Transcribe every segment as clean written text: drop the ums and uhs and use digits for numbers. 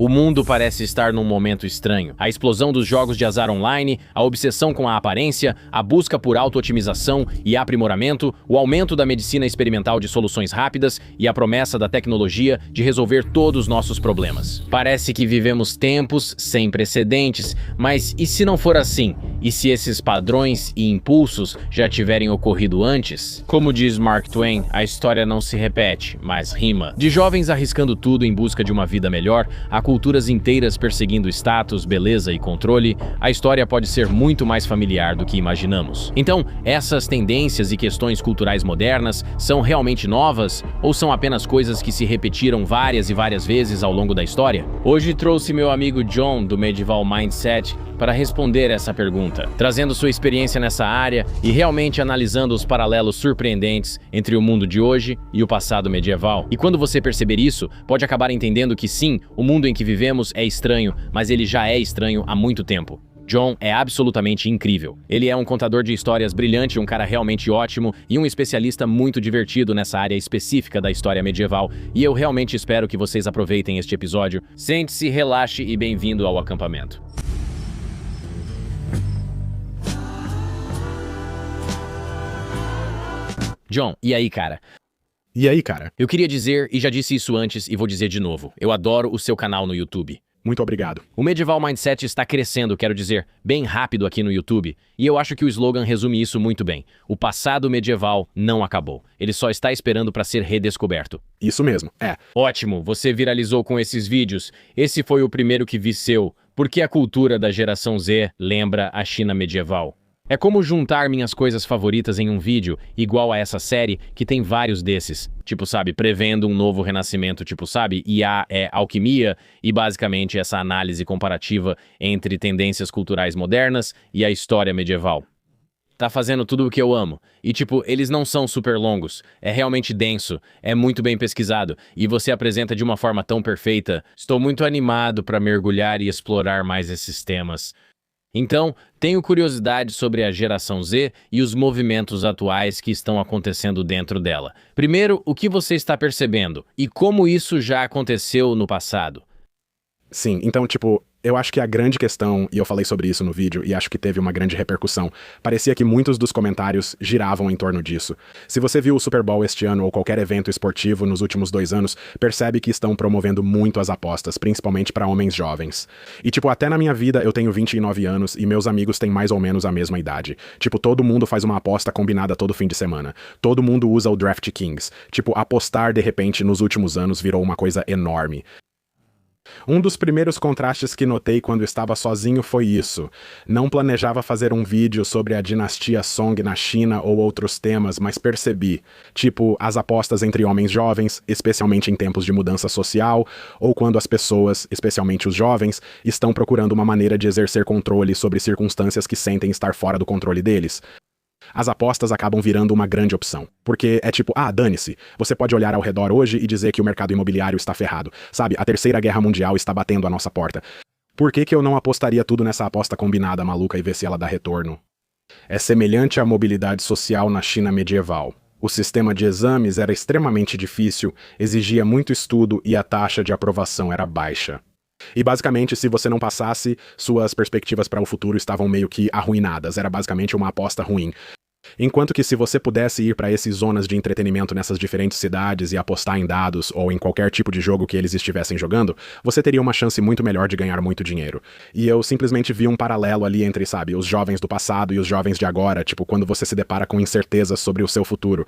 O mundo parece estar num momento estranho. A explosão dos jogos de azar online, a obsessão com a aparência, a busca por auto-otimização e aprimoramento, o aumento da medicina experimental de soluções rápidas e a promessa da tecnologia de resolver todos os nossos problemas. Parece que vivemos tempos sem precedentes, mas e se não for assim? E se esses padrões e impulsos já tiverem ocorrido antes? Como diz Mark Twain, a história não se repete, mas rima. De jovens arriscando tudo em busca de uma vida melhor, a culturas inteiras perseguindo status, beleza e controle, a história pode ser muito mais familiar do que imaginamos. Então, essas tendências e questões culturais modernas são realmente novas ou são apenas coisas que se repetiram várias e várias vezes ao longo da história? Hoje trouxe meu amigo John, do Medieval Mindset, para responder essa pergunta, trazendo sua experiência nessa área e realmente analisando os paralelos surpreendentes entre o mundo de hoje e o passado medieval. E quando você perceber isso, pode acabar entendendo que sim, o mundo em que vivemos é estranho, mas ele já é estranho há muito tempo. John é absolutamente incrível. Ele é um contador de histórias brilhante, um cara realmente ótimo e um especialista muito divertido nessa área específica da história medieval, e eu realmente espero que vocês aproveitem este episódio. Sente-se, relaxe e bem-vindo ao acampamento. John, e aí, cara? E aí, cara? Eu queria dizer, e já disse isso antes e vou dizer de novo, eu adoro o seu canal no YouTube. Muito obrigado. O Medieval Mindset está crescendo, quero dizer, bem rápido aqui no YouTube, e eu acho que o slogan resume isso muito bem. O passado medieval não acabou. Ele só está esperando para ser redescoberto. Isso mesmo, é. Ótimo, você viralizou com esses vídeos. Esse foi o primeiro que vi seu. Por que a cultura da geração Z lembra a China medieval? É como juntar minhas coisas favoritas em um vídeo, igual a essa série, que tem vários desses. Tipo, sabe, prevendo um novo renascimento, tipo, sabe, IA é alquimia, e basicamente essa análise comparativa entre tendências culturais modernas e a história medieval. Tá fazendo tudo o que eu amo. E tipo, eles não são super longos, é realmente denso, é muito bem pesquisado, e você apresenta de uma forma tão perfeita. Estou muito animado para mergulhar e explorar mais esses temas. Então, tenho curiosidade sobre a geração Z e os movimentos atuais que estão acontecendo dentro dela. Primeiro, o que você está percebendo e como isso já aconteceu no passado? Sim, então, tipo, eu acho que a grande questão, e eu falei sobre isso no vídeo, e acho que teve uma grande repercussão, parecia que muitos dos comentários giravam em torno disso. Se você viu o Super Bowl este ano ou qualquer evento esportivo nos últimos 2 anos, percebe que estão promovendo muito as apostas, principalmente para homens jovens. E tipo, até na minha vida eu tenho 29 anos e meus amigos têm mais ou menos a mesma idade. Tipo, todo mundo faz uma aposta combinada todo fim de semana. Todo mundo usa o DraftKings. Tipo, apostar de repente nos últimos anos virou uma coisa enorme. Um dos primeiros contrastes que notei quando estava sozinho foi isso. Não planejava fazer um vídeo sobre a dinastia Song na China ou outros temas, mas percebi, tipo, as apostas entre homens jovens, especialmente em tempos de mudança social, ou quando as pessoas, especialmente os jovens, estão procurando uma maneira de exercer controle sobre circunstâncias que sentem estar fora do controle deles. As apostas acabam virando uma grande opção. Porque é tipo, dane-se. Você pode olhar ao redor hoje e dizer que o mercado imobiliário está ferrado. Sabe, a Terceira Guerra Mundial está batendo à nossa porta. Por que eu não apostaria tudo nessa aposta combinada maluca e ver se ela dá retorno? É semelhante à mobilidade social na China medieval. O sistema de exames era extremamente difícil, exigia muito estudo e a taxa de aprovação era baixa. E basicamente, se você não passasse, suas perspectivas para o futuro estavam meio que arruinadas. Era basicamente uma aposta ruim. Enquanto que se você pudesse ir para essas zonas de entretenimento nessas diferentes cidades e apostar em dados ou em qualquer tipo de jogo que eles estivessem jogando, você teria uma chance muito melhor de ganhar muito dinheiro. E eu simplesmente vi um paralelo ali entre, sabe, os jovens do passado e os jovens de agora, tipo, quando você se depara com incertezas sobre o seu futuro.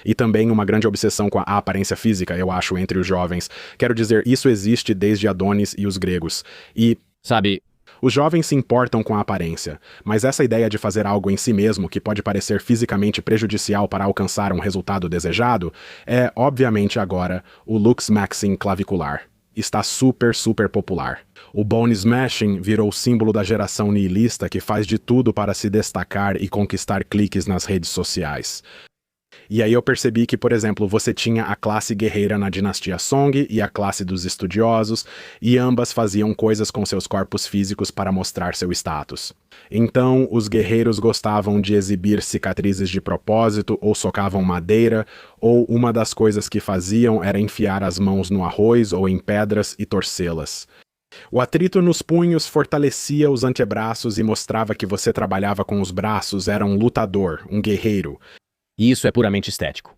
E também uma grande obsessão com a aparência física, eu acho, entre os jovens. Quero dizer, isso existe desde Adonis e os gregos. E, sabe, os jovens se importam com a aparência, mas essa ideia de fazer algo em si mesmo que pode parecer fisicamente prejudicial para alcançar um resultado desejado é, obviamente agora, o lux maxing clavicular. Está super popular. O bone smashing virou o símbolo da geração nihilista que faz de tudo para se destacar e conquistar cliques nas redes sociais. E aí eu percebi que, por exemplo, você tinha a classe guerreira na dinastia Song e a classe dos estudiosos, e ambas faziam coisas com seus corpos físicos para mostrar seu status. Então, os guerreiros gostavam de exibir cicatrizes de propósito, ou socavam madeira, ou uma das coisas que faziam era enfiar as mãos no arroz ou em pedras e torcê-las. O atrito nos punhos fortalecia os antebraços e mostrava que você trabalhava com os braços, era um lutador, um guerreiro. E isso é puramente estético.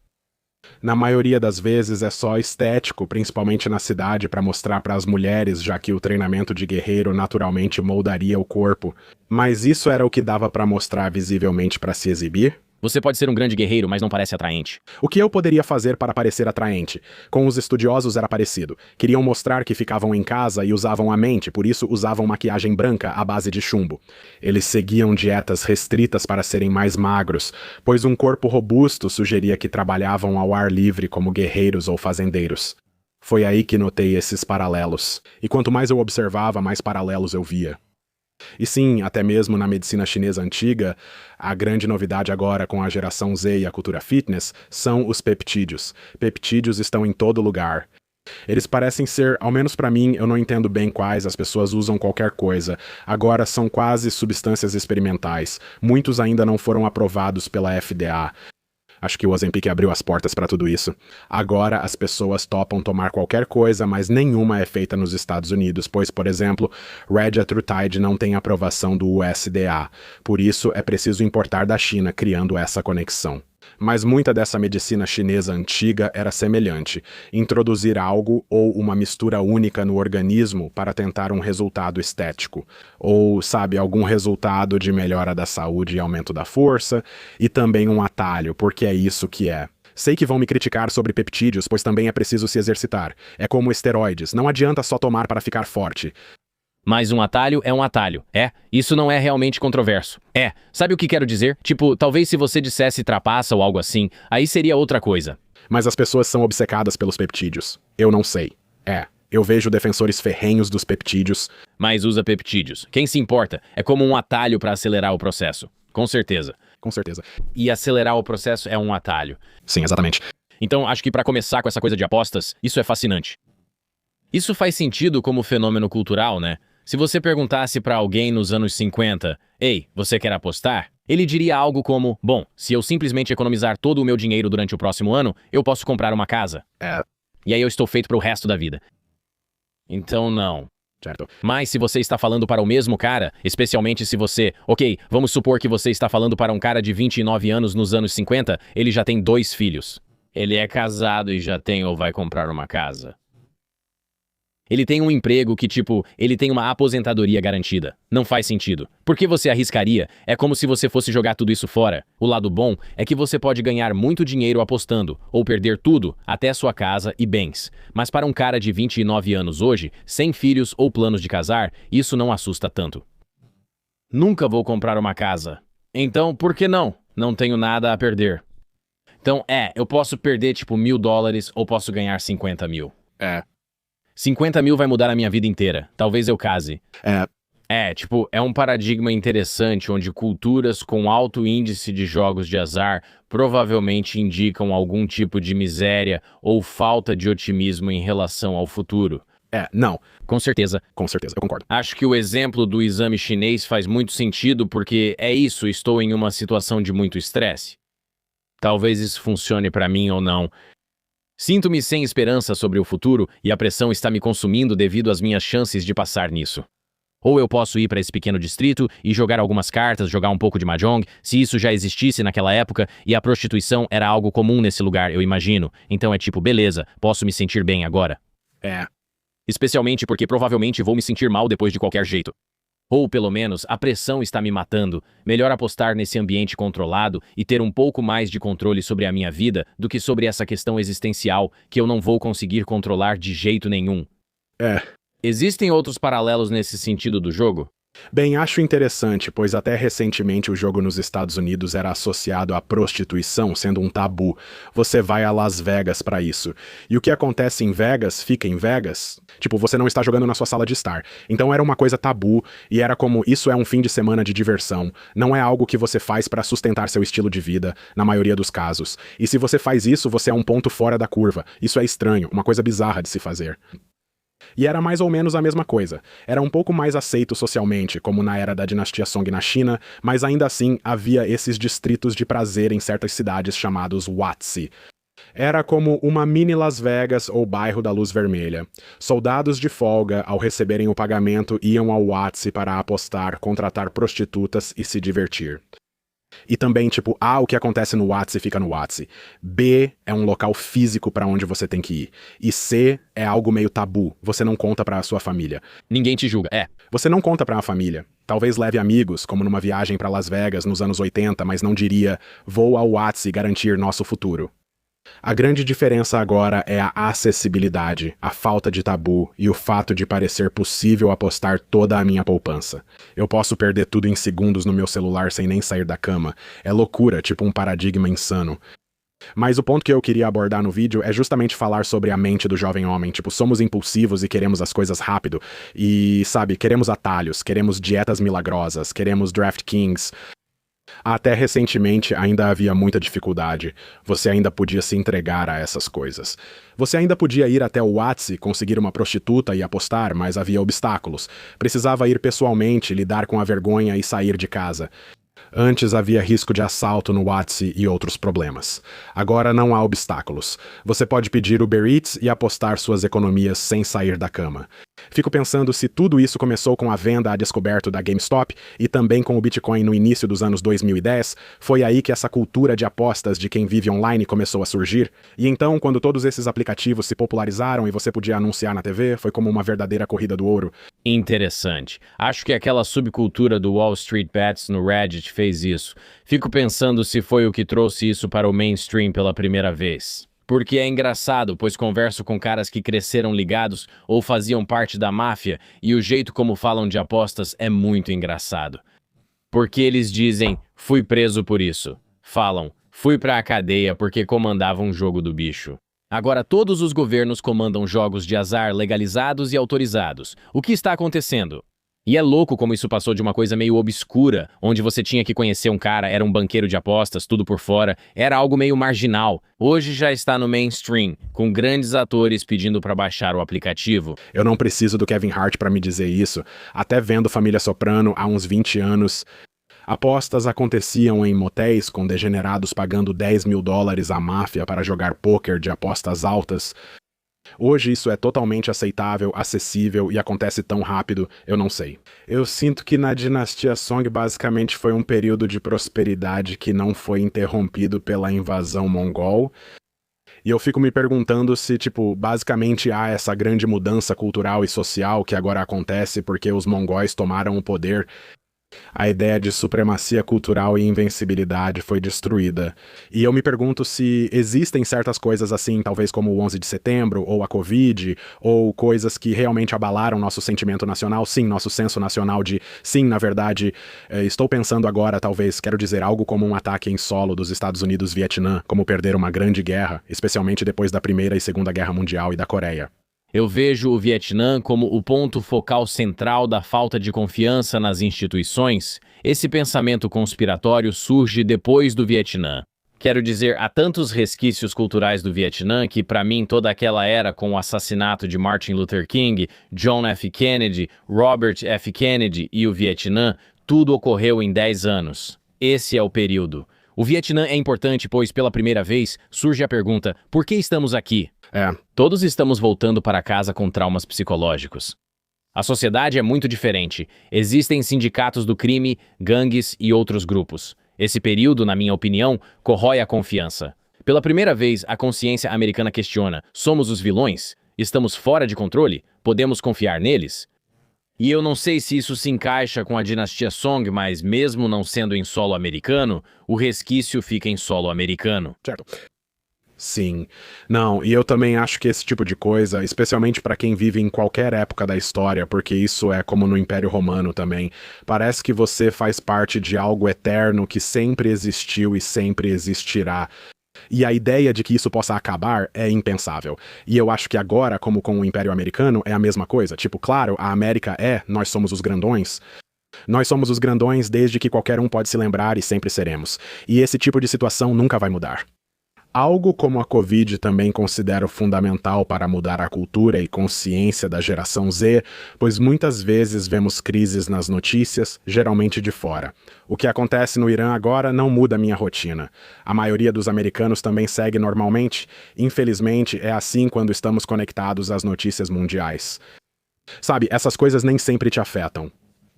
Na maioria das vezes é só estético, principalmente na cidade, para mostrar para as mulheres, já que o treinamento de guerreiro naturalmente moldaria o corpo. Mas isso era o que dava para mostrar visivelmente para se exibir? Você pode ser um grande guerreiro, mas não parece atraente. O que eu poderia fazer para parecer atraente? Com os estudiosos era parecido. Queriam mostrar que ficavam em casa e usavam a mente, por isso usavam maquiagem branca à base de chumbo. Eles seguiam dietas restritas para serem mais magros, pois um corpo robusto sugeria que trabalhavam ao ar livre como guerreiros ou fazendeiros. Foi aí que notei esses paralelos. E quanto mais eu observava, mais paralelos eu via. E sim, até mesmo na medicina chinesa antiga, a grande novidade agora com a geração Z e a cultura fitness são os peptídeos. Peptídeos estão em todo lugar. Eles parecem ser, ao menos pra mim, eu não entendo bem quais, as pessoas usam qualquer coisa. Agora são quase substâncias experimentais. Muitos ainda não foram aprovados pela FDA. Acho que o Ozempic abriu as portas para tudo isso. Agora as pessoas topam tomar qualquer coisa, mas nenhuma é feita nos Estados Unidos, pois, por exemplo, Retatrutide não tem aprovação do USDA. Por isso é preciso importar da China, criando essa conexão. Mas muita dessa medicina chinesa antiga era semelhante. Introduzir algo ou uma mistura única no organismo para tentar um resultado estético. Ou, sabe, algum resultado de melhora da saúde e aumento da força. E também um atalho, porque é isso que é. Sei que vão me criticar sobre peptídeos, pois também é preciso se exercitar. É como esteroides, não adianta só tomar para ficar forte. Mas um atalho é um atalho. Isso não é realmente controverso. Sabe o que quero dizer? Tipo, talvez se você dissesse trapaça ou algo assim, aí seria outra coisa. Mas as pessoas são obcecadas pelos peptídeos. Eu não sei. Eu vejo defensores ferrenhos dos peptídeos. Mas usa peptídeos. Quem se importa? É como um atalho para acelerar o processo. Com certeza. Com certeza. E acelerar o processo é um atalho. Sim, exatamente. Então, acho que para começar com essa coisa de apostas, isso é fascinante. Isso faz sentido como fenômeno cultural, né? Se você perguntasse para alguém nos anos 50, ei, você quer apostar? Ele diria algo como, bom, se eu simplesmente economizar todo o meu dinheiro durante o próximo ano, eu posso comprar uma casa. E aí eu estou feito para o resto da vida. Então não. Certo. Mas se você está falando para o mesmo cara, especialmente se você... Ok, vamos supor que você está falando para um cara de 29 anos nos anos 50, ele já tem 2 filhos. Ele é casado e já tem ou vai comprar uma casa. Ele tem um emprego que, tipo, ele tem uma aposentadoria garantida. Não faz sentido. Por que você arriscaria? É como se você fosse jogar tudo isso fora. O lado bom é que você pode ganhar muito dinheiro apostando, ou perder tudo, até sua casa e bens. Mas para um cara de 29 anos hoje, sem filhos ou planos de casar, isso não assusta tanto. Nunca vou comprar uma casa. Então, por que não? Não tenho nada a perder. Então, eu posso perder, tipo, $1.000 ou posso ganhar 50 mil. 50 mil vai mudar a minha vida inteira. Talvez eu case. É um paradigma interessante onde culturas com alto índice de jogos de azar provavelmente indicam algum tipo de miséria ou falta de otimismo em relação ao futuro. Não. Com certeza. Com certeza, eu concordo. Acho que o exemplo do exame chinês faz muito sentido porque é isso, estou em uma situação de muito estresse. Talvez isso funcione para mim ou não. Sinto-me sem esperança sobre o futuro e a pressão está me consumindo devido às minhas chances de passar nisso. Ou eu posso ir para esse pequeno distrito e jogar algumas cartas, jogar um pouco de mahjong, se isso já existisse naquela época e a prostituição era algo comum nesse lugar, eu imagino. Então é tipo, beleza, posso me sentir bem agora. Especialmente porque provavelmente vou me sentir mal depois de qualquer jeito. Ou, pelo menos, a pressão está me matando. Melhor apostar nesse ambiente controlado e ter um pouco mais de controle sobre a minha vida do que sobre essa questão existencial que eu não vou conseguir controlar de jeito nenhum. Existem outros paralelos nesse sentido do jogo? Bem, acho interessante, pois até recentemente o jogo nos Estados Unidos era associado à prostituição, sendo um tabu. Você vai a Las Vegas pra isso. E o que acontece em Vegas, fica em Vegas. Tipo, você não está jogando na sua sala de estar. Então era uma coisa tabu, e era como, isso é um fim de semana de diversão. Não é algo que você faz pra sustentar seu estilo de vida, na maioria dos casos. E se você faz isso, você é um ponto fora da curva. Isso é estranho, uma coisa bizarra de se fazer. E era mais ou menos a mesma coisa. Era um pouco mais aceito socialmente, como na era da dinastia Song na China, mas ainda assim havia esses distritos de prazer em certas cidades chamados Watsi. Era como uma mini Las Vegas ou bairro da Luz Vermelha. Soldados de folga, ao receberem o pagamento, iam ao Watsi para apostar, contratar prostitutas e se divertir. E também, tipo, A, o que acontece no Watsi fica no Watsi. B, é um local físico pra onde você tem que ir. E C, é algo meio tabu. Você não conta pra sua família. Ninguém te julga. Você não conta pra uma família. Talvez leve amigos, como numa viagem pra Las Vegas nos anos 80, mas não diria, vou ao Watsi garantir nosso futuro. A grande diferença agora é a acessibilidade, a falta de tabu e o fato de parecer possível apostar toda a minha poupança. Eu posso perder tudo em segundos no meu celular sem nem sair da cama. É loucura, tipo um paradigma insano. Mas o ponto que eu queria abordar no vídeo é justamente falar sobre a mente do jovem homem. Tipo, somos impulsivos e queremos as coisas rápido. E, sabe, queremos atalhos, queremos dietas milagrosas, queremos DraftKings. Até recentemente ainda havia muita dificuldade. Você ainda podia se entregar a essas coisas. Você ainda podia ir até o Watsi, conseguir uma prostituta e apostar, mas havia obstáculos. Precisava ir pessoalmente, lidar com a vergonha e sair de casa. Antes havia risco de assalto no Watsi e outros problemas. Agora não há obstáculos. Você pode pedir Uber Eats e apostar suas economias sem sair da cama. Fico pensando se tudo isso começou com a venda a descoberto da GameStop e também com o Bitcoin no início dos anos 2010, foi aí que essa cultura de apostas de quem vive online começou a surgir. E então, quando todos esses aplicativos se popularizaram e você podia anunciar na TV, foi como uma verdadeira corrida do ouro. Interessante. Acho que aquela subcultura do Wall Street Bets no Reddit fez isso. Fico pensando se foi o que trouxe isso para o mainstream pela primeira vez. Porque é engraçado, pois converso com caras que cresceram ligados ou faziam parte da máfia e o jeito como falam de apostas é muito engraçado. Porque eles dizem, fui preso por isso. Falam, fui pra cadeia porque comandava um jogo do bicho. Agora todos os governos comandam jogos de azar legalizados e autorizados. O que está acontecendo? E é louco como isso passou de uma coisa meio obscura, onde você tinha que conhecer um cara, era um banqueiro de apostas, tudo por fora, era algo meio marginal. Hoje já está no mainstream, com grandes atores pedindo para baixar o aplicativo. Eu não preciso do Kevin Hart para me dizer isso. Até vendo Família Soprano há uns 20 anos... Apostas aconteciam em motéis com degenerados pagando $10 mil à máfia para jogar pôquer de apostas altas. Hoje isso é totalmente aceitável, acessível e acontece tão rápido, eu não sei. Eu sinto que na dinastia Song basicamente foi um período de prosperidade que não foi interrompido pela invasão mongol. E eu fico me perguntando se, tipo, basicamente há essa grande mudança cultural e social que agora acontece porque os mongóis tomaram o poder. A ideia de supremacia cultural e invencibilidade foi destruída. E eu me pergunto se existem certas coisas assim, talvez como o 11 de setembro, ou a Covid, ou coisas que realmente abalaram nosso sentimento nacional, sim, nosso senso nacional de, sim, na verdade, estou pensando agora, talvez, quero dizer, algo como um ataque em solo dos Estados Unidos-Vietnã, como perder uma grande guerra, especialmente depois da Primeira e Segunda Guerra Mundial e da Coreia. Eu vejo o Vietnã como o ponto focal central da falta de confiança nas instituições. Esse pensamento conspiratório surge depois do Vietnã. Quero dizer, há tantos resquícios culturais do Vietnã que, para mim, toda aquela era com o assassinato de Martin Luther King, John F. Kennedy, Robert F. Kennedy e o Vietnã, tudo ocorreu em 10 anos. Esse é o período. O Vietnã é importante, pois, pela primeira vez, surge a pergunta, por que estamos aqui? Todos estamos voltando para casa com traumas psicológicos. A sociedade é muito diferente. Existem sindicatos do crime, gangues e outros grupos. Esse período, na minha opinião, corrói a confiança. Pela primeira vez, a consciência americana questiona, somos os vilões? Estamos fora de controle? Podemos confiar neles? E eu não sei se isso se encaixa com a dinastia Song, mas mesmo não sendo em solo americano, o resquício fica em solo americano. Certo. Sim. Não, e eu também acho que esse tipo de coisa, especialmente pra quem vive em qualquer época da história, porque isso é como no Império Romano também, parece que você faz parte de algo eterno que sempre existiu e sempre existirá. E a ideia de que isso possa acabar é impensável. E eu acho que agora, como com o Império Americano, é a mesma coisa. Tipo, claro, a América nós somos os grandões. Nós somos os grandões desde que qualquer um pode se lembrar e sempre seremos. E esse tipo de situação nunca vai mudar. Algo como a Covid também considero fundamental para mudar a cultura e consciência da geração Z, pois muitas vezes vemos crises nas notícias, geralmente de fora. O que acontece no Irã agora não muda minha rotina. A maioria dos americanos também segue normalmente. Infelizmente, é assim quando estamos conectados às notícias mundiais. Sabe, essas coisas nem sempre te afetam.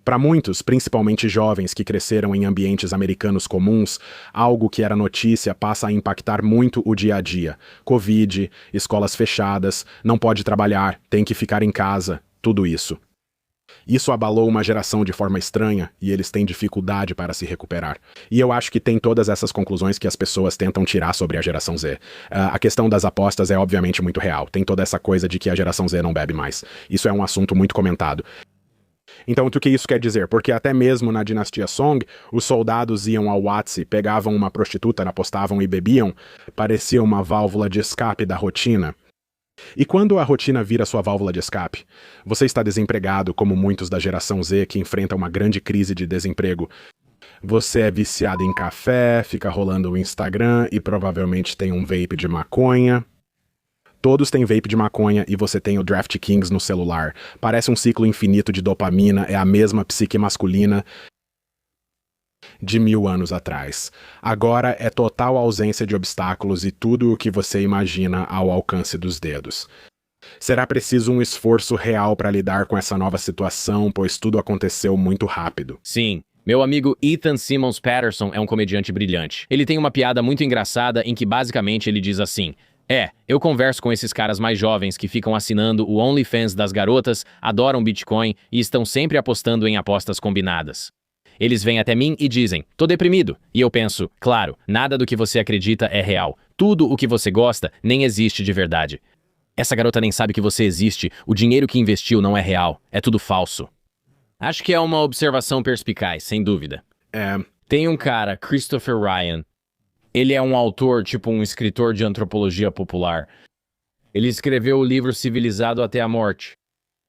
Para muitos, principalmente jovens que cresceram em ambientes americanos comuns, algo que era notícia passa a impactar muito o dia a dia. Covid, escolas fechadas, não pode trabalhar, tem que ficar em casa, tudo isso. Isso abalou uma geração de forma estranha e eles têm dificuldade para se recuperar. E eu acho que tem todas essas conclusões que as pessoas tentam tirar sobre a geração Z. A questão das apostas é obviamente muito real. Tem toda essa coisa de que a geração Z não bebe mais. Isso é um assunto muito comentado. Então, o que isso quer dizer? Porque até mesmo na dinastia Song, os soldados iam ao Watsi, pegavam uma prostituta, apostavam e bebiam, parecia uma válvula de escape da rotina. E quando a rotina vira sua válvula de escape? Você está desempregado, como muitos da geração Z que enfrenta uma grande crise de desemprego. Você é viciado em café, fica rolando o Instagram e provavelmente tem um vape de maconha. Todos têm vape de maconha e você tem o DraftKings no celular. Parece um ciclo infinito de dopamina, é a mesma psique masculina de 1000 anos atrás. Agora é total ausência de obstáculos e tudo o que você imagina ao alcance dos dedos. Será preciso um esforço real para lidar com essa nova situação, pois tudo aconteceu muito rápido. Sim. Meu amigo Ethan Simmons Patterson é um comediante brilhante. Ele tem uma piada muito engraçada em que basicamente ele diz assim: eu converso com esses caras mais jovens que ficam assinando o OnlyFans das garotas, adoram Bitcoin e estão sempre apostando em apostas combinadas. Eles vêm até mim e dizem, tô deprimido. E eu penso, claro, nada do que você acredita é real. Tudo o que você gosta nem existe de verdade. Essa garota nem sabe que você existe, o dinheiro que investiu não é real, é tudo falso. Acho que é uma observação perspicaz, sem dúvida. Tem um cara, Christopher Ryan. Ele é um autor, tipo um escritor de antropologia popular. Ele escreveu o livro Civilizado até a Morte.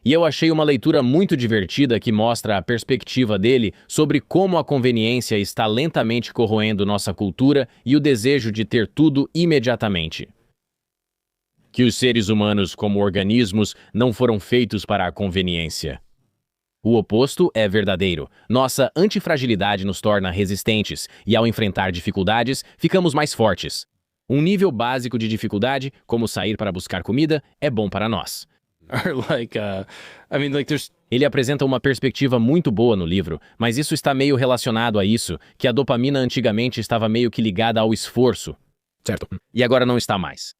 E eu achei uma leitura muito divertida que mostra a perspectiva dele sobre como a conveniência está lentamente corroendo nossa cultura e o desejo de ter tudo imediatamente. Que os seres humanos, como organismos, não foram feitos para a conveniência. O oposto é verdadeiro. Nossa antifragilidade nos torna resistentes e, ao enfrentar dificuldades, ficamos mais fortes. Um nível básico de dificuldade, como sair para buscar comida, é bom para nós. Ele apresenta uma perspectiva muito boa no livro, mas isso está meio relacionado a isso, que a dopamina antigamente estava meio que ligada ao esforço. Certo. E agora não está mais.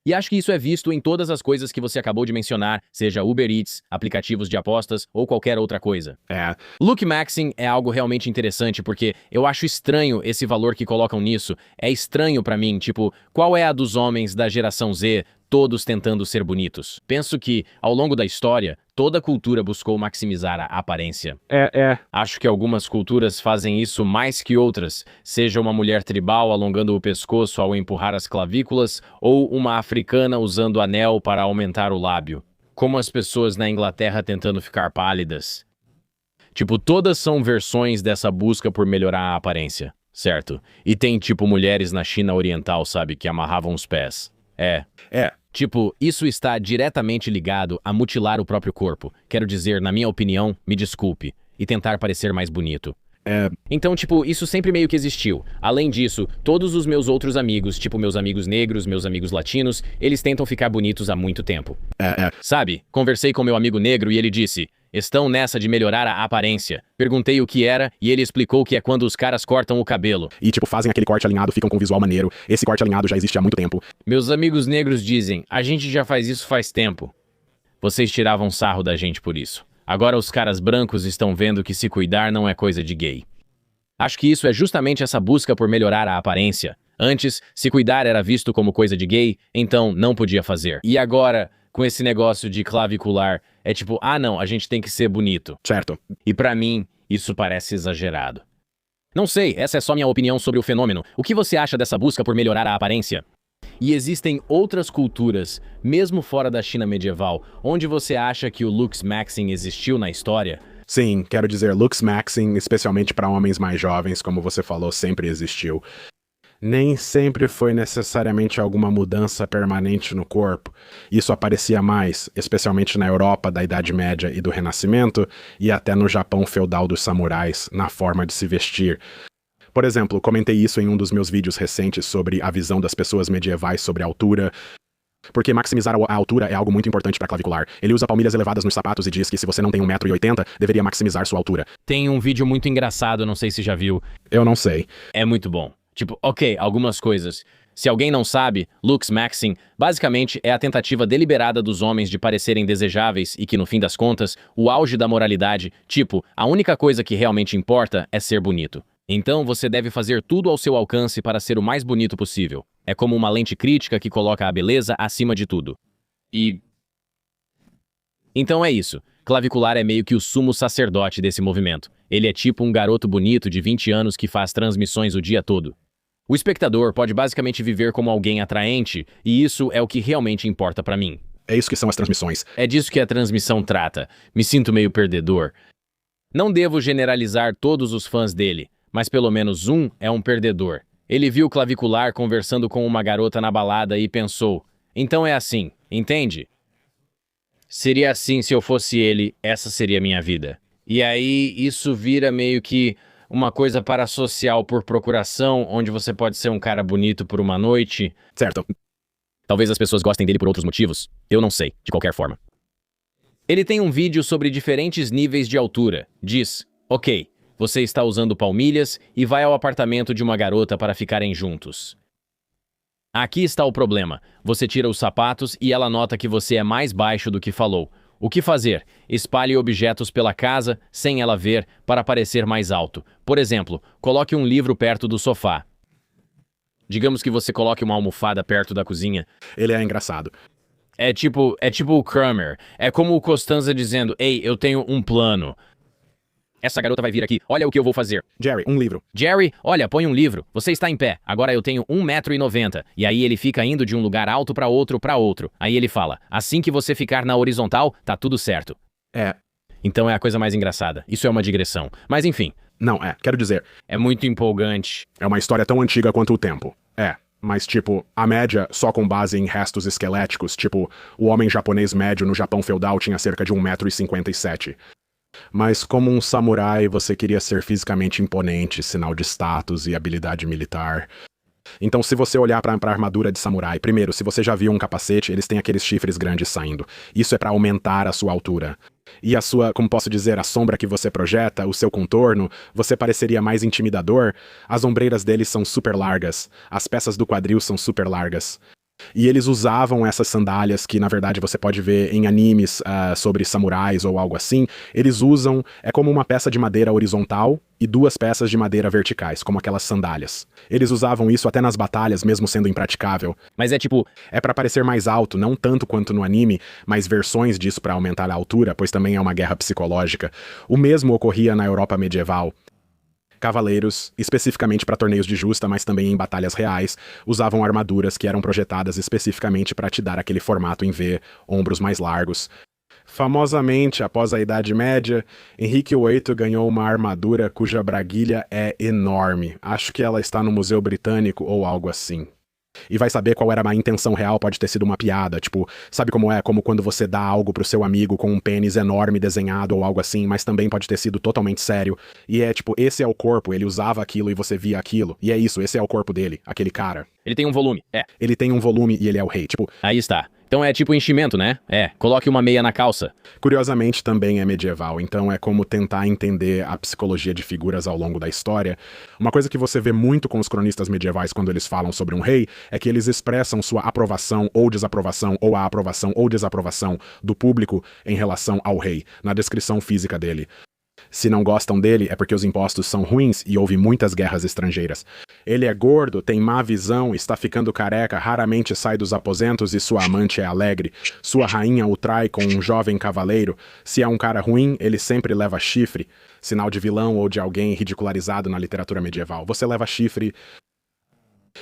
E acho que isso é visto em todas as coisas que você acabou de mencionar, seja Uber Eats, aplicativos de apostas ou qualquer outra coisa. Luke Maxing é algo realmente interessante porque eu acho estranho esse valor que colocam nisso. É estranho pra mim, tipo, qual é a dos homens da geração Z, todos tentando ser bonitos? Penso que, ao longo da história, toda cultura buscou maximizar a aparência. Acho que algumas culturas fazem isso mais que outras, seja uma mulher tribal alongando o pescoço ao empurrar as clavículas, ou uma africana usando anel para aumentar o lábio. Como as pessoas na Inglaterra tentando ficar pálidas. Tipo, todas são versões dessa busca por melhorar a aparência, certo? E tem, tipo, mulheres na China Oriental, sabe, que amarravam os pés. Tipo, isso está diretamente ligado a mutilar o próprio corpo. Quero dizer, na minha opinião, me desculpe, e tentar parecer mais bonito. Então, tipo, isso sempre meio que existiu. Além disso, todos os meus outros amigos, tipo meus amigos negros, meus amigos latinos, eles tentam ficar bonitos há muito tempo. Sabe, conversei com meu amigo negro e ele disse, estão nessa de melhorar a aparência. Perguntei o que era e ele explicou que é quando os caras cortam o cabelo. E tipo, fazem aquele corte alinhado, ficam com um visual maneiro. Esse corte alinhado já existe há muito tempo. Meus amigos negros dizem, a gente já faz isso faz tempo. Vocês tiravam sarro da gente por isso. Agora os caras brancos estão vendo que se cuidar não é coisa de gay. Acho que isso é justamente essa busca por melhorar a aparência. Antes, se cuidar era visto como coisa de gay, então não podia fazer. E agora, com esse negócio de clavicular, é tipo, ah não, a gente tem que ser bonito. Certo. E pra mim, isso parece exagerado. Não sei, essa é só minha opinião sobre o fenômeno. O que você acha dessa busca por melhorar a aparência? E existem outras culturas, mesmo fora da China medieval, onde você acha que o looks maxing existiu na história? Sim, quero dizer, looks maxing, especialmente para homens mais jovens, como você falou, sempre existiu. Nem sempre foi necessariamente alguma mudança permanente no corpo. Isso aparecia mais, especialmente na Europa da Idade Média e do Renascimento, e até no Japão feudal dos samurais, na forma de se vestir. Por exemplo, comentei isso em um dos meus vídeos recentes sobre a visão das pessoas medievais sobre a altura, porque maximizar a altura é algo muito importante para clavicular. Ele usa palmilhas elevadas nos sapatos e diz que se você não tem 1,80 m, deveria maximizar sua altura. Tem um vídeo muito engraçado, não sei se já viu. Eu não sei. É muito bom. Tipo, ok, algumas coisas. Se alguém não sabe, looks maxing basicamente é a tentativa deliberada dos homens de parecerem desejáveis e que, no fim das contas, o auge da moralidade, tipo, a única coisa que realmente importa é ser bonito. Então você deve fazer tudo ao seu alcance para ser o mais bonito possível. É como uma lente crítica que coloca a beleza acima de tudo. Então é isso. Clavicular é meio que o sumo sacerdote desse movimento. Ele é tipo um garoto bonito de 20 anos que faz transmissões o dia todo. O espectador pode basicamente viver como alguém atraente, e isso é o que realmente importa pra mim. É isso que são as transmissões. É disso que a transmissão trata. Me sinto meio perdedor. Não devo generalizar todos os fãs dele, mas pelo menos um é um perdedor. Ele viu Clavicular conversando com uma garota na balada e pensou, então é assim, entende? Seria assim se eu fosse ele, essa seria minha vida. E aí isso vira meio que uma coisa parasocial por procuração, onde você pode ser um cara bonito por uma noite. Certo. Talvez as pessoas gostem dele por outros motivos. Eu não sei, de qualquer forma. Ele tem um vídeo sobre diferentes níveis de altura. Diz, ok, você está usando palmilhas e vai ao apartamento de uma garota para ficarem juntos. Aqui está o problema. Você tira os sapatos e ela nota que você é mais baixo do que falou. O que fazer? Espalhe objetos pela casa, sem ela ver, para parecer mais alto. Por exemplo, coloque um livro perto do sofá. Digamos que você coloque uma almofada perto da cozinha. Ele é engraçado. É tipo o Kramer. É como o Costanza dizendo, ei, eu tenho um plano. Essa garota vai vir aqui, olha o que eu vou fazer. Jerry, um livro. Jerry, olha, põe um livro. Você está em pé, agora eu tenho 1,90 m. E aí ele fica indo de um lugar alto para outro. Aí ele fala, assim que você ficar na horizontal, tá tudo certo. É. Então é a coisa mais engraçada. Isso é uma digressão. Mas enfim. Não, quero dizer. É muito empolgante. É uma história tão antiga quanto o tempo. Mas tipo, a média só com base em restos esqueléticos, tipo, o homem japonês médio no Japão feudal tinha cerca de 1,57 m. Mas como um samurai, você queria ser fisicamente imponente, sinal de status e habilidade militar. Então, se você olhar para a armadura de samurai, primeiro, se você já viu um capacete, eles têm aqueles chifres grandes saindo. Isso é para aumentar a sua altura. E a sua, como posso dizer, a sombra que você projeta, o seu contorno, você pareceria mais intimidador. As ombreiras deles são super largas. As peças do quadril são super largas. E eles usavam essas sandálias que, na verdade, você pode ver em animes sobre samurais ou algo assim. Eles usam, é como uma peça de madeira horizontal e duas peças de madeira verticais, como aquelas sandálias. Eles usavam isso até nas batalhas, mesmo sendo impraticável. Mas é tipo... É pra parecer mais alto, não tanto quanto no anime, mas versões disso pra aumentar a altura, pois também é uma guerra psicológica. O mesmo ocorria na Europa medieval. Cavaleiros, especificamente para torneios de justa, mas também em batalhas reais, usavam armaduras que eram projetadas especificamente para te dar aquele formato em V, ombros mais largos. Famosamente, após a Idade Média, Henrique VIII ganhou uma armadura cuja braguilha é enorme. Acho que ela está no Museu Britânico ou algo assim. E vai saber qual era a intenção real, pode ter sido uma piada, tipo, sabe como é? Como quando você dá algo pro seu amigo com um pênis enorme desenhado ou algo assim, mas também pode ter sido totalmente sério. E é tipo, esse é o corpo, ele usava aquilo e você via aquilo. E é isso, esse é o corpo dele, aquele cara. Ele tem um volume, Ele tem um volume e ele é o rei, tipo... Aí está. Então é tipo enchimento, né? Coloque uma meia na calça. Curiosamente também é medieval, então é como tentar entender a psicologia de figuras ao longo da história. Uma coisa que você vê muito com os cronistas medievais quando eles falam sobre um rei é que eles expressam sua aprovação ou desaprovação, ou a aprovação ou desaprovação do público em relação ao rei, na descrição física dele. Se não gostam dele, é porque os impostos são ruins e houve muitas guerras estrangeiras. Ele é gordo, tem má visão, está ficando careca, raramente sai dos aposentos e sua amante é alegre. Sua rainha o trai com um jovem cavaleiro. Se é um cara ruim, ele sempre leva chifre. Sinal de vilão ou de alguém ridicularizado na literatura medieval. Você leva chifre.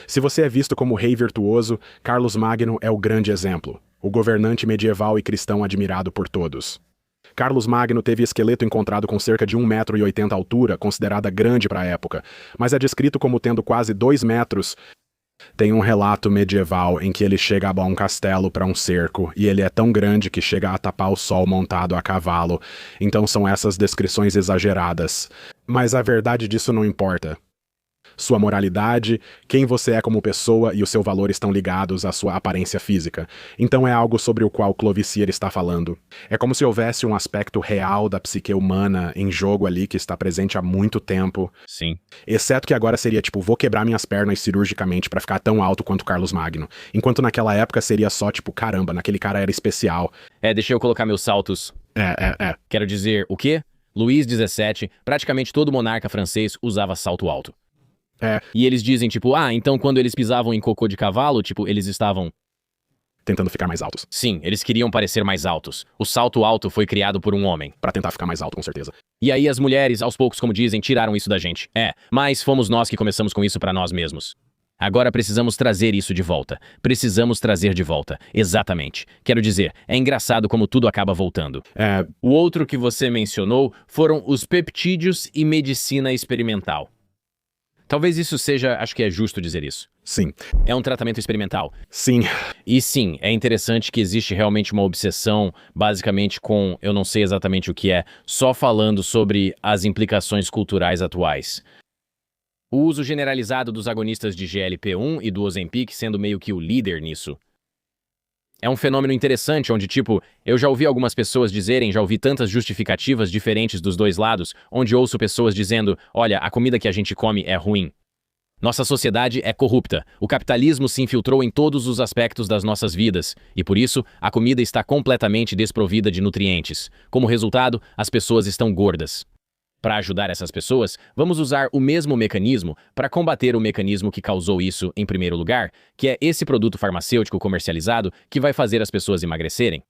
Se você é visto como rei virtuoso, Carlos Magno é o grande exemplo. O governante medieval e cristão admirado por todos. Carlos Magno teve esqueleto encontrado com cerca de 1,80 m altura, considerada grande para a época, mas é descrito como tendo quase 2 metros. Tem um relato medieval em que ele chega a um castelo para um cerco, e ele é tão grande que chega a tapar o sol montado a cavalo. Então são essas descrições exageradas. Mas a verdade disso não importa. Sua moralidade, quem você é como pessoa e o seu valor estão ligados à sua aparência física. Então é algo sobre o qual Clovis está falando. É como se houvesse um aspecto real da psique humana em jogo ali que está presente há muito tempo. Sim. Exceto que agora seria tipo, vou quebrar minhas pernas cirurgicamente pra ficar tão alto quanto Carlos Magno. Enquanto naquela época seria só tipo, caramba, naquele cara era especial. Deixa eu colocar meus saltos. Quero dizer, o quê? Luís XVII, praticamente todo monarca francês usava salto alto. E eles dizem, tipo, então quando eles pisavam em cocô de cavalo, tipo, eles estavam tentando ficar mais altos. Sim, eles queriam parecer mais altos. O salto alto foi criado por um homem. Pra tentar ficar mais alto, com certeza. E aí as mulheres, aos poucos, como dizem, tiraram isso da gente. Mas fomos nós que começamos com isso pra nós mesmos. Agora precisamos trazer isso de volta. Precisamos trazer de volta. Exatamente. Quero dizer, é engraçado como tudo acaba voltando. O outro que você mencionou foram os peptídeos e medicina experimental. Talvez isso seja, acho que é justo dizer isso. Sim. É um tratamento experimental. Sim. E sim, é interessante que existe realmente uma obsessão, basicamente com, eu não sei exatamente o que é, só falando sobre as implicações culturais atuais. O uso generalizado dos agonistas de GLP-1 e do Ozempic sendo meio que o líder nisso. É um fenômeno interessante onde, tipo, eu já ouvi algumas pessoas dizerem, já ouvi tantas justificativas diferentes dos dois lados, onde ouço pessoas dizendo, olha, a comida que a gente come é ruim. Nossa sociedade é corrupta, o capitalismo se infiltrou em todos os aspectos das nossas vidas, e por isso, a comida está completamente desprovida de nutrientes. Como resultado, as pessoas estão gordas. Para ajudar essas pessoas, vamos usar o mesmo mecanismo para combater o mecanismo que causou isso em primeiro lugar, que é esse produto farmacêutico comercializado que vai fazer as pessoas emagrecerem.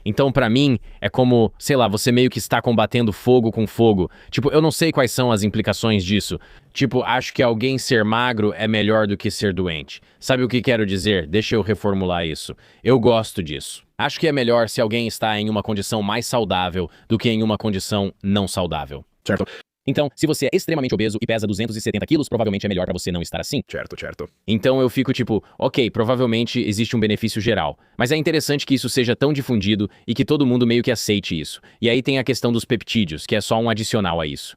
Então, para mim, é como, sei lá, você meio que está combatendo fogo com fogo. Tipo, eu não sei quais são as implicações disso. Tipo, acho que alguém ser magro é melhor do que ser doente. Sabe o que quero dizer? Deixa eu reformular isso. Eu gosto disso. Acho que é melhor se alguém está em uma condição mais saudável do que em uma condição não saudável. Certo. Então, se você é extremamente obeso e pesa 270 quilos, provavelmente é melhor pra você não estar assim. Certo. Então eu fico tipo, ok, provavelmente existe um benefício geral. Mas é interessante que isso seja tão difundido e que todo mundo meio que aceite isso. E aí tem a questão dos peptídeos, que é só um adicional a isso.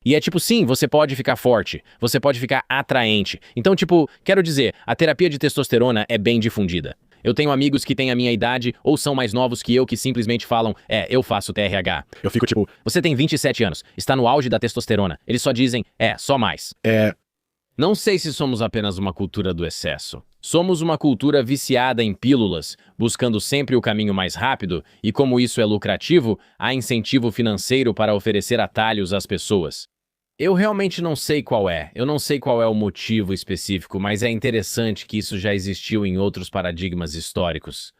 E é tipo, sim, você pode ficar forte, você pode ficar atraente. Então, tipo, quero dizer, a terapia de testosterona é bem difundida. Eu tenho amigos que têm a minha idade ou são mais novos que eu que simplesmente falam, eu faço TRH. Eu fico tipo... Você tem 27 anos, está no auge da testosterona. Eles só dizem, só mais. Não sei se somos apenas uma cultura do excesso. Somos uma cultura viciada em pílulas, buscando sempre o caminho mais rápido, e como isso é lucrativo, há incentivo financeiro para oferecer atalhos às pessoas. Eu realmente não sei qual é, eu não sei qual é o motivo específico, mas é interessante que isso já existiu em outros paradigmas históricos.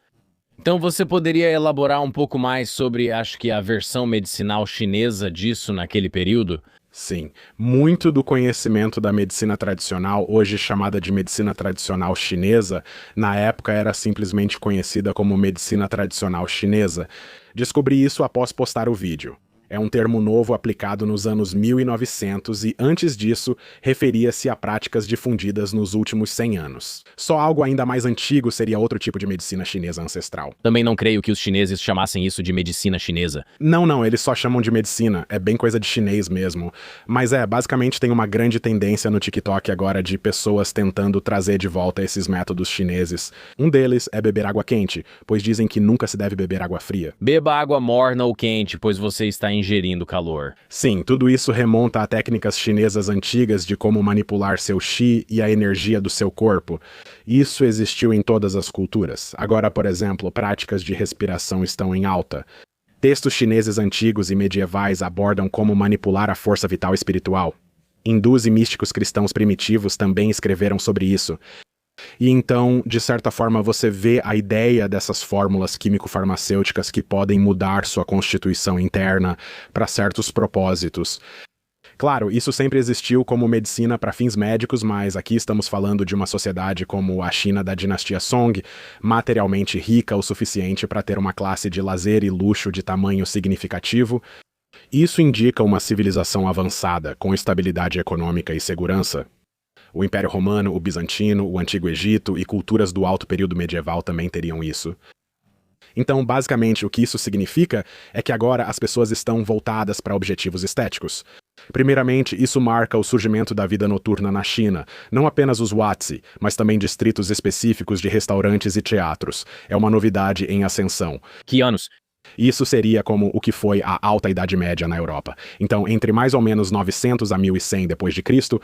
Então você poderia elaborar um pouco mais sobre, acho que a versão medicinal chinesa disso naquele período? Sim, muito do conhecimento da medicina tradicional, hoje chamada de medicina tradicional chinesa, na época era simplesmente conhecida como medicina tradicional chinesa. Descobri isso após postar o vídeo. É um termo novo aplicado nos anos 1900 e, antes disso, referia-se a práticas difundidas nos últimos 100 anos. Só algo ainda mais antigo seria outro tipo de medicina chinesa ancestral. Também não creio que os chineses chamassem isso de medicina chinesa. Não, eles só chamam de medicina, é bem coisa de chinês mesmo. Mas basicamente tem uma grande tendência no TikTok agora de pessoas tentando trazer de volta esses métodos chineses. Um deles é beber água quente, pois dizem que nunca se deve beber água fria. Beba água morna ou quente, pois você está ingerindo calor. Sim, tudo isso remonta a técnicas chinesas antigas de como manipular seu qi e a energia do seu corpo. Isso existiu em todas as culturas. Agora, por exemplo, práticas de respiração estão em alta. Textos chineses antigos e medievais abordam como manipular a força vital espiritual. Hindus e místicos cristãos primitivos também escreveram sobre isso. E então, de certa forma, você vê a ideia dessas fórmulas químico-farmacêuticas que podem mudar sua constituição interna para certos propósitos. Claro, isso sempre existiu como medicina para fins médicos, mas aqui estamos falando de uma sociedade como a China da dinastia Song, materialmente rica o suficiente para ter uma classe de lazer e luxo de tamanho significativo. Isso indica uma civilização avançada, com estabilidade econômica e segurança. O Império Romano, o Bizantino, o Antigo Egito e culturas do alto período medieval também teriam isso. Então, basicamente, o que isso significa é que agora as pessoas estão voltadas para objetivos estéticos. Primeiramente, isso marca o surgimento da vida noturna na China, não apenas os Huazi, mas também distritos específicos de restaurantes e teatros. É uma novidade em ascensão. Que anos? Isso seria como o que foi a Alta Idade Média na Europa. Então, entre mais ou menos 900 a 1100 depois de Cristo,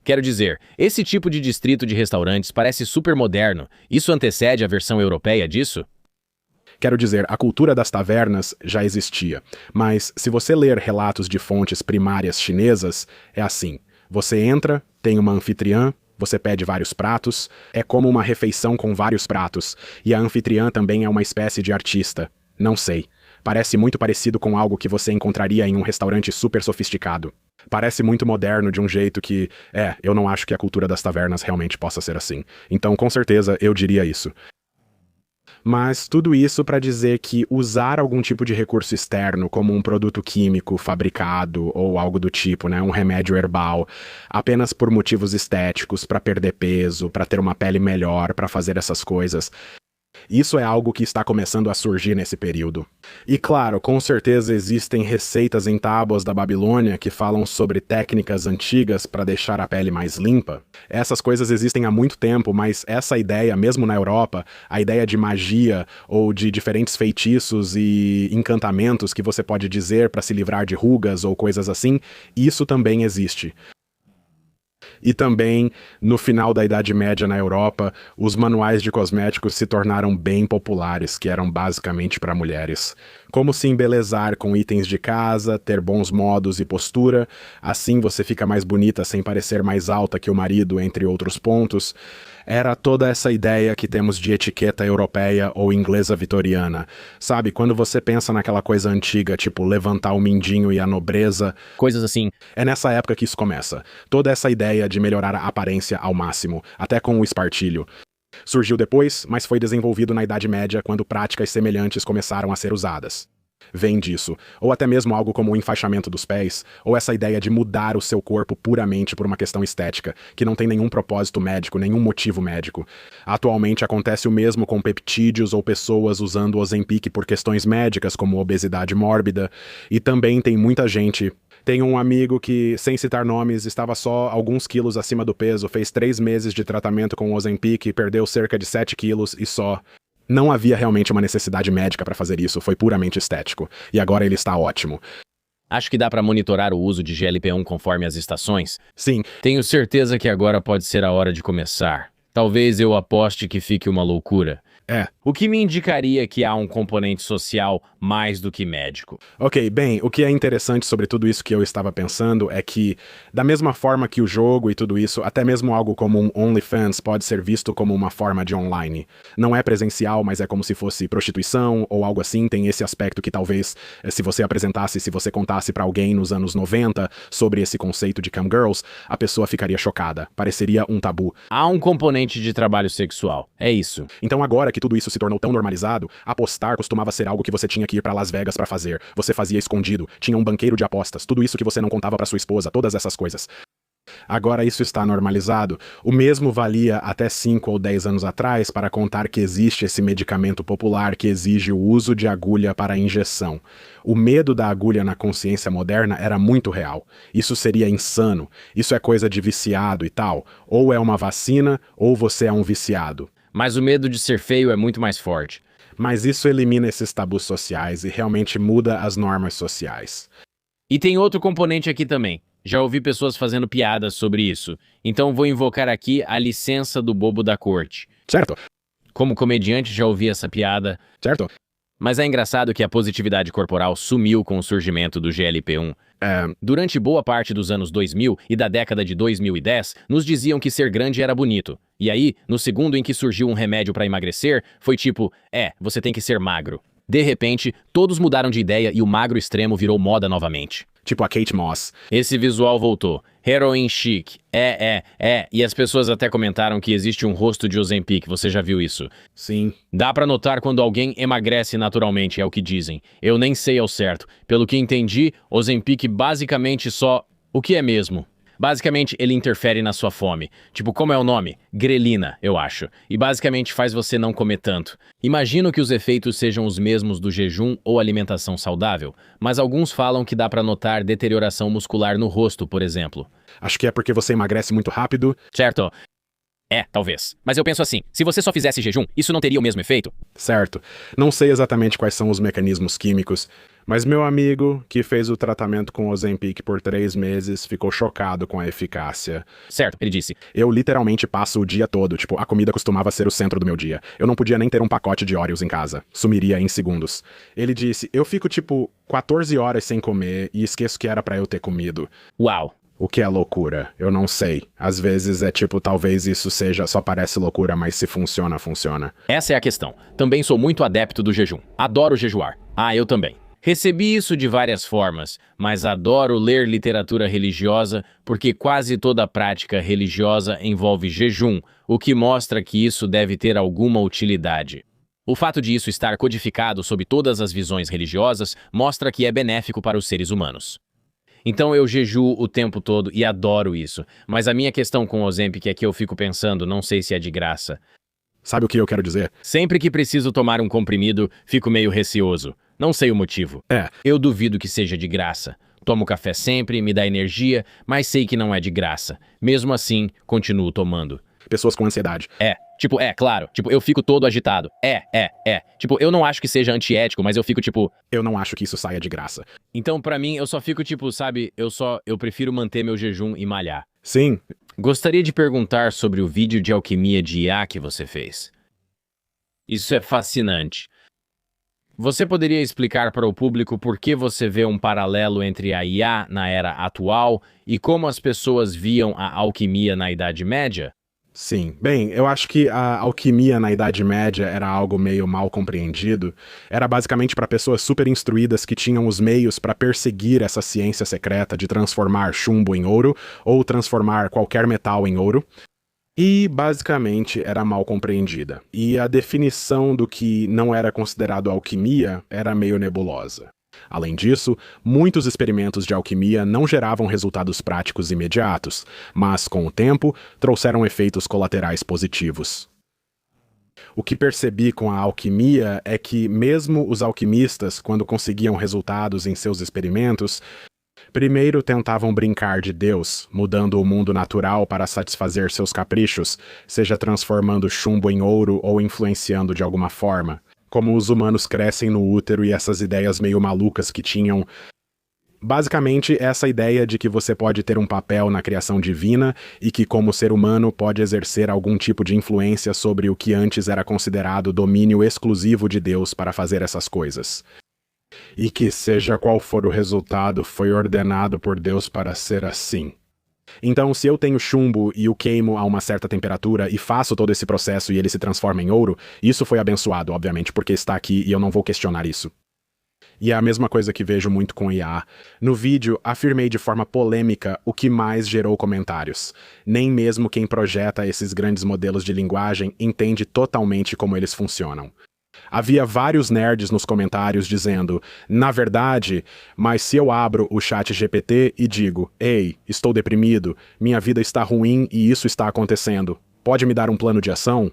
Quero dizer, esse tipo de distrito de restaurantes parece super moderno. Isso antecede a versão europeia disso? quero dizer, a cultura das tavernas já existia. Mas se você ler relatos de fontes primárias chinesas, é assim. Você entra, tem uma anfitriã, você pede vários pratos, é como uma refeição com vários pratos, e a anfitriã também é uma espécie de artista. Não sei. Parece muito parecido com algo que você encontraria em um restaurante super sofisticado. Parece muito moderno de um jeito que, eu não acho que a cultura das tavernas realmente possa ser assim. Então, com certeza, eu diria isso. Mas tudo isso para dizer que usar algum tipo de recurso externo, como um produto químico fabricado ou algo do tipo, né, um remédio herbal, apenas por motivos estéticos, para perder peso, para ter uma pele melhor, para fazer essas coisas, isso é algo que está começando a surgir nesse período. E claro, com certeza existem receitas em tábuas da Babilônia que falam sobre técnicas antigas para deixar a pele mais limpa. Essas coisas existem há muito tempo, mas essa ideia, mesmo na Europa, a ideia de magia ou de diferentes feitiços e encantamentos que você pode dizer para se livrar de rugas ou coisas assim, isso também existe. E também, no final da Idade Média na Europa, os manuais de cosméticos se tornaram bem populares, que eram basicamente para mulheres. Como se embelezar com itens de casa, ter bons modos e postura, assim você fica mais bonita sem parecer mais alta que o marido, entre outros pontos. Era toda essa ideia que temos de etiqueta europeia ou inglesa vitoriana. Sabe, quando você pensa naquela coisa antiga, tipo levantar o mindinho e a nobreza, Coisas assim. é nessa época que isso começa. Toda essa ideia de melhorar a aparência ao máximo, até com o espartilho. Surgiu depois, mas foi desenvolvido na Idade Média quando práticas semelhantes começaram a ser usadas. Vem disso, ou até mesmo algo como o enfaixamento dos pés, ou essa ideia de mudar o seu corpo puramente por uma questão estética, que não tem nenhum propósito médico, nenhum motivo médico. Atualmente acontece o mesmo com peptídeos ou pessoas usando o Ozempic por questões médicas, como obesidade mórbida, e também tem muita gente. Tem um amigo que, sem citar nomes, estava só alguns quilos acima do peso, fez 3 meses de tratamento com o Ozempic, perdeu cerca de 7 quilos e só. Não havia realmente uma necessidade médica para fazer isso, foi puramente estético. E agora ele está ótimo. Acho que dá para monitorar o uso de GLP-1 conforme as estações. Sim, Tenho certeza que agora pode ser a hora de começar. Talvez eu aposte que fique uma loucura. O que me indicaria que há um componente social mais do que médico. Ok, bem, o que é interessante sobre tudo isso que eu estava pensando é que, da mesma forma que o jogo e tudo isso, até mesmo algo como um OnlyFans pode ser visto como uma forma de online. Não é presencial, mas é como se fosse prostituição ou algo assim, tem esse aspecto que talvez, se você apresentasse, se você contasse pra alguém nos anos 90 sobre esse conceito de camgirls, a pessoa ficaria chocada, pareceria um tabu. Há um componente de trabalho sexual. É isso. Então agora que tudo isso se tornou tão normalizado, apostar costumava ser algo que você tinha que ir pra Las Vegas pra fazer. Você fazia escondido, tinha um banqueiro de apostas, tudo isso que você não contava pra sua esposa, todas essas coisas. Agora isso está normalizado. O mesmo valia até 5 ou 10 anos atrás para contar que existe esse medicamento popular que exige o uso de agulha para injeção. O medo da agulha na consciência moderna era muito real. Isso seria insano. Isso é coisa de viciado e tal. Ou é uma vacina, ou você é um viciado. Mas o medo de ser feio é muito mais forte. Mas isso elimina esses tabus sociais e realmente muda as normas sociais. E tem outro componente aqui também. Já ouvi pessoas fazendo piadas sobre isso. Então vou invocar aqui a licença do bobo da corte. Certo? Como comediante já ouvi essa piada. Certo? Mas é engraçado que a positividade corporal sumiu com o surgimento do GLP-1. Durante boa parte dos anos 2000 e da década de 2010, nos diziam que ser grande era bonito. E aí, no segundo em que surgiu um remédio para emagrecer, foi tipo, você tem que ser magro. De repente, todos mudaram de ideia e o magro extremo virou moda novamente. Tipo a Kate Moss. Esse visual voltou. Heroin chic. E as pessoas até comentaram que existe um rosto de Ozempic, você já viu isso? Sim. Dá pra notar quando alguém emagrece naturalmente, é o que dizem. Eu nem sei ao certo. Pelo que entendi, Ozempic basicamente só... O que é mesmo? Basicamente, ele interfere na sua fome. Tipo, como é o nome? Grelina, eu acho. E basicamente faz você não comer tanto. Imagino que os efeitos sejam os mesmos do jejum ou alimentação saudável, mas alguns falam que dá pra notar deterioração muscular no rosto, por exemplo. Acho que é porque você emagrece muito rápido. Certo. Talvez. Mas eu penso assim, se você só fizesse jejum, isso não teria o mesmo efeito? Certo. Não sei exatamente quais são os mecanismos químicos, mas meu amigo, que fez o tratamento com Ozempic por 3 meses, ficou chocado com a eficácia. Certo, ele disse. Eu literalmente passo o dia todo, tipo, a comida costumava ser o centro do meu dia. Eu não podia nem ter um pacote de Oreos em casa. Sumiria em segundos. Ele disse, eu fico tipo 14 horas sem comer e esqueço que era pra eu ter comido. Uau. O que é loucura? Eu não sei. Às vezes é tipo, talvez isso seja, só parece loucura, mas se funciona, funciona. Essa é a questão. Também sou muito adepto do jejum. Adoro jejuar. Eu também. Recebi isso de várias formas, mas adoro ler literatura religiosa porque quase toda prática religiosa envolve jejum, o que mostra que isso deve ter alguma utilidade. O fato de isso estar codificado sob todas as visões religiosas mostra que é benéfico para os seres humanos. Então eu jejuo o tempo todo e adoro isso, mas a minha questão com o Ozempic é que eu fico pensando, não sei se é de graça. Sabe o que eu quero dizer? Sempre que preciso tomar um comprimido, fico meio receoso. Não sei o motivo. Eu duvido que seja de graça. Tomo café sempre, me dá energia, mas sei que não é de graça. Mesmo assim, continuo tomando. Pessoas com ansiedade. Claro. Tipo, eu fico todo agitado. Tipo, eu não acho que seja antiético, mas eu fico tipo... Eu não acho que isso saia de graça. Então, pra mim, eu só fico tipo, sabe, eu prefiro manter meu jejum e malhar. Sim. Gostaria de perguntar sobre o vídeo de alquimia de IA que você fez. Isso é fascinante. Você poderia explicar para o público por que você vê um paralelo entre a IA na era atual e como as pessoas viam a alquimia na Idade Média? Sim. Bem, eu acho que a alquimia na Idade Média era algo meio mal compreendido. Era basicamente para pessoas super instruídas que tinham os meios para perseguir essa ciência secreta de transformar chumbo em ouro ou transformar qualquer metal em ouro. E, basicamente, era mal compreendida. E a definição do que não era considerado alquimia era meio nebulosa. Além disso, muitos experimentos de alquimia não geravam resultados práticos imediatos, mas, com o tempo, trouxeram efeitos colaterais positivos. O que percebi com a alquimia é que, mesmo os alquimistas, quando conseguiam resultados em seus experimentos, primeiro tentavam brincar de Deus, mudando o mundo natural para satisfazer seus caprichos, seja transformando chumbo em ouro ou influenciando de alguma forma. Como os humanos crescem no útero e essas ideias meio malucas que tinham. Basicamente, essa ideia de que você pode ter um papel na criação divina e que, como ser humano, pode exercer algum tipo de influência sobre o que antes era considerado domínio exclusivo de Deus para fazer essas coisas. E que, seja qual for o resultado, foi ordenado por Deus para ser assim. Então, se eu tenho chumbo e o queimo a uma certa temperatura e faço todo esse processo e ele se transforma em ouro, isso foi abençoado, obviamente, porque está aqui e eu não vou questionar isso. E é a mesma coisa que vejo muito com IA. No vídeo, afirmei de forma polêmica o que mais gerou comentários. Nem mesmo quem projeta esses grandes modelos de linguagem entende totalmente como eles funcionam. Havia vários nerds nos comentários dizendo, na verdade, mas se eu abro o chat GPT e digo, ei, estou deprimido, minha vida está ruim e isso está acontecendo, pode me dar um plano de ação?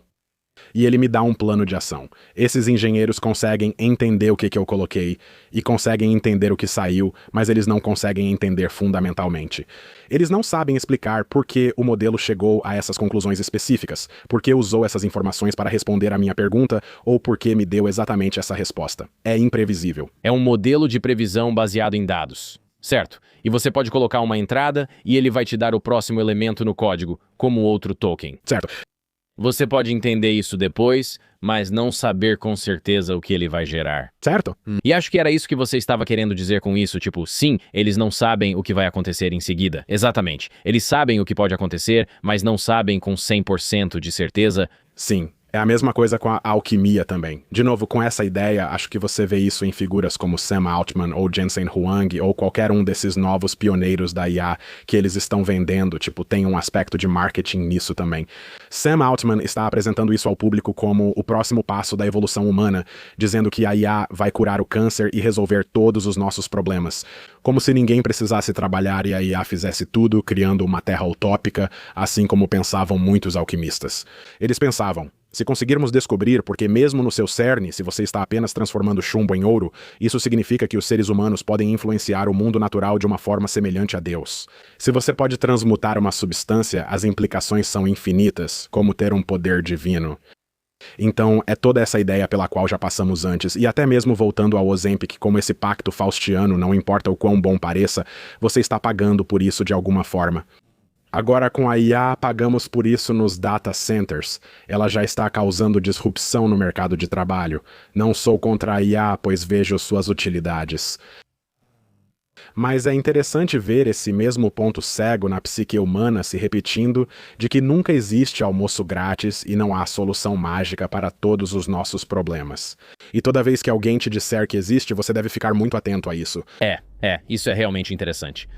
E ele me dá um plano de ação. Esses engenheiros conseguem entender o que eu coloquei e conseguem entender o que saiu, mas eles não conseguem entender fundamentalmente. Eles não sabem explicar por que o modelo chegou a essas conclusões específicas, por que usou essas informações para responder a minha pergunta ou por que me deu exatamente essa resposta. É imprevisível. É um modelo de previsão baseado em dados, certo? E você pode colocar uma entrada e ele vai te dar o próximo elemento no código, como outro token. Certo. Você pode entender isso depois, mas não saber com certeza o que ele vai gerar. Certo? E acho que era isso que você estava querendo dizer com isso, tipo, sim, eles não sabem o que vai acontecer em seguida. Exatamente. Eles sabem o que pode acontecer, mas não sabem com 100% de certeza. Sim. É a mesma coisa com a alquimia também. De novo, com essa ideia, acho que você vê isso em figuras como Sam Altman ou Jensen Huang ou qualquer um desses novos pioneiros da IA que eles estão vendendo, tipo, tem um aspecto de marketing nisso também. Sam Altman está apresentando isso ao público como o próximo passo da evolução humana, dizendo que a IA vai curar o câncer e resolver todos os nossos problemas. Como se ninguém precisasse trabalhar e a IA fizesse tudo, criando uma terra utópica, assim como pensavam muitos alquimistas. Eles pensavam: se conseguirmos descobrir porque mesmo no seu cerne, se você está apenas transformando chumbo em ouro, isso significa que os seres humanos podem influenciar o mundo natural de uma forma semelhante a Deus. Se você pode transmutar uma substância, as implicações são infinitas, como ter um poder divino. Então, é toda essa ideia pela qual já passamos antes, e até mesmo voltando ao Ozempic como esse pacto faustiano, não importa o quão bom pareça, você está pagando por isso de alguma forma. Agora, com a IA, pagamos por isso nos data centers. Ela já está causando disrupção no mercado de trabalho. Não sou contra a IA, pois vejo suas utilidades. Mas é interessante ver esse mesmo ponto cego na psique humana se repetindo de que nunca existe almoço grátis e não há solução mágica para todos os nossos problemas. E toda vez que alguém te disser que existe, você deve ficar muito atento a isso. Isso é realmente interessante.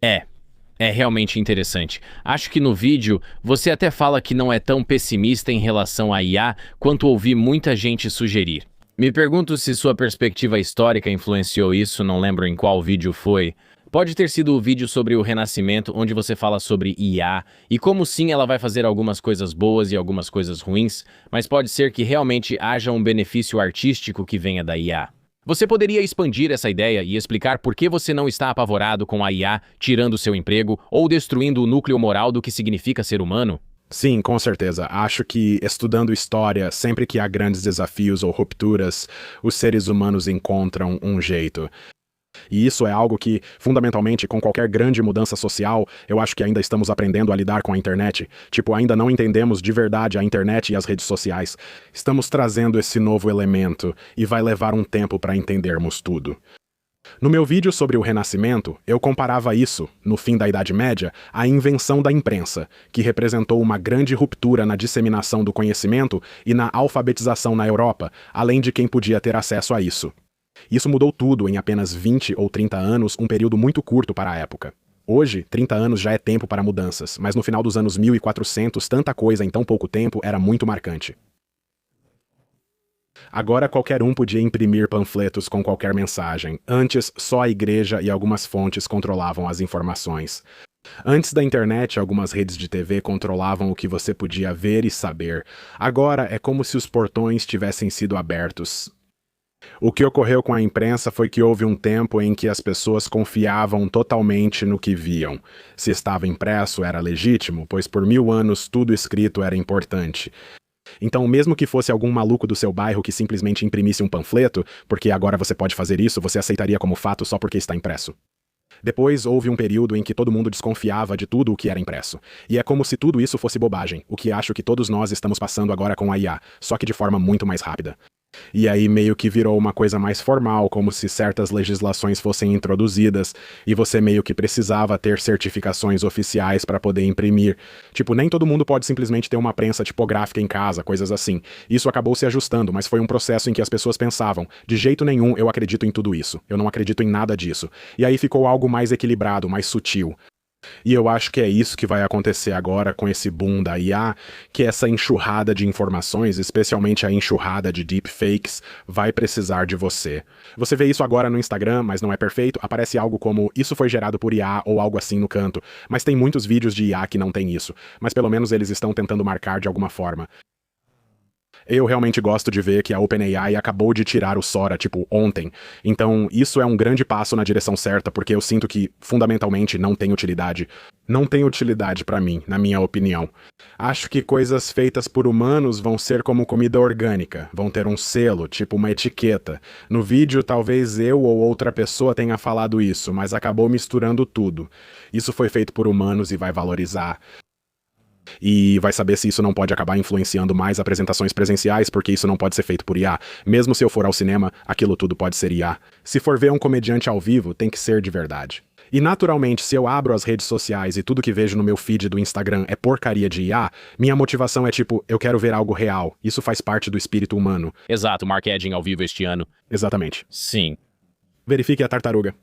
É realmente interessante. Acho que no vídeo você até fala que não é tão pessimista em relação à IA quanto ouvi muita gente sugerir. Me pergunto se sua perspectiva histórica influenciou isso, não lembro em qual vídeo foi. Pode ter sido o vídeo sobre o Renascimento, onde você fala sobre IA e como sim ela vai fazer algumas coisas boas e algumas coisas ruins, mas pode ser que realmente haja um benefício artístico que venha da IA. Você poderia expandir essa ideia e explicar por que você não está apavorado com a IA tirando seu emprego ou destruindo o núcleo moral do que significa ser humano? Sim, com certeza. Acho que estudando história, sempre que há grandes desafios ou rupturas, os seres humanos encontram um jeito. E isso é algo que, fundamentalmente, com qualquer grande mudança social, eu acho que ainda estamos aprendendo a lidar com a internet. Tipo, ainda não entendemos de verdade a internet e as redes sociais. Estamos trazendo esse novo elemento e vai levar um tempo para entendermos tudo. No meu vídeo sobre o Renascimento, eu comparava isso, no fim da Idade Média, à invenção da imprensa, que representou uma grande ruptura na disseminação do conhecimento e na alfabetização na Europa, além de quem podia ter acesso a isso. Isso mudou tudo em apenas 20 ou 30 anos, um período muito curto para a época. Hoje, 30 anos já é tempo para mudanças, mas no final dos anos 1400, tanta coisa em tão pouco tempo era muito marcante. Agora qualquer um podia imprimir panfletos com qualquer mensagem. Antes, só a igreja e algumas fontes controlavam as informações. Antes da internet, algumas redes de TV controlavam o que você podia ver e saber. Agora é como se os portões tivessem sido abertos. O que ocorreu com a imprensa foi que houve um tempo em que as pessoas confiavam totalmente no que viam. Se estava impresso, era legítimo, pois por 1000 anos tudo escrito era importante. Então, mesmo que fosse algum maluco do seu bairro que simplesmente imprimisse um panfleto, porque agora você pode fazer isso, você aceitaria como fato só porque está impresso. Depois houve um período em que todo mundo desconfiava de tudo o que era impresso. E é como se tudo isso fosse bobagem, o que acho que todos nós estamos passando agora com a IA, só que de forma muito mais rápida. E aí meio que virou uma coisa mais formal, como se certas legislações fossem introduzidas, e você meio que precisava ter certificações oficiais para poder imprimir. Tipo, nem todo mundo pode simplesmente ter uma prensa tipográfica em casa, coisas assim. Isso acabou se ajustando, mas foi um processo em que as pessoas pensavam, de jeito nenhum eu acredito em tudo isso, eu não acredito em nada disso. E aí ficou algo mais equilibrado, mais sutil. E eu acho que é isso que vai acontecer agora com esse boom da IA, que essa enxurrada de informações, especialmente a enxurrada de deepfakes, vai precisar de você. Você vê isso agora no Instagram, mas não é perfeito, aparece algo como isso foi gerado por IA ou algo assim no canto, mas tem muitos vídeos de IA que não tem isso, mas pelo menos eles estão tentando marcar de alguma forma. Eu realmente gosto de ver que a OpenAI acabou de tirar o Sora, tipo, ontem. Então, isso é um grande passo na direção certa, porque eu sinto que, fundamentalmente, não tem utilidade. Não tem utilidade pra mim, na minha opinião. Acho que coisas feitas por humanos vão ser como comida orgânica, vão ter um selo, tipo uma etiqueta. No vídeo, talvez eu ou outra pessoa tenha falado isso, mas acabou misturando tudo. Isso foi feito por humanos e vai valorizar. E vai saber se isso não pode acabar influenciando mais apresentações presenciais, porque isso não pode ser feito por IA. Mesmo se eu for ao cinema, aquilo tudo pode ser IA. Se for ver um comediante ao vivo, tem que ser de verdade. E naturalmente, se eu abro as redes sociais e tudo que vejo no meu feed do Instagram é porcaria de IA, minha motivação é tipo, eu quero ver algo real. Isso faz parte do espírito humano. Exato, Mark Edging ao vivo este ano. Exatamente. Sim. Verifique a tartaruga.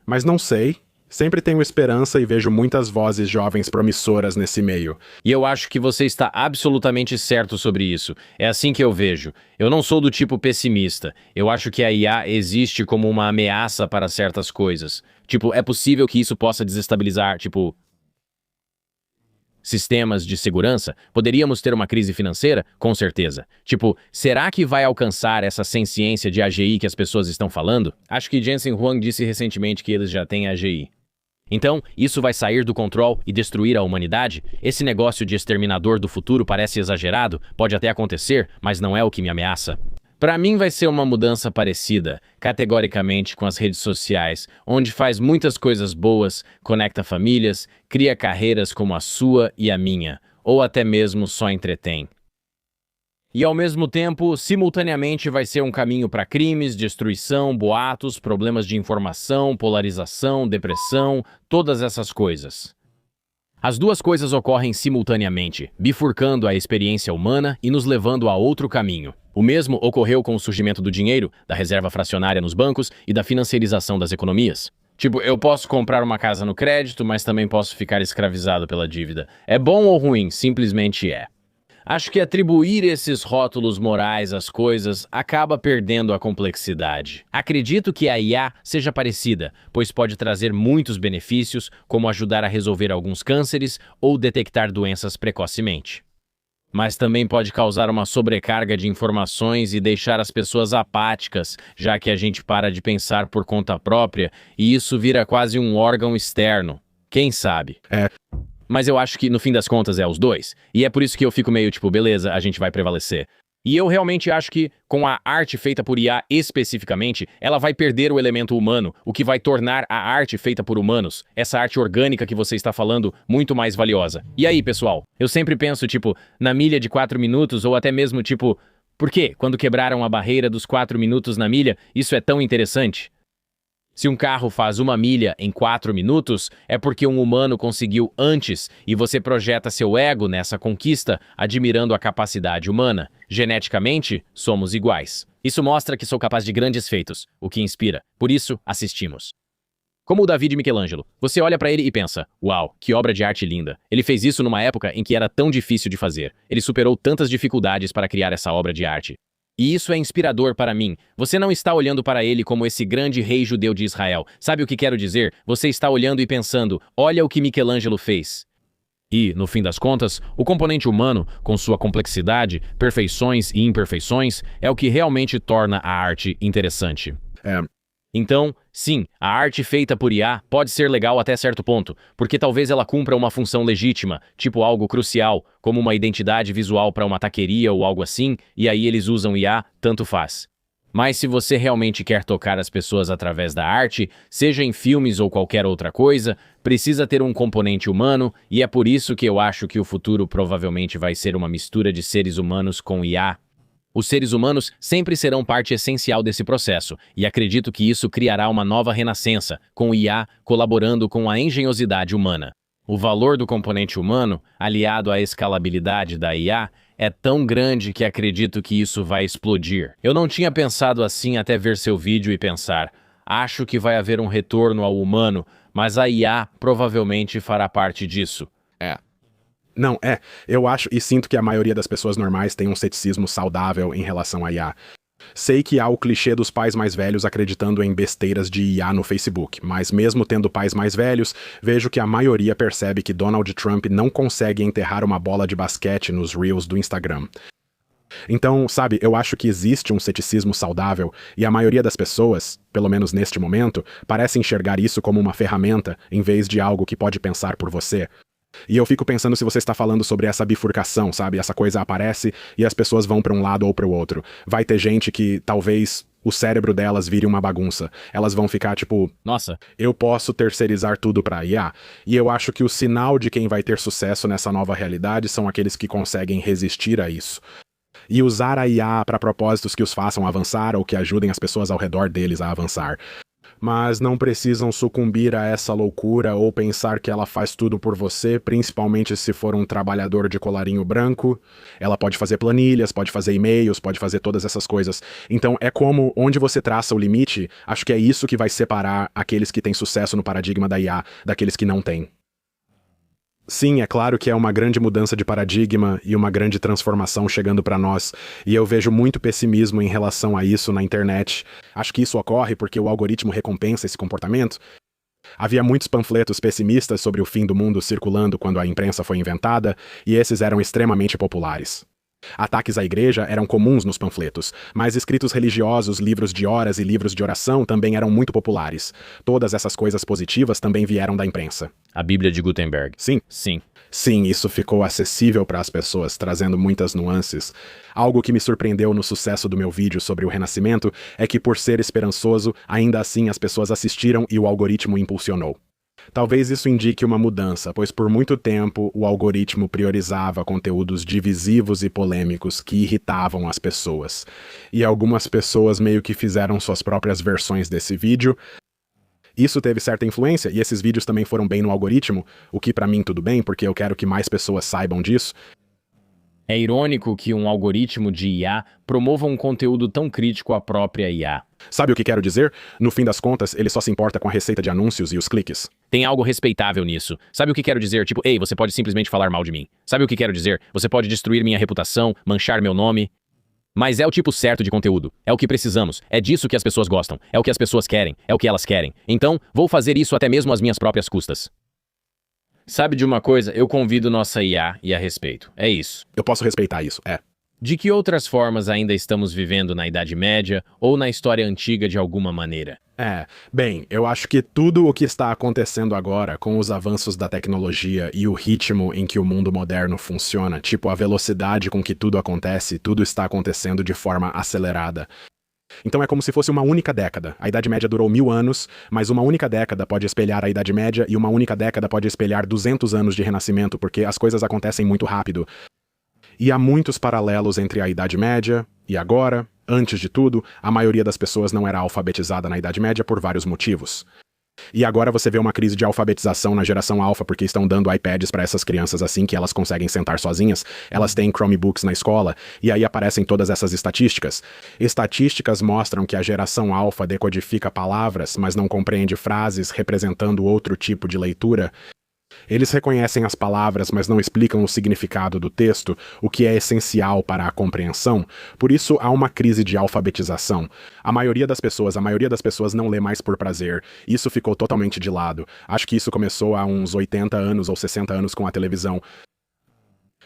Mas não sei. Sempre tenho esperança e vejo muitas vozes jovens promissoras nesse meio. E eu acho que você está absolutamente certo sobre isso. É assim que eu vejo. Eu não sou do tipo pessimista. Eu acho que a IA existe como uma ameaça para certas coisas. Tipo, é possível que isso possa desestabilizar, tipo, sistemas de segurança? Poderíamos ter uma crise financeira? Com certeza. Tipo, será que vai alcançar essa ciência de AGI que as pessoas estão falando? Acho que Jensen Huang disse recentemente que eles já têm AGI. Então, isso vai sair do controle e destruir a humanidade? Esse negócio de exterminador do futuro parece exagerado, pode até acontecer, mas não é o que me ameaça. Para mim vai ser uma mudança parecida, categoricamente com as redes sociais, onde faz muitas coisas boas, conecta famílias, cria carreiras como a sua e a minha, ou até mesmo só entretém. E ao mesmo tempo, simultaneamente vai ser um caminho para crimes, destruição, boatos, problemas de informação, polarização, depressão, todas essas coisas. As duas coisas ocorrem simultaneamente, bifurcando a experiência humana e nos levando a outro caminho. O mesmo ocorreu com o surgimento do dinheiro, da reserva fracionária nos bancos e da financiarização das economias. Tipo, eu posso comprar uma casa no crédito, mas também posso ficar escravizado pela dívida. É bom ou ruim? Simplesmente é. Acho que atribuir esses rótulos morais às coisas acaba perdendo a complexidade. Acredito que a IA seja parecida, pois pode trazer muitos benefícios, como ajudar a resolver alguns cânceres ou detectar doenças precocemente. Mas também pode causar uma sobrecarga de informações e deixar as pessoas apáticas, já que a gente para de pensar por conta própria e isso vira quase um órgão externo. Quem sabe? Mas eu acho que, no fim das contas, é os dois. E é por isso que eu fico meio tipo, beleza, a gente vai prevalecer. E eu realmente acho que, com a arte feita por IA especificamente, ela vai perder o elemento humano, o que vai tornar a arte feita por humanos, essa arte orgânica que você está falando, muito mais valiosa. E aí, pessoal? Eu sempre penso, tipo, na milha de 4 minutos, ou até mesmo, tipo, por quê? Quando quebraram a barreira dos 4 minutos na milha, isso é tão interessante? Se um carro faz 1 milha em 4 minutos, é porque um humano conseguiu antes e você projeta seu ego nessa conquista, admirando a capacidade humana. Geneticamente, somos iguais. Isso mostra que sou capaz de grandes feitos, o que inspira. Por isso, assistimos. Como o Davi de Michelangelo, você olha para ele e pensa, uau, que obra de arte linda. Ele fez isso numa época em que era tão difícil de fazer. Ele superou tantas dificuldades para criar essa obra de arte. E isso é inspirador para mim. Você não está olhando para ele como esse grande rei judeu de Israel. Sabe o que quero dizer? Você está olhando e pensando, olha o que Michelangelo fez. E, no fim das contas, o componente humano, com sua complexidade, perfeições e imperfeições, é o que realmente torna a arte interessante. Então, sim, a arte feita por IA pode ser legal até certo ponto, porque talvez ela cumpra uma função legítima, tipo algo crucial, como uma identidade visual para uma taqueria ou algo assim, e aí eles usam IA, tanto faz. Mas se você realmente quer tocar as pessoas através da arte, seja em filmes ou qualquer outra coisa, precisa ter um componente humano, e é por isso que eu acho que o futuro provavelmente vai ser uma mistura de seres humanos com IA. Os seres humanos sempre serão parte essencial desse processo, e acredito que isso criará uma nova renascença, com o IA colaborando com a engenhosidade humana. O valor do componente humano, aliado à escalabilidade da IA, é tão grande que acredito que isso vai explodir. Eu não tinha pensado assim até ver seu vídeo e pensar, acho que vai haver um retorno ao humano, mas a IA provavelmente fará parte disso. Não, eu acho e sinto que a maioria das pessoas normais tem um ceticismo saudável em relação a IA. Sei que há o clichê dos pais mais velhos acreditando em besteiras de IA no Facebook, mas mesmo tendo pais mais velhos, vejo que a maioria percebe que Donald Trump não consegue enterrar uma bola de basquete nos Reels do Instagram. Então, sabe, eu acho que existe um ceticismo saudável e a maioria das pessoas, pelo menos neste momento, parece enxergar isso como uma ferramenta em vez de algo que pode pensar por você. E eu fico pensando se você está falando sobre essa bifurcação, sabe? Essa coisa aparece e as pessoas vão para um lado ou para o outro. Vai ter gente que talvez o cérebro delas vire uma bagunça. Elas vão ficar tipo, Nossa, eu posso terceirizar tudo para IA. E eu acho que o sinal de quem vai ter sucesso nessa nova realidade são aqueles que conseguem resistir a isso. E usar a IA para propósitos que os façam avançar ou que ajudem as pessoas ao redor deles a avançar. Mas não precisam sucumbir a essa loucura ou pensar que ela faz tudo por você, principalmente se for um trabalhador de colarinho branco. Ela pode fazer planilhas, pode fazer e-mails, pode fazer todas essas coisas. Então é como onde você traça o limite, acho que é isso que vai separar aqueles que têm sucesso no paradigma da IA daqueles que não têm. Sim, é claro que é uma grande mudança de paradigma e uma grande transformação chegando para nós, e eu vejo muito pessimismo em relação a isso na internet. Acho que isso ocorre porque o algoritmo recompensa esse comportamento. Havia muitos panfletos pessimistas sobre o fim do mundo circulando quando a imprensa foi inventada, e esses eram extremamente populares. Ataques à igreja eram comuns nos panfletos, mas escritos religiosos, livros de horas e livros de oração também eram muito populares. Todas essas coisas positivas também vieram da imprensa. a Bíblia de Gutenberg. Sim. Sim. Sim, isso ficou acessível para as pessoas, trazendo muitas nuances. Algo que me surpreendeu no sucesso do meu vídeo sobre o Renascimento é que, por ser esperançoso, ainda assim as pessoas assistiram e o algoritmo impulsionou. Talvez isso indique uma mudança, pois por muito tempo o algoritmo priorizava conteúdos divisivos e polêmicos que irritavam as pessoas. E algumas pessoas meio que fizeram suas próprias versões desse vídeo. Isso teve certa influência, e esses vídeos também foram bem no algoritmo, o que pra mim tudo bem, porque eu quero que mais pessoas saibam disso. É irônico que um algoritmo de IA promova um conteúdo tão crítico à própria IA. Sabe o que quero dizer? No fim das contas, ele só se importa com a receita de anúncios e os cliques. Tem algo respeitável nisso. Sabe o que quero dizer? Tipo, ei, você pode simplesmente falar mal de mim. Sabe o que quero dizer? Você pode destruir minha reputação, manchar meu nome. Mas é o tipo certo de conteúdo. É o que precisamos. É disso que as pessoas gostam. É o que as pessoas querem. É o que elas querem. Então, vou fazer isso até mesmo às minhas próprias custas. Sabe de uma coisa? Eu convido nossa IA e a respeito. É isso. Eu posso respeitar isso, é. De que outras formas ainda estamos vivendo na Idade Média ou na história antiga de alguma maneira? Bem, eu acho que tudo o que está acontecendo agora, com os avanços da tecnologia e o ritmo em que o mundo moderno funciona, tipo a velocidade com que tudo acontece, tudo está acontecendo de forma acelerada. Então é como se fosse uma única década. A Idade Média durou 1000 anos, mas uma única década pode espelhar a Idade Média e uma única década pode espelhar 200 anos de Renascimento, porque as coisas acontecem muito rápido. E há muitos paralelos entre a Idade Média e agora. Antes de tudo, a maioria das pessoas não era alfabetizada na Idade Média por vários motivos. E agora você vê uma crise de alfabetização na geração alfa porque estão dando iPads para essas crianças assim que elas conseguem sentar sozinhas, elas têm Chromebooks na escola, e aí aparecem todas essas estatísticas. Estatísticas mostram que a geração alfa decodifica palavras, mas não compreende frases representando outro tipo de leitura. Eles reconhecem as palavras, mas não explicam o significado do texto, o que é essencial para a compreensão. Por isso, há uma crise de alfabetização. A maioria das pessoas não lê mais por prazer. Isso ficou totalmente de lado. Acho que isso começou há uns 80 anos ou 60 anos com a televisão.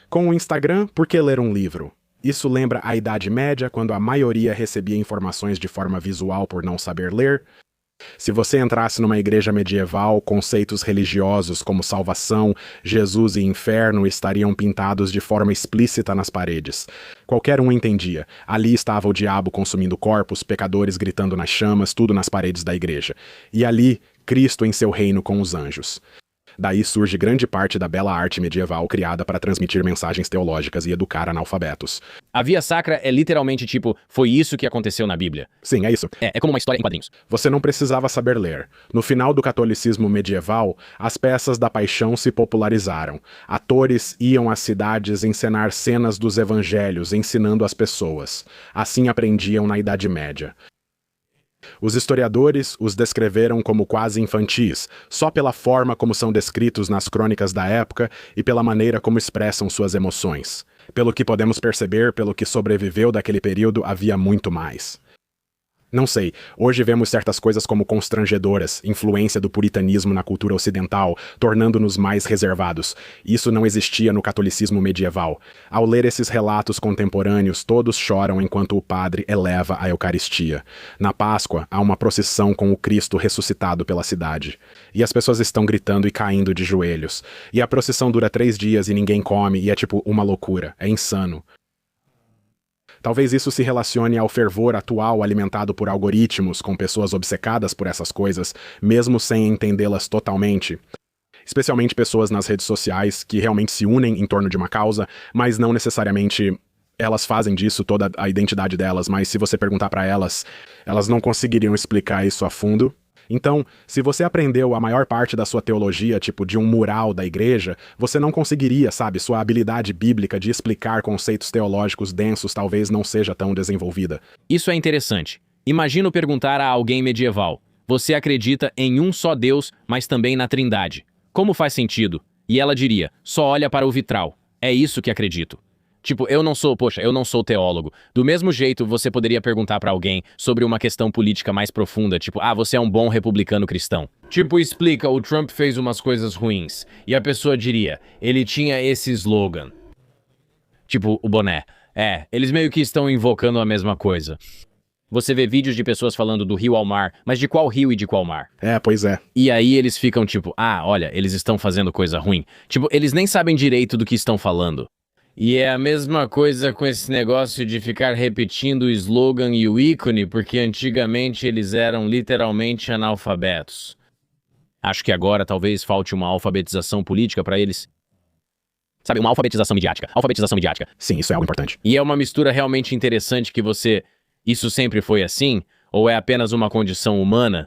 Com o Instagram, por que ler um livro? Isso lembra a Idade Média, quando a maioria recebia informações de forma visual por não saber ler. Se você entrasse numa igreja medieval, conceitos religiosos como salvação, Jesus e inferno estariam pintados de forma explícita nas paredes. Qualquer um entendia. Ali estava o diabo consumindo corpos, pecadores gritando nas chamas, tudo nas paredes da igreja. E ali, Cristo em seu reino com os anjos. Daí surge grande parte da bela arte medieval criada para transmitir mensagens teológicas e educar analfabetos. A Via Sacra é literalmente tipo, foi isso que aconteceu na Bíblia. Sim, é isso. É como uma história em quadrinhos. Você não precisava saber ler. No final do catolicismo medieval, as peças da paixão se popularizaram. Atores iam às cidades encenar cenas dos evangelhos, ensinando as pessoas. Assim aprendiam na Idade Média. Os historiadores os descreveram como quase infantis, só pela forma como são descritos nas crônicas da época e pela maneira como expressam suas emoções. Pelo que podemos perceber, pelo que sobreviveu daquele período, havia muito mais. Não sei, hoje vemos certas coisas como constrangedoras, influência do puritanismo na cultura ocidental, tornando-nos mais reservados. Isso não existia no catolicismo medieval. Ao ler esses relatos contemporâneos, todos choram enquanto o padre eleva a Eucaristia. Na Páscoa, há uma procissão com o Cristo ressuscitado pela cidade. E as pessoas estão gritando e caindo de joelhos. E a procissão dura 3 dias e ninguém come, e é tipo uma loucura. É insano. Talvez isso se relacione ao fervor atual alimentado por algoritmos, com pessoas obcecadas por essas coisas, mesmo sem entendê-las totalmente. Especialmente pessoas nas redes sociais que realmente se unem em torno de uma causa, mas não necessariamente elas fazem disso toda a identidade delas, mas se você perguntar pra elas, elas não conseguiriam explicar isso a fundo. Então, se você aprendeu a maior parte da sua teologia, tipo, de um mural da igreja, você não conseguiria, sabe, sua habilidade bíblica de explicar conceitos teológicos densos talvez não seja tão desenvolvida. Isso é interessante. Imagino perguntar a alguém medieval: você acredita em um só Deus, mas também na Trindade? Como faz sentido? E ela diria: só olha para o vitral. É isso que acredito. Tipo, eu não sou teólogo. Do mesmo jeito, você poderia perguntar pra alguém sobre uma questão política mais profunda, tipo, você é um bom republicano cristão. Tipo, explica, o Trump fez umas coisas ruins. E a pessoa diria, ele tinha esse slogan. Tipo, o boné. Eles meio que estão invocando a mesma coisa. Você vê vídeos de pessoas falando do rio ao mar, mas de qual rio e de qual mar? Pois é. E aí eles ficam tipo, olha, eles estão fazendo coisa ruim. Tipo, eles nem sabem direito do que estão falando. E é a mesma coisa com esse negócio de ficar repetindo o slogan e o ícone, porque antigamente eles eram literalmente analfabetos. Acho que agora talvez falte uma alfabetização política pra eles. Sabe, uma alfabetização midiática. Alfabetização midiática. Sim, isso é algo importante. E é uma mistura realmente interessante que Isso sempre foi assim? Ou é apenas uma condição humana?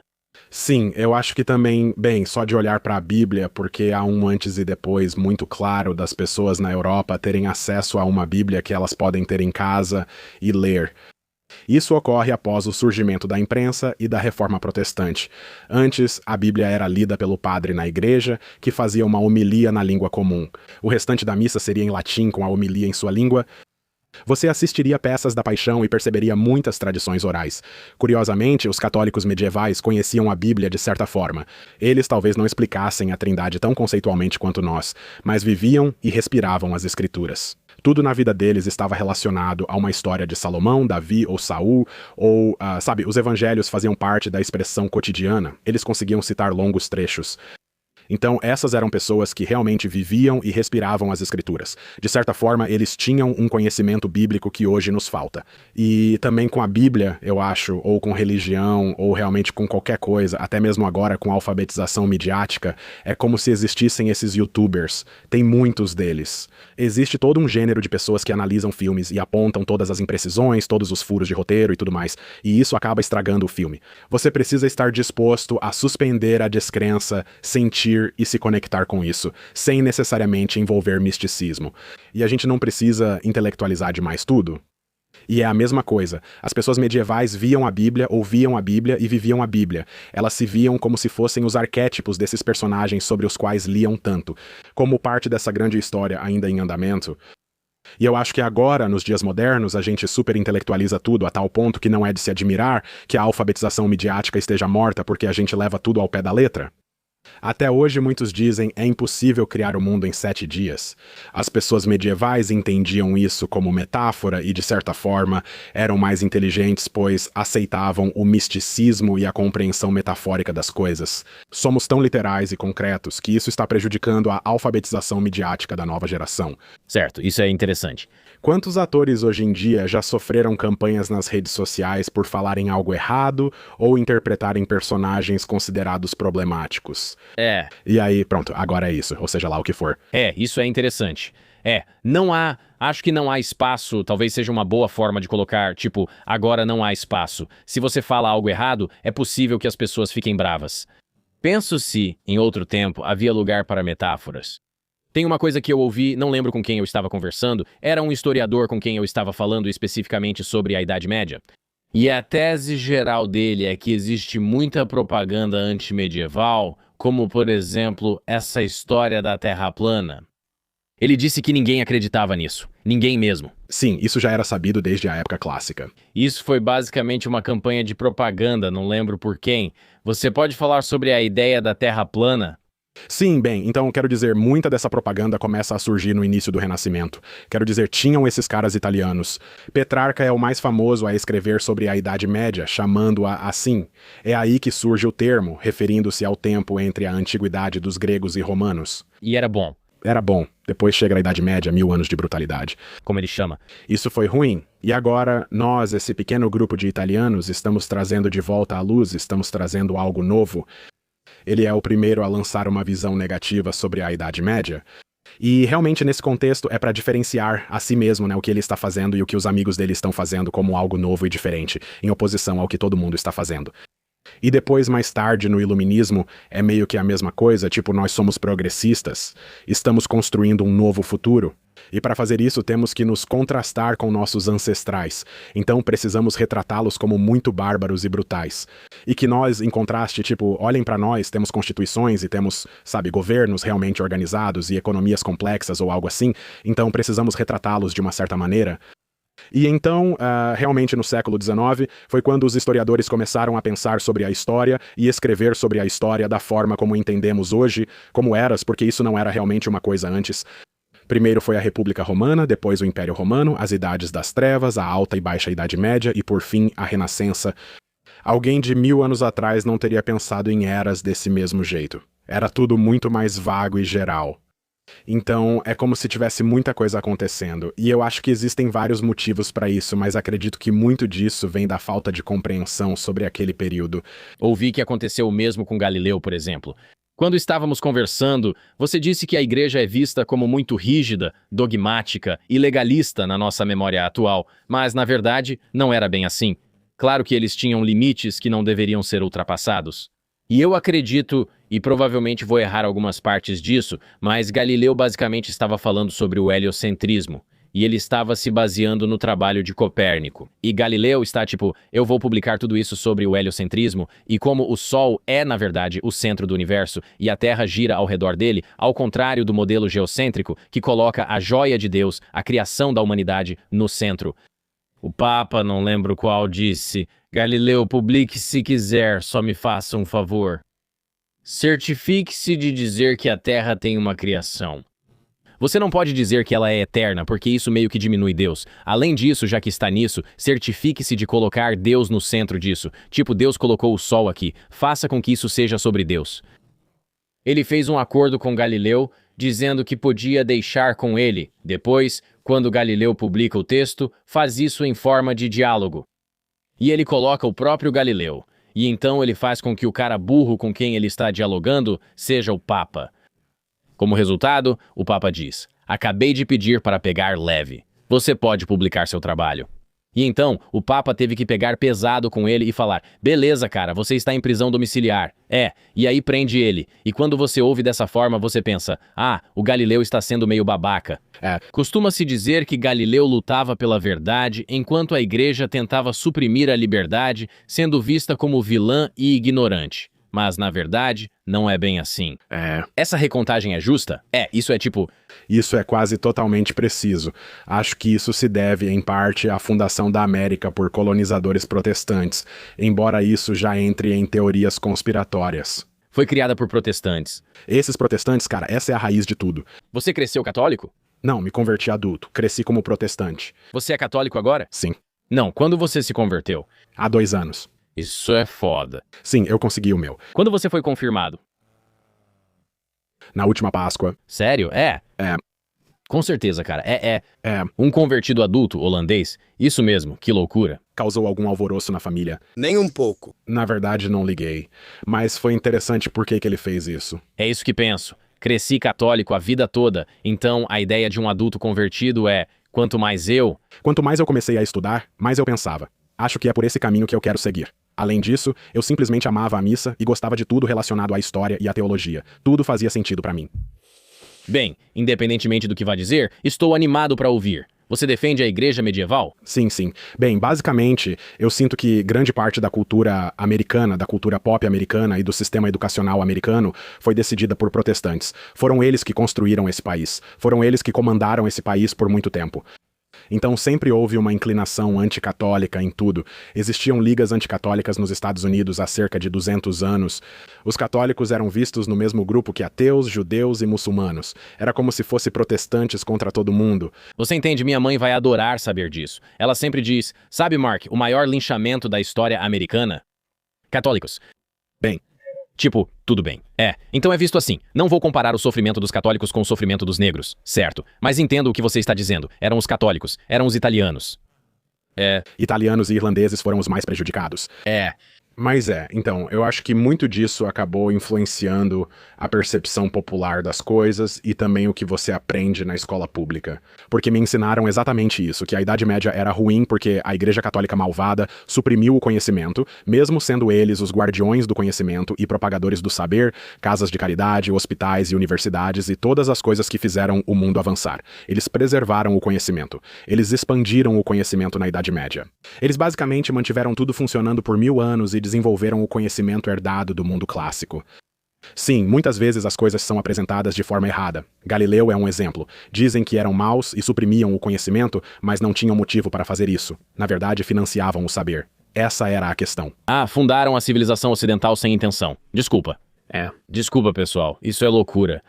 Sim, eu acho que também, bem, só de olhar para a Bíblia, porque há um antes e depois muito claro das pessoas na Europa terem acesso a uma Bíblia que elas podem ter em casa e ler. Isso ocorre após o surgimento da imprensa e da Reforma Protestante. Antes, a Bíblia era lida pelo padre na igreja, que fazia uma homilia na língua comum. O restante da missa seria em latim com a homilia em sua língua. Você assistiria peças da Paixão e perceberia muitas tradições orais. Curiosamente, os católicos medievais conheciam a Bíblia de certa forma. Eles talvez não explicassem a Trindade tão conceitualmente quanto nós, mas viviam e respiravam as Escrituras. Tudo na vida deles estava relacionado a uma história de Salomão, Davi ou Saul, ou, os evangelhos faziam parte da expressão cotidiana. Eles conseguiam citar longos trechos. Então, essas eram pessoas que realmente viviam e respiravam as Escrituras. De certa forma, eles tinham um conhecimento bíblico que hoje nos falta. E também com a Bíblia, eu acho, ou com religião, ou realmente com qualquer coisa, até mesmo agora com alfabetização midiática, é como se existissem esses YouTubers. Tem muitos deles. Existe todo um gênero de pessoas que analisam filmes e apontam todas as imprecisões, todos os furos de roteiro e tudo mais. E isso acaba estragando o filme. Você precisa estar disposto a suspender a descrença, sentir e se conectar com isso, sem necessariamente envolver misticismo. E a gente não precisa intelectualizar demais tudo. E é a mesma coisa. As pessoas medievais viam a Bíblia, ouviam a Bíblia e viviam a Bíblia. Elas se viam como se fossem os arquétipos desses personagens sobre os quais liam tanto. Como parte dessa grande história ainda em andamento. E eu acho que agora, nos dias modernos, a gente superintelectualiza tudo a tal ponto que não é de se admirar que a alfabetização midiática esteja morta porque a gente leva tudo ao pé da letra. Até hoje, muitos dizem é impossível criar o mundo em 7 dias. As pessoas medievais entendiam isso como metáfora e, de certa forma, eram mais inteligentes, pois aceitavam o misticismo e a compreensão metafórica das coisas. Somos tão literais e concretos que isso está prejudicando a alfabetização midiática da nova geração. Certo, isso é interessante. Quantos atores hoje em dia já sofreram campanhas nas redes sociais por falarem algo errado ou interpretarem personagens considerados problemáticos? E aí, pronto, agora é isso, ou seja lá o que for. Isso é interessante. Acho que não há espaço, talvez seja uma boa forma de colocar, tipo, agora não há espaço. Se você fala algo errado, é possível que as pessoas fiquem bravas. Penso se, em outro tempo, havia lugar para metáforas. Tem uma coisa que eu ouvi, não lembro com quem eu estava conversando, era um historiador com quem eu estava falando especificamente sobre a Idade Média. E a tese geral dele é que existe muita propaganda antimedieval, como, por exemplo, essa história da Terra plana. Ele disse que ninguém acreditava nisso. Ninguém mesmo. Sim, isso já era sabido desde a época clássica. Isso foi basicamente uma campanha de propaganda, não lembro por quem. Você pode falar sobre a ideia da Terra plana? Sim, bem, então quero dizer, muita dessa propaganda começa a surgir no início do Renascimento. Quero dizer, tinham esses caras italianos. Petrarca é o mais famoso a escrever sobre a Idade Média, chamando-a assim. É aí que surge o termo, referindo-se ao tempo entre a antiguidade dos gregos e romanos. E era bom. Era bom. Depois chega a Idade Média, 1000 anos de brutalidade. Como ele chama? Isso foi ruim. E agora, nós, esse pequeno grupo de italianos, estamos trazendo de volta à luz, estamos trazendo algo novo. Ele é o primeiro a lançar uma visão negativa sobre a Idade Média. E realmente nesse contexto é para diferenciar a si mesmo, né, o que ele está fazendo e o que os amigos dele estão fazendo como algo novo e diferente, em oposição ao que todo mundo está fazendo. E depois, mais tarde, no Iluminismo, é meio que a mesma coisa, tipo, nós somos progressistas, estamos construindo um novo futuro. E para fazer isso, temos que nos contrastar com nossos ancestrais. Então precisamos retratá-los como muito bárbaros e brutais. E que nós, em contraste, tipo, olhem para nós, temos constituições e temos, sabe, governos realmente organizados e economias complexas ou algo assim. Então precisamos retratá-los de uma certa maneira. E então, realmente no século XIX, foi quando os historiadores começaram a pensar sobre a história e escrever sobre a história da forma como entendemos hoje, como eras, porque isso não era realmente uma coisa antes. Primeiro foi a República Romana, depois o Império Romano, as Idades das Trevas, a Alta e Baixa Idade Média e, por fim, a Renascença. Alguém de 1000 anos atrás não teria pensado em eras desse mesmo jeito. Era tudo muito mais vago e geral. Então, é como se tivesse muita coisa acontecendo, e eu acho que existem vários motivos para isso, mas acredito que muito disso vem da falta de compreensão sobre aquele período. Ouvi que aconteceu o mesmo com Galileu, por exemplo. Quando estávamos conversando, você disse que a igreja é vista como muito rígida, dogmática e legalista na nossa memória atual, mas, na verdade, não era bem assim. Claro que eles tinham limites que não deveriam ser ultrapassados. E eu acredito, e provavelmente vou errar algumas partes disso, mas Galileu basicamente estava falando sobre o heliocentrismo. E ele estava se baseando no trabalho de Copérnico. E Galileu está tipo, eu vou publicar tudo isso sobre o heliocentrismo e como o Sol é, na verdade, o centro do universo e a Terra gira ao redor dele, ao contrário do modelo geocêntrico que coloca a joia de Deus, a criação da humanidade, no centro. O Papa, não lembro qual, disse, Galileu, publique se quiser, só me faça um favor. Certifique-se de dizer que a Terra tem uma criação. Você não pode dizer que ela é eterna, porque isso meio que diminui Deus. Além disso, já que está nisso, certifique-se de colocar Deus no centro disso. Tipo, Deus colocou o Sol aqui. Faça com que isso seja sobre Deus. Ele fez um acordo com Galileu, dizendo que podia deixar com ele. Depois, quando Galileu publica o texto, faz isso em forma de diálogo. E ele coloca o próprio Galileu. E então ele faz com que o cara burro com quem ele está dialogando seja o Papa. Como resultado, o Papa diz, acabei de pedir para pegar leve. Você pode publicar seu trabalho. E então, o Papa teve que pegar pesado com ele e falar, beleza, cara, você está em prisão domiciliar. E aí prende ele. E quando você ouve dessa forma, você pensa, o Galileu está sendo meio babaca. Costuma-se dizer que Galileu lutava pela verdade, enquanto a igreja tentava suprimir a liberdade, sendo vista como vilã e ignorante. Mas, na verdade, não é bem assim. Essa recontagem é justa? Isso é tipo... Isso é quase totalmente preciso. Acho que isso se deve, em parte, à fundação da América por colonizadores protestantes, embora isso já entre em teorias conspiratórias. Foi criada por protestantes. Esses protestantes, cara, essa é a raiz de tudo. Você cresceu católico? Não, me converti adulto. Cresci como protestante. Você é católico agora? Sim. Não, quando você se converteu? Há 2 anos. Isso é foda. Sim, eu consegui o meu. Quando você foi confirmado? Na última Páscoa. Sério? É. Com certeza, cara. Um convertido adulto holandês? Isso mesmo, que loucura. Causou algum alvoroço na família? Nem um pouco. Na verdade, não liguei. Mas foi interessante por que ele fez isso. É isso que penso. Cresci católico a vida toda, então a ideia de um adulto convertido é, quanto mais eu comecei a estudar, mais eu pensava. Acho que é por esse caminho que eu quero seguir. Além disso, eu simplesmente amava a missa e gostava de tudo relacionado à história e à teologia. Tudo fazia sentido pra mim. Bem, independentemente do que vá dizer, estou animado para ouvir. Você defende a igreja medieval? Sim. Bem, basicamente, eu sinto que grande parte da cultura americana, da cultura pop americana e do sistema educacional americano foi decidida por protestantes. Foram eles que construíram esse país. Foram eles que comandaram esse país por muito tempo. Então sempre houve uma inclinação anticatólica em tudo. Existiam ligas anticatólicas nos Estados Unidos há cerca de 200 anos. Os católicos eram vistos no mesmo grupo que ateus, judeus e muçulmanos. Era como se fosse protestantes contra todo mundo. Você entende, minha mãe vai adorar saber disso. Ela sempre diz, sabe, Mark, o maior linchamento da história americana? Católicos. Bem, tipo, tudo bem. Então é visto assim. Não vou comparar o sofrimento dos católicos com o sofrimento dos negros, certo? Mas entendo o que você está dizendo. Eram os católicos, eram os italianos. Italianos e irlandeses foram os mais prejudicados. Mas então, eu acho que muito disso acabou influenciando a percepção popular das coisas e também o que você aprende na escola pública. Porque me ensinaram exatamente isso, que a Idade Média era ruim porque a Igreja Católica malvada suprimiu o conhecimento, mesmo sendo eles os guardiões do conhecimento e propagadores do saber, casas de caridade, hospitais e universidades e todas as coisas que fizeram o mundo avançar. Eles preservaram o conhecimento. Eles expandiram o conhecimento na Idade Média. Eles basicamente mantiveram tudo funcionando por 1000 anos e desenvolveram o conhecimento herdado do mundo clássico. Sim, muitas vezes as coisas são apresentadas de forma errada. Galileu é um exemplo. Dizem que eram maus e suprimiam o conhecimento, mas não tinham motivo para fazer isso. Na verdade, financiavam o saber. Essa era a questão. Fundaram a civilização ocidental sem intenção. Desculpa. Desculpa, pessoal. Isso é loucura.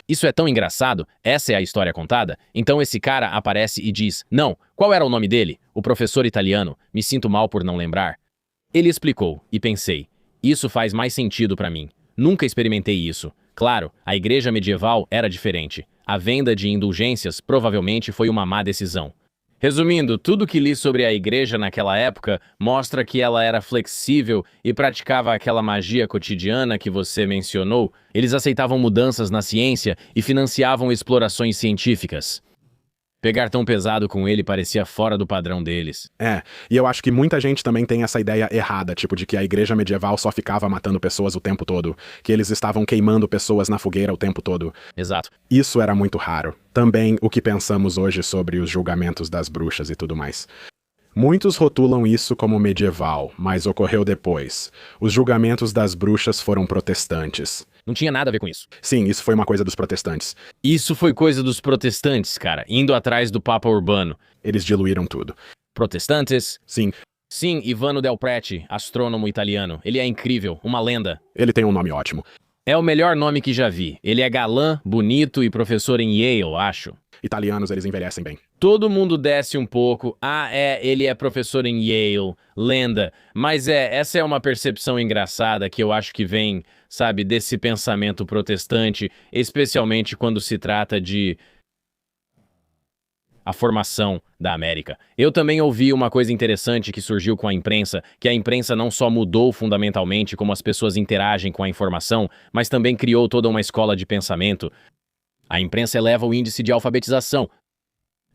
Isso é tão engraçado? Essa é a história contada? Então esse cara aparece e diz, não, qual era o nome dele? O professor italiano. Me sinto mal por não lembrar. Ele explicou, e pensei, isso faz mais sentido pra mim. Nunca experimentei isso. Claro, a igreja medieval era diferente. A venda de indulgências provavelmente foi uma má decisão. Resumindo, tudo que li sobre a igreja naquela época mostra que ela era flexível e praticava aquela magia cotidiana que você mencionou. Eles aceitavam mudanças na ciência e financiavam explorações científicas. Pegar tão pesado com ele parecia fora do padrão deles. E eu acho que muita gente também tem essa ideia errada, tipo de que a igreja medieval só ficava matando pessoas o tempo todo, que eles estavam queimando pessoas na fogueira o tempo todo. Exato. Isso era muito raro. Também o que pensamos hoje sobre os julgamentos das bruxas e tudo mais. Muitos rotulam isso como medieval, mas ocorreu depois. Os julgamentos das bruxas foram protestantes. Não tinha nada a ver com isso. Sim, isso foi uma coisa dos protestantes. Isso foi coisa dos protestantes, cara, indo atrás do Papa Urbano. Eles diluíram tudo. Protestantes? Sim. Sim, Ivano Del Prete, astrônomo italiano. Ele é incrível, uma lenda. Ele tem um nome ótimo. É o melhor nome que já vi. Ele é galã, bonito e professor em Yale, acho. Italianos, eles envelhecem bem. Todo mundo desce um pouco. Ele é professor em Yale, lenda. Mas essa é uma percepção engraçada que eu acho que vem, sabe, desse pensamento protestante, especialmente quando se trata de a formação da América. Eu também ouvi uma coisa interessante que surgiu com a imprensa, que a imprensa não só mudou fundamentalmente como as pessoas interagem com a informação, mas também criou toda uma escola de pensamento. A imprensa eleva o índice de alfabetização.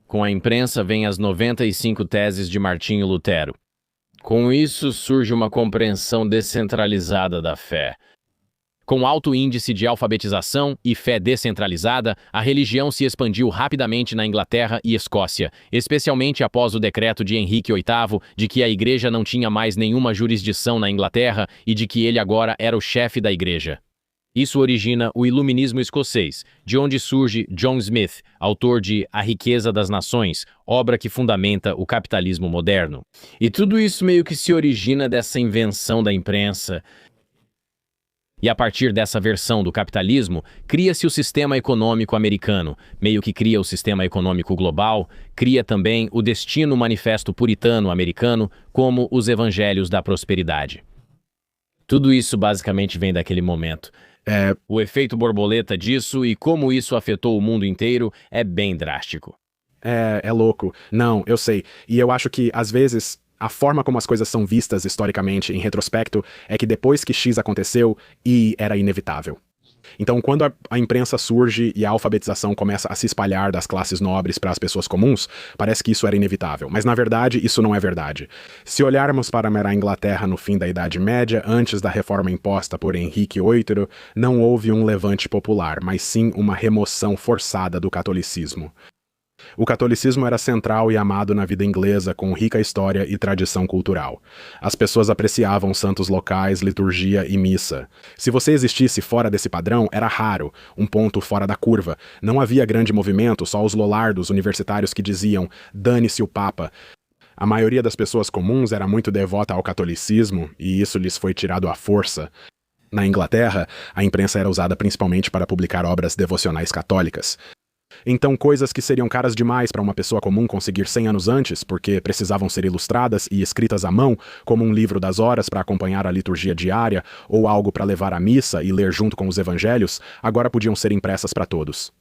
Com a imprensa vêm as 95 teses de Martinho Lutero. Com isso surge uma compreensão descentralizada da fé. Com alto índice de alfabetização e fé descentralizada, a religião se expandiu rapidamente na Inglaterra e Escócia, especialmente após o decreto de Henrique VIII de que a igreja não tinha mais nenhuma jurisdição na Inglaterra e de que ele agora era o chefe da igreja. Isso origina o Iluminismo escocês, de onde surge John Smith, autor de A Riqueza das Nações, obra que fundamenta o capitalismo moderno. E tudo isso meio que se origina dessa invenção da imprensa. E a partir dessa versão do capitalismo, cria-se o sistema econômico americano, meio que cria o sistema econômico global, cria também o destino manifesto puritano americano, como os evangelhos da prosperidade. Tudo isso basicamente vem daquele momento. O efeito borboleta disso e como isso afetou o mundo inteiro é bem drástico. É louco. Não, eu sei. E eu acho que, às vezes, a forma como as coisas são vistas historicamente, em retrospecto, é que depois que X aconteceu, Y era inevitável. Então, quando a imprensa surge e a alfabetização começa a se espalhar das classes nobres para as pessoas comuns, parece que isso era inevitável. Mas, na verdade, isso não é verdade. Se olharmos para a Inglaterra no fim da Idade Média, antes da reforma imposta por Henrique VIII, não houve um levante popular, mas sim uma remoção forçada do catolicismo. O catolicismo era central e amado na vida inglesa, com rica história e tradição cultural. As pessoas apreciavam santos locais, liturgia e missa. Se você existisse fora desse padrão, era raro, um ponto fora da curva. Não havia grande movimento, só os lollardos universitários que diziam "dane-se o Papa". A maioria das pessoas comuns era muito devota ao catolicismo, e isso lhes foi tirado à força. Na Inglaterra, a imprensa era usada principalmente para publicar obras devocionais católicas. Então, coisas que seriam caras demais para uma pessoa comum conseguir 100 anos antes, porque precisavam ser ilustradas e escritas à mão, como um livro das horas para acompanhar a liturgia diária, ou algo para levar à missa e ler junto com os evangelhos, agora podiam ser impressas para todos.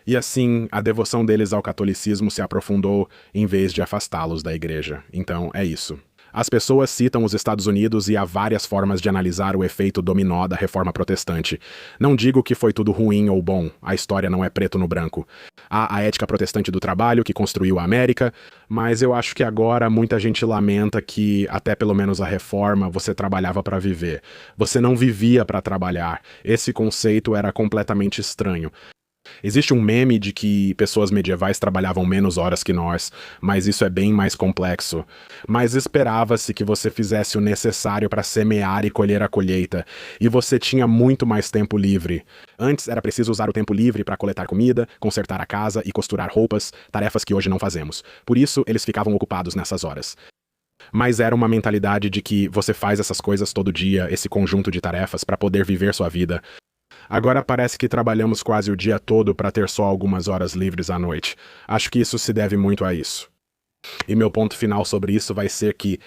E assim, a devoção deles ao catolicismo se aprofundou em vez de afastá-los da igreja. Então, é isso. As pessoas citam os Estados Unidos e há várias formas de analisar o efeito dominó da reforma protestante. Não digo que foi tudo ruim ou bom, a história não é preto no branco. Há a ética protestante do trabalho que construiu a América, mas eu acho que agora muita gente lamenta que, até pelo menos a reforma, você trabalhava para viver. Você não vivia para trabalhar. Esse conceito era completamente estranho. Existe um meme de que pessoas medievais trabalhavam menos horas que nós, mas isso é bem mais complexo. Mas esperava-se que você fizesse o necessário para semear e colher a colheita, e você tinha muito mais tempo livre. Antes era preciso usar o tempo livre para coletar comida, consertar a casa e costurar roupas, tarefas que hoje não fazemos. Por isso, eles ficavam ocupados nessas horas. Mas era uma mentalidade de que você faz essas coisas todo dia, esse conjunto de tarefas, para poder viver sua vida. Agora parece que trabalhamos quase o dia todo para ter só algumas horas livres à noite. Acho que isso se deve muito a isso. E meu ponto final sobre isso vai ser que,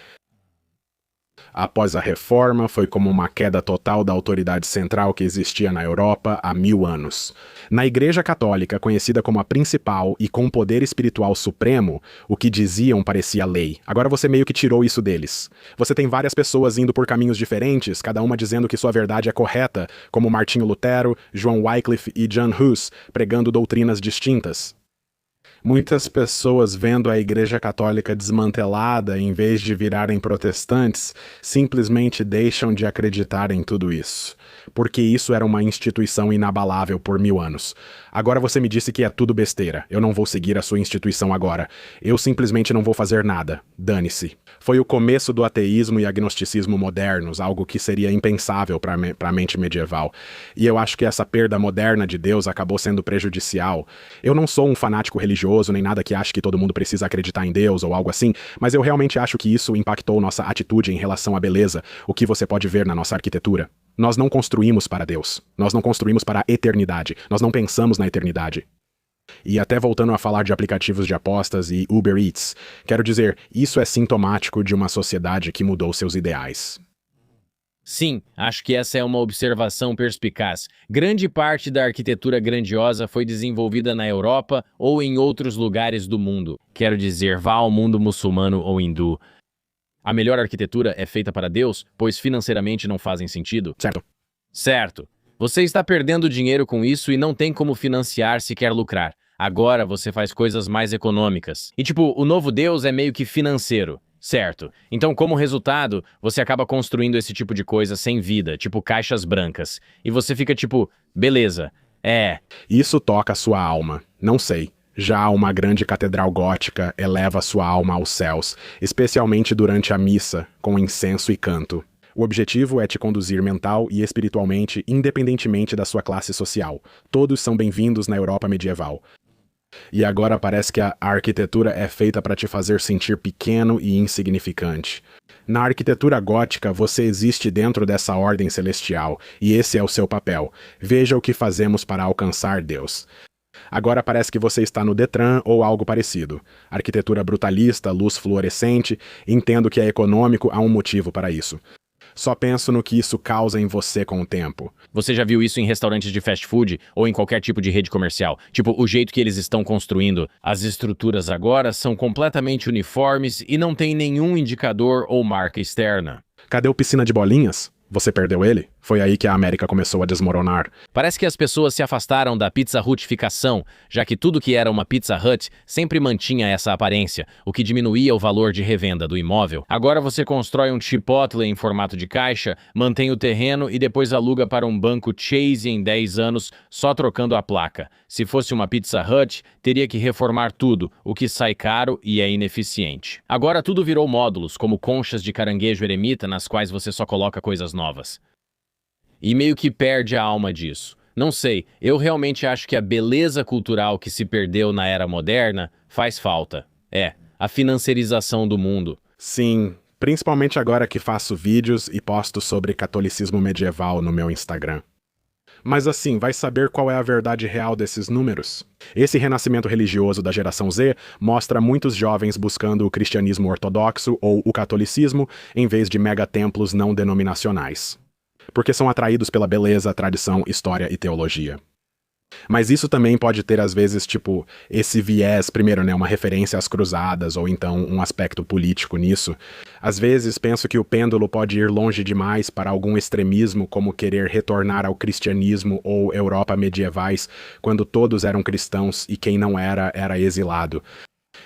após a reforma, foi como uma queda total da autoridade central que existia na Europa há 1000 anos. Na Igreja Católica, conhecida como a principal e com poder espiritual supremo, o que diziam parecia lei. Agora você meio que tirou isso deles. Você tem várias pessoas indo por caminhos diferentes, cada uma dizendo que sua verdade é correta, como Martinho Lutero, João Wycliffe e John Hus, pregando doutrinas distintas. Muitas pessoas vendo a Igreja Católica desmantelada em vez de virarem protestantes, simplesmente deixam de acreditar em tudo isso. Porque isso era uma instituição inabalável por 1000 anos. Agora você me disse que é tudo besteira. Eu não vou seguir a sua instituição agora. Eu simplesmente não vou fazer nada. Dane-se. Foi o começo do ateísmo e agnosticismo modernos, algo que seria impensável para a mente medieval. E eu acho que essa perda moderna de Deus acabou sendo prejudicial. Eu não sou um fanático religioso, nem nada que ache que todo mundo precisa acreditar em Deus ou algo assim, mas eu realmente acho que isso impactou nossa atitude em relação à beleza, o que você pode ver na nossa arquitetura. Nós não construímos para Deus. Nós não construímos para a eternidade. Nós não pensamos na eternidade. E até voltando a falar de aplicativos de apostas e Uber Eats, quero dizer, isso é sintomático de uma sociedade que mudou seus ideais. Sim, acho que essa é uma observação perspicaz. Grande parte da arquitetura grandiosa foi desenvolvida na Europa ou em outros lugares do mundo. Quero dizer, vá ao mundo muçulmano ou hindu. A melhor arquitetura é feita para Deus, pois financeiramente não fazem sentido? Certo. Certo. Você está perdendo dinheiro com isso e não tem como financiar se quer lucrar. Agora você faz coisas mais econômicas. E tipo, o novo Deus é meio que financeiro. Certo. Então, como resultado, você acaba construindo esse tipo de coisa sem vida, tipo caixas brancas. E você fica tipo, beleza, Isso toca a sua alma. Não sei. Já uma grande catedral gótica eleva sua alma aos céus, especialmente durante a missa, com incenso e canto. O objetivo é te conduzir mental e espiritualmente, independentemente da sua classe social. Todos são bem-vindos na Europa medieval. E agora parece que a arquitetura é feita para te fazer sentir pequeno e insignificante. Na arquitetura gótica, você existe dentro dessa ordem celestial, e esse é o seu papel. Veja o que fazemos para alcançar Deus. Agora parece que você está no Detran ou algo parecido. Arquitetura brutalista, luz fluorescente, entendo que é econômico, há um motivo para isso. Só penso no que isso causa em você com o tempo. Você já viu isso em restaurantes de fast food ou em qualquer tipo de rede comercial? Tipo, o jeito que eles estão construindo. As estruturas agora são completamente uniformes e não tem nenhum indicador ou marca externa. Cadê o piscina de bolinhas? Você perdeu ele? Foi aí que a América começou a desmoronar. Parece que as pessoas se afastaram da Pizza Hutificação, já que tudo que era uma Pizza Hut sempre mantinha essa aparência, o que diminuía o valor de revenda do imóvel. Agora você constrói um Chipotle em formato de caixa, mantém o terreno e depois aluga para um banco Chase em 10 anos, só trocando a placa. Se fosse uma Pizza Hut, teria que reformar tudo, o que sai caro e é ineficiente. Agora tudo virou módulos, como conchas de caranguejo eremita nas quais você só coloca coisas novas. E meio que perde a alma disso. Não sei, eu realmente acho que a beleza cultural que se perdeu na era moderna faz falta. A financiarização do mundo. Sim, principalmente agora que faço vídeos e posto sobre catolicismo medieval no meu Instagram. Mas assim, vai saber qual é a verdade real desses números? Esse renascimento religioso da geração Z mostra muitos jovens buscando o cristianismo ortodoxo ou o catolicismo em vez de megatemplos não denominacionais. Porque são atraídos pela beleza, tradição, história e teologia. Mas isso também pode ter, às vezes, tipo, esse viés, primeiro, né, uma referência às cruzadas, ou então um aspecto político nisso. Às vezes, penso que o pêndulo pode ir longe demais para algum extremismo, como querer retornar ao cristianismo ou Europa medievais, quando todos eram cristãos e quem não era, era exilado.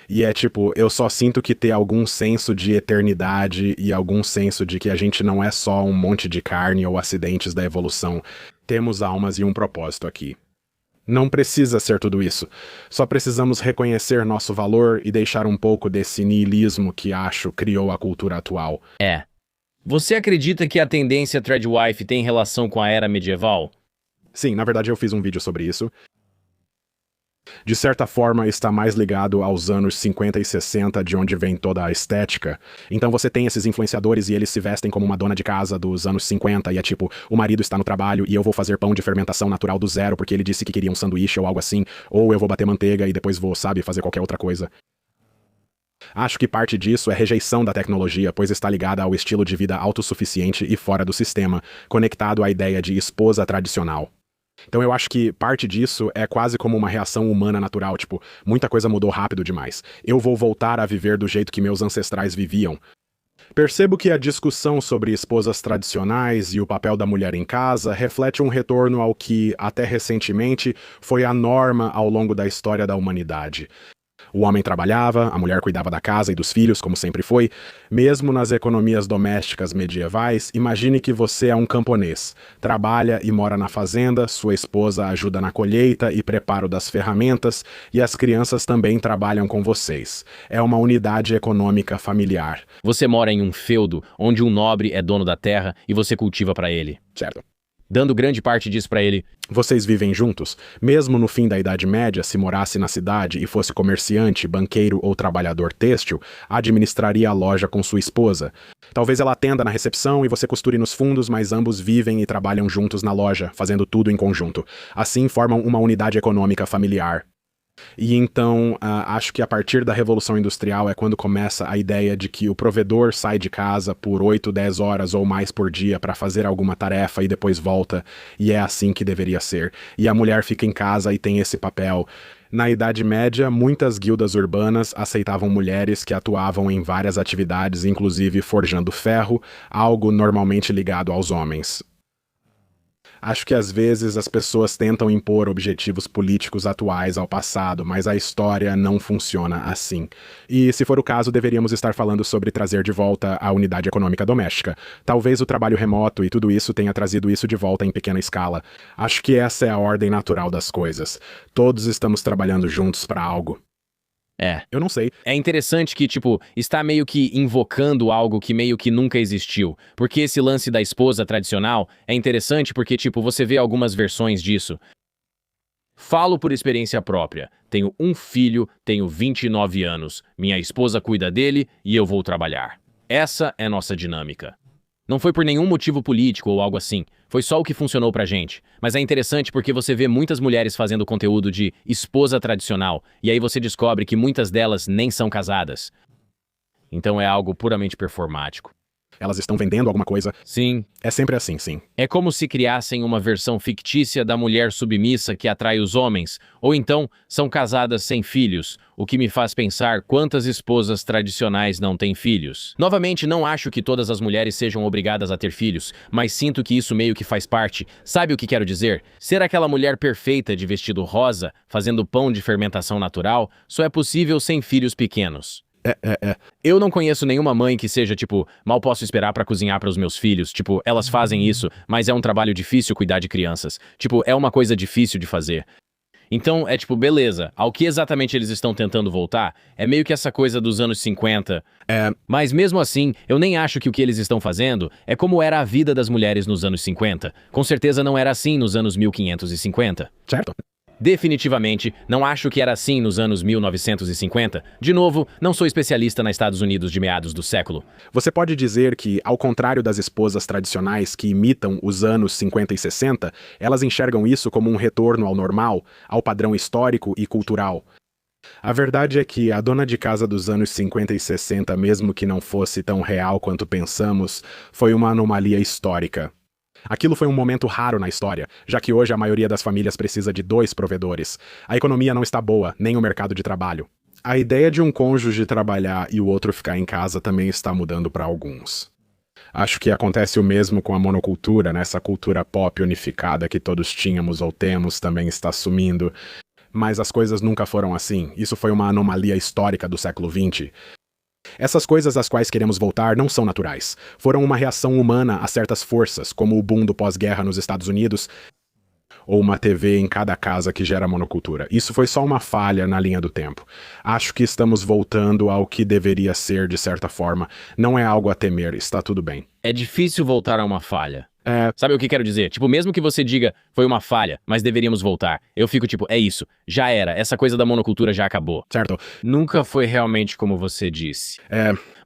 E é tipo, eu só sinto que ter algum senso de eternidade e algum senso de que a gente não é só um monte de carne ou acidentes da evolução. Temos almas e um propósito aqui. Não precisa ser tudo isso. Só precisamos reconhecer nosso valor e deixar um pouco desse niilismo que acho criou a cultura atual. É. Você acredita que a tendência Threadwife tem relação com a era medieval? Sim, na verdade eu fiz um vídeo sobre isso. De certa forma, está mais ligado aos anos 50 e 60, de onde vem toda a estética. Então você tem esses influenciadores e eles se vestem como uma dona de casa dos anos 50, e é tipo, o marido está no trabalho e eu vou fazer pão de fermentação natural do zero porque ele disse que queria um sanduíche ou algo assim, ou eu vou bater manteiga e depois vou, sabe, fazer qualquer outra coisa. Acho que parte disso é rejeição da tecnologia, pois está ligada ao estilo de vida autossuficiente e fora do sistema, conectado à ideia de esposa tradicional. Então eu acho que parte disso é quase como uma reação humana natural, tipo, muita coisa mudou rápido demais. Eu vou voltar a viver do jeito que meus ancestrais viviam. Percebo que a discussão sobre esposas tradicionais e o papel da mulher em casa reflete um retorno ao que, até recentemente, foi a norma ao longo da história da humanidade. O homem trabalhava, a mulher cuidava da casa e dos filhos, como sempre foi. Mesmo nas economias domésticas medievais, imagine que você é um camponês. Trabalha e mora na fazenda, sua esposa ajuda na colheita e preparo das ferramentas, e as crianças também trabalham com vocês. É uma unidade econômica familiar. Você mora em um feudo, onde um nobre é dono da terra e você cultiva para ele. Certo. Dando grande parte disso para ele. Vocês vivem juntos? Mesmo no fim da Idade Média, se morasse na cidade e fosse comerciante, banqueiro ou trabalhador têxtil, administraria a loja com sua esposa. Talvez ela atenda na recepção e você costure nos fundos, mas ambos vivem e trabalham juntos na loja, fazendo tudo em conjunto. Assim formam uma unidade econômica familiar. E então, acho que a partir da Revolução Industrial é quando começa a ideia de que o provedor sai de casa por 8, 10 horas ou mais por dia para fazer alguma tarefa e depois volta, e é assim que deveria ser. E a mulher fica em casa e tem esse papel. Na Idade Média, muitas guildas urbanas aceitavam mulheres que atuavam em várias atividades, inclusive forjando ferro, algo normalmente ligado aos homens. Acho que às vezes as pessoas tentam impor objetivos políticos atuais ao passado, mas a história não funciona assim. E, se for o caso, deveríamos estar falando sobre trazer de volta a unidade econômica doméstica. Talvez o trabalho remoto e tudo isso tenha trazido isso de volta em pequena escala. Acho que essa é a ordem natural das coisas. Todos estamos trabalhando juntos para algo. É. Eu não sei. É interessante que, tipo, está meio que invocando algo que meio que nunca existiu. Porque esse lance da esposa tradicional é interessante porque, tipo, você vê algumas versões disso. Falo por experiência própria. Tenho um filho, tenho 29 anos. Minha esposa cuida dele e eu vou trabalhar. Essa é nossa dinâmica. Não foi por nenhum motivo político ou algo assim. Foi só o que funcionou pra gente. Mas é interessante porque você vê muitas mulheres fazendo conteúdo de esposa tradicional, e aí você descobre que muitas delas nem são casadas. Então é algo puramente performático. Elas estão vendendo alguma coisa. Sim. É sempre assim, sim. É como se criassem uma versão fictícia da mulher submissa que atrai os homens, ou então são casadas sem filhos, o que me faz pensar quantas esposas tradicionais não têm filhos. Novamente, não acho que todas as mulheres sejam obrigadas a ter filhos, mas sinto que isso meio que faz parte. Sabe o que quero dizer? Ser aquela mulher perfeita de vestido rosa, fazendo pão de fermentação natural, só é possível sem filhos pequenos. Eu não conheço nenhuma mãe que seja, tipo, mal posso esperar pra cozinhar para os meus filhos. Tipo, elas fazem isso, mas é um trabalho difícil cuidar de crianças. Tipo, é uma coisa difícil de fazer. Então, é tipo, beleza, ao que exatamente eles estão tentando voltar, é meio que essa coisa dos anos 50. Mas mesmo assim, eu nem acho que o que eles estão fazendo é como era a vida das mulheres nos anos 50. Com certeza não era assim nos anos 1550. Certo. Definitivamente, não acho que era assim nos anos 1950. De novo, não sou especialista nos Estados Unidos de meados do século. Você pode dizer que, ao contrário das esposas tradicionais que imitam os anos 50 e 60, elas enxergam isso como um retorno ao normal, ao padrão histórico e cultural. A verdade é que a dona de casa dos anos 50 e 60, mesmo que não fosse tão real quanto pensamos, foi uma anomalia histórica. Aquilo foi um momento raro na história, já que hoje a maioria das famílias precisa de 2 provedores. A economia não está boa, nem o mercado de trabalho. A ideia de um cônjuge trabalhar e o outro ficar em casa também está mudando para alguns. Acho que acontece o mesmo com a monocultura, né? Essa cultura pop unificada que todos tínhamos ou temos também está sumindo. Mas as coisas nunca foram assim. Isso foi uma anomalia histórica do século XX. Essas coisas às quais queremos voltar não são naturais. Foram uma reação humana a certas forças, como o boom do pós-guerra nos Estados Unidos, ou uma TV em cada casa que gera monocultura. Isso foi só uma falha na linha do tempo. Acho que estamos voltando ao que deveria ser, de certa forma. Não é algo a temer, está tudo bem. É difícil voltar a uma falha. Sabe o que quero dizer? Tipo, mesmo que você diga, foi uma falha, mas deveríamos voltar. Eu fico tipo, é isso, já era, essa coisa da monocultura já acabou. Certo. Nunca foi realmente como você disse.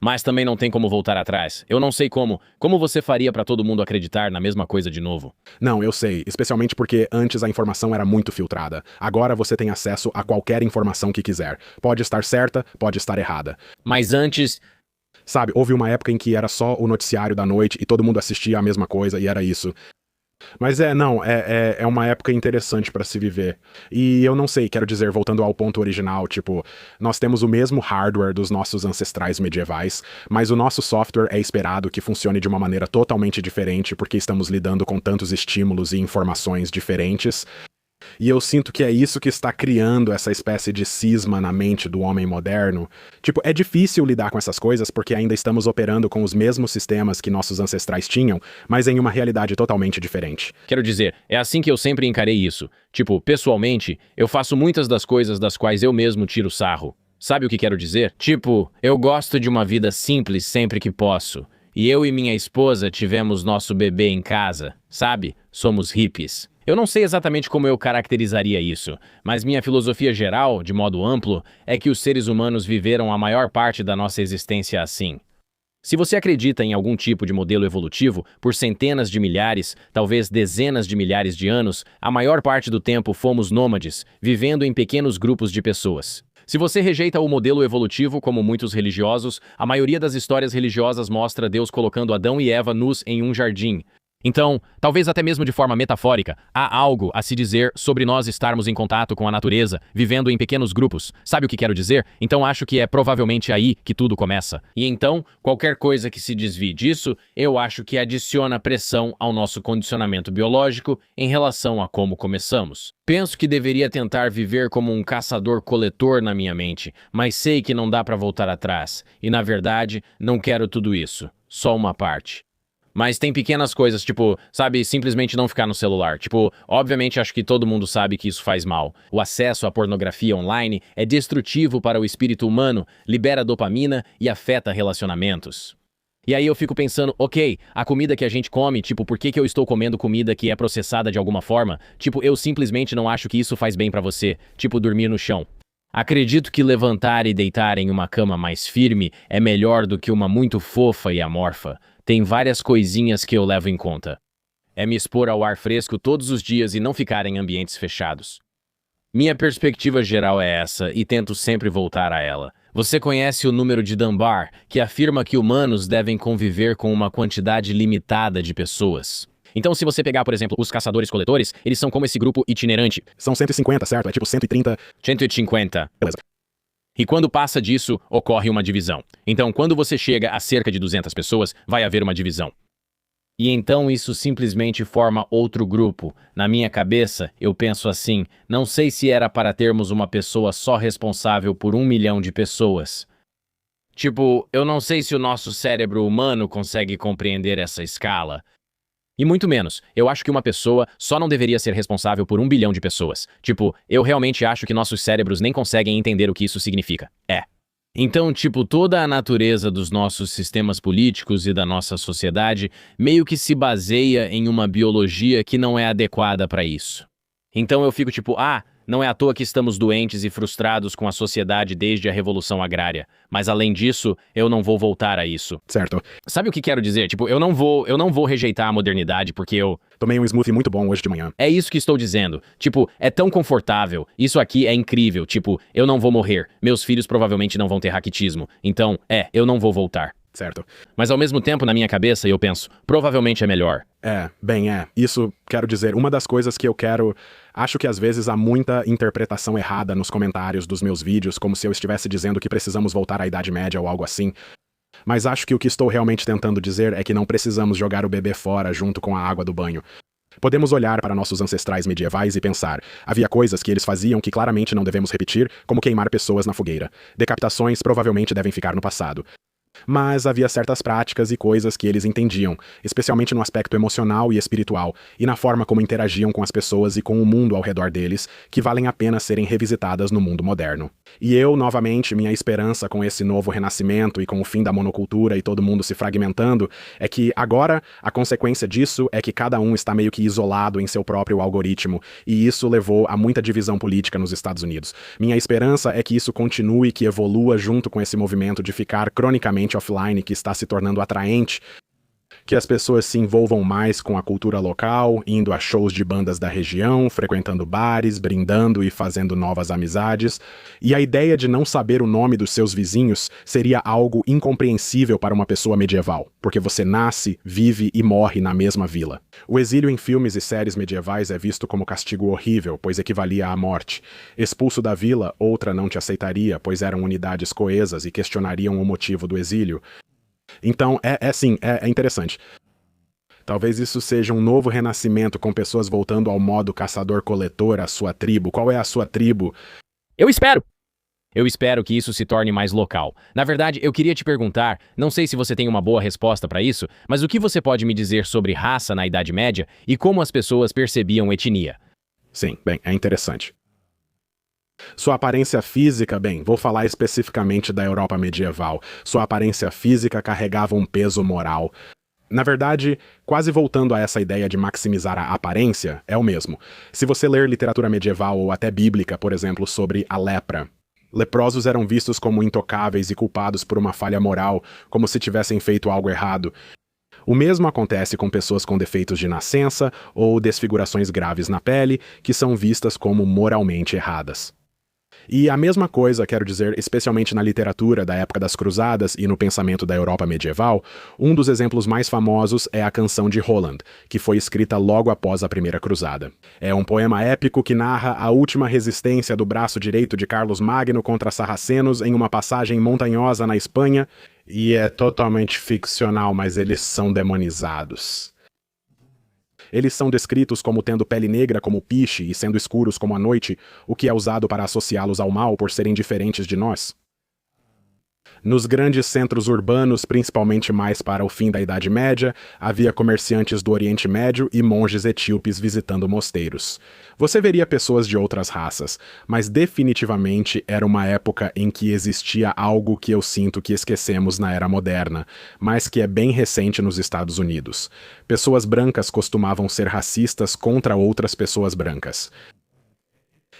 Mas também não tem como voltar atrás. Eu não sei como. Como você faria pra todo mundo acreditar na mesma coisa de novo? Não, eu sei. Especialmente porque antes a informação era muito filtrada. Agora você tem acesso a qualquer informação que quiser. Pode estar certa, pode estar errada. Mas antes... Sabe, houve uma época em que era só o noticiário da noite e todo mundo assistia a mesma coisa e era isso. Mas é uma época interessante pra se viver. E eu não sei, quero dizer, voltando ao ponto original, tipo, nós temos o mesmo hardware dos nossos ancestrais medievais, mas o nosso software é esperado que funcione de uma maneira totalmente diferente porque estamos lidando com tantos estímulos e informações diferentes. E eu sinto que é isso que está criando essa espécie de cisma na mente do homem moderno. Tipo, é difícil lidar com essas coisas porque ainda estamos operando com os mesmos sistemas que nossos ancestrais tinham, mas em uma realidade totalmente diferente. Quero dizer, é assim que eu sempre encarei isso. Tipo, pessoalmente, eu faço muitas das coisas das quais eu mesmo tiro sarro. Sabe o que quero dizer? Tipo, eu gosto de uma vida simples sempre que posso. E eu e minha esposa tivemos nosso bebê em casa, sabe? Somos hippies. Eu não sei exatamente como eu caracterizaria isso, mas minha filosofia geral, de modo amplo, é que os seres humanos viveram a maior parte da nossa existência assim. Se você acredita em algum tipo de modelo evolutivo, por centenas de milhares, talvez dezenas de milhares de anos, a maior parte do tempo fomos nômades, vivendo em pequenos grupos de pessoas. Se você rejeita o modelo evolutivo, como muitos religiosos, a maioria das histórias religiosas mostra Deus colocando Adão e Eva nus em um jardim. Então, talvez até mesmo de forma metafórica, há algo a se dizer sobre nós estarmos em contato com a natureza, vivendo em pequenos grupos. Sabe o que quero dizer? Então acho que é provavelmente aí que tudo começa. E então, qualquer coisa que se desvie disso, eu acho que adiciona pressão ao nosso condicionamento biológico em relação a como começamos. Penso que deveria tentar viver como um caçador-coletor na minha mente, mas sei que não dá pra voltar atrás. E na verdade, não quero tudo isso. Só uma parte. Mas tem pequenas coisas, tipo, sabe, simplesmente não ficar no celular. Tipo, obviamente acho que todo mundo sabe que isso faz mal. O acesso à pornografia online é destrutivo para o espírito humano, libera dopamina e afeta relacionamentos. E aí eu fico pensando, ok, a comida que a gente come, tipo, por que eu estou comendo comida que é processada de alguma forma? Tipo, eu simplesmente não acho que isso faz bem pra você. Tipo, dormir no chão. Acredito que levantar e deitar em uma cama mais firme é melhor do que uma muito fofa e amorfa. Tem várias coisinhas que eu levo em conta. É me expor ao ar fresco todos os dias e não ficar em ambientes fechados. Minha perspectiva geral é essa e tento sempre voltar a ela. Você conhece o número de Dunbar, que afirma que humanos devem conviver com uma quantidade limitada de pessoas. Então, se você pegar, por exemplo, os caçadores-coletores, eles são como esse grupo itinerante. São 150, certo? É tipo 130... 150. Beleza. E quando passa disso, ocorre uma divisão. Então, quando você chega a cerca de 200 pessoas, vai haver uma divisão. E então isso simplesmente forma outro grupo. Na minha cabeça, eu penso assim, não sei se era para termos uma pessoa só responsável por 1 milhão de pessoas. Tipo, eu não sei se o nosso cérebro humano consegue compreender essa escala. E muito menos, eu acho que uma pessoa só não deveria ser responsável por 1 bilhão de pessoas. Tipo, eu realmente acho que nossos cérebros nem conseguem entender o que isso significa. Então, tipo, toda a natureza dos nossos sistemas políticos e da nossa sociedade meio que se baseia em uma biologia que não é adequada para isso. Então eu fico tipo, não é à toa que estamos doentes e frustrados com a sociedade desde a Revolução Agrária. Mas além disso, eu não vou voltar a isso. Certo. Sabe o que quero dizer? Tipo, eu não vou rejeitar a modernidade porque eu... Tomei um smoothie muito bom hoje de manhã. É isso que estou dizendo. Tipo, é tão confortável. Isso aqui é incrível. Tipo, eu não vou morrer. Meus filhos provavelmente não vão ter raquitismo. Então, eu não vou voltar. certo? Mas ao mesmo tempo, na minha cabeça, eu penso, provavelmente é melhor. Isso, quero dizer, uma das coisas que eu quero... Acho que às vezes há muita interpretação errada nos comentários dos meus vídeos, como se eu estivesse dizendo que precisamos voltar à Idade Média ou algo assim. Mas acho que o que estou realmente tentando dizer é que não precisamos jogar o bebê fora junto com a água do banho. Podemos olhar para nossos ancestrais medievais e pensar, havia coisas que eles faziam que claramente não devemos repetir, como queimar pessoas na fogueira. Decapitações provavelmente devem ficar no passado. Mas havia certas práticas e coisas que eles entendiam, especialmente no aspecto emocional e espiritual, e na forma como interagiam com as pessoas e com o mundo ao redor deles, que valem a pena serem revisitadas no mundo moderno. E eu, novamente, minha esperança com esse novo renascimento e com o fim da monocultura e todo mundo se fragmentando, é que agora a consequência disso é que cada um está meio que isolado em seu próprio algoritmo, e isso levou a muita divisão política nos Estados Unidos. Minha esperança é que isso continue e que evolua junto com esse movimento de ficar cronicamente offline que está se tornando atraente, que as pessoas se envolvam mais com a cultura local, indo a shows de bandas da região, frequentando bares, brindando e fazendo novas amizades, e a ideia de não saber o nome dos seus vizinhos seria algo incompreensível para uma pessoa medieval, porque você nasce, vive e morre na mesma vila. O exílio em filmes e séries medievais é visto como castigo horrível, pois equivalia à morte. Expulso da vila, outra não te aceitaria, pois eram unidades coesas e questionariam o motivo do exílio. Então, é interessante. Talvez isso seja um novo renascimento com pessoas voltando ao modo caçador-coletor, a sua tribo. Qual é a sua tribo? Eu espero! Eu espero que isso se torne mais local. Na verdade, eu queria te perguntar, não sei se você tem uma boa resposta para isso, mas o que você pode me dizer sobre raça na Idade Média e como as pessoas percebiam etnia? Sim, bem, é interessante. Sua aparência física, vou falar especificamente da Europa medieval. Sua aparência física carregava um peso moral. Na verdade, quase voltando a essa ideia de maximizar a aparência, é o mesmo. Se você ler literatura medieval ou até bíblica, por exemplo, sobre a lepra, leprosos eram vistos como intocáveis e culpados por uma falha moral, como se tivessem feito algo errado. O mesmo acontece com pessoas com defeitos de nascença ou desfigurações graves na pele, que são vistas como moralmente erradas. E a mesma coisa, quero dizer, especialmente na literatura da época das Cruzadas e no pensamento da Europa medieval, um dos exemplos mais famosos é a Canção de Roland, que foi escrita logo após a Primeira Cruzada. É um poema épico que narra a última resistência do braço direito de Carlos Magno contra sarracenos em uma passagem montanhosa na Espanha, e é totalmente ficcional, mas eles são demonizados. Eles são descritos como tendo pele negra como o piche e sendo escuros como a noite, o que é usado para associá-los ao mal por serem diferentes de nós. Nos grandes centros urbanos, principalmente mais para o fim da Idade Média, havia comerciantes do Oriente Médio e monges etíopes visitando mosteiros. Você veria pessoas de outras raças, mas definitivamente era uma época em que existia algo que eu sinto que esquecemos na era moderna, mas que é bem recente nos Estados Unidos. Pessoas brancas costumavam ser racistas contra outras pessoas brancas.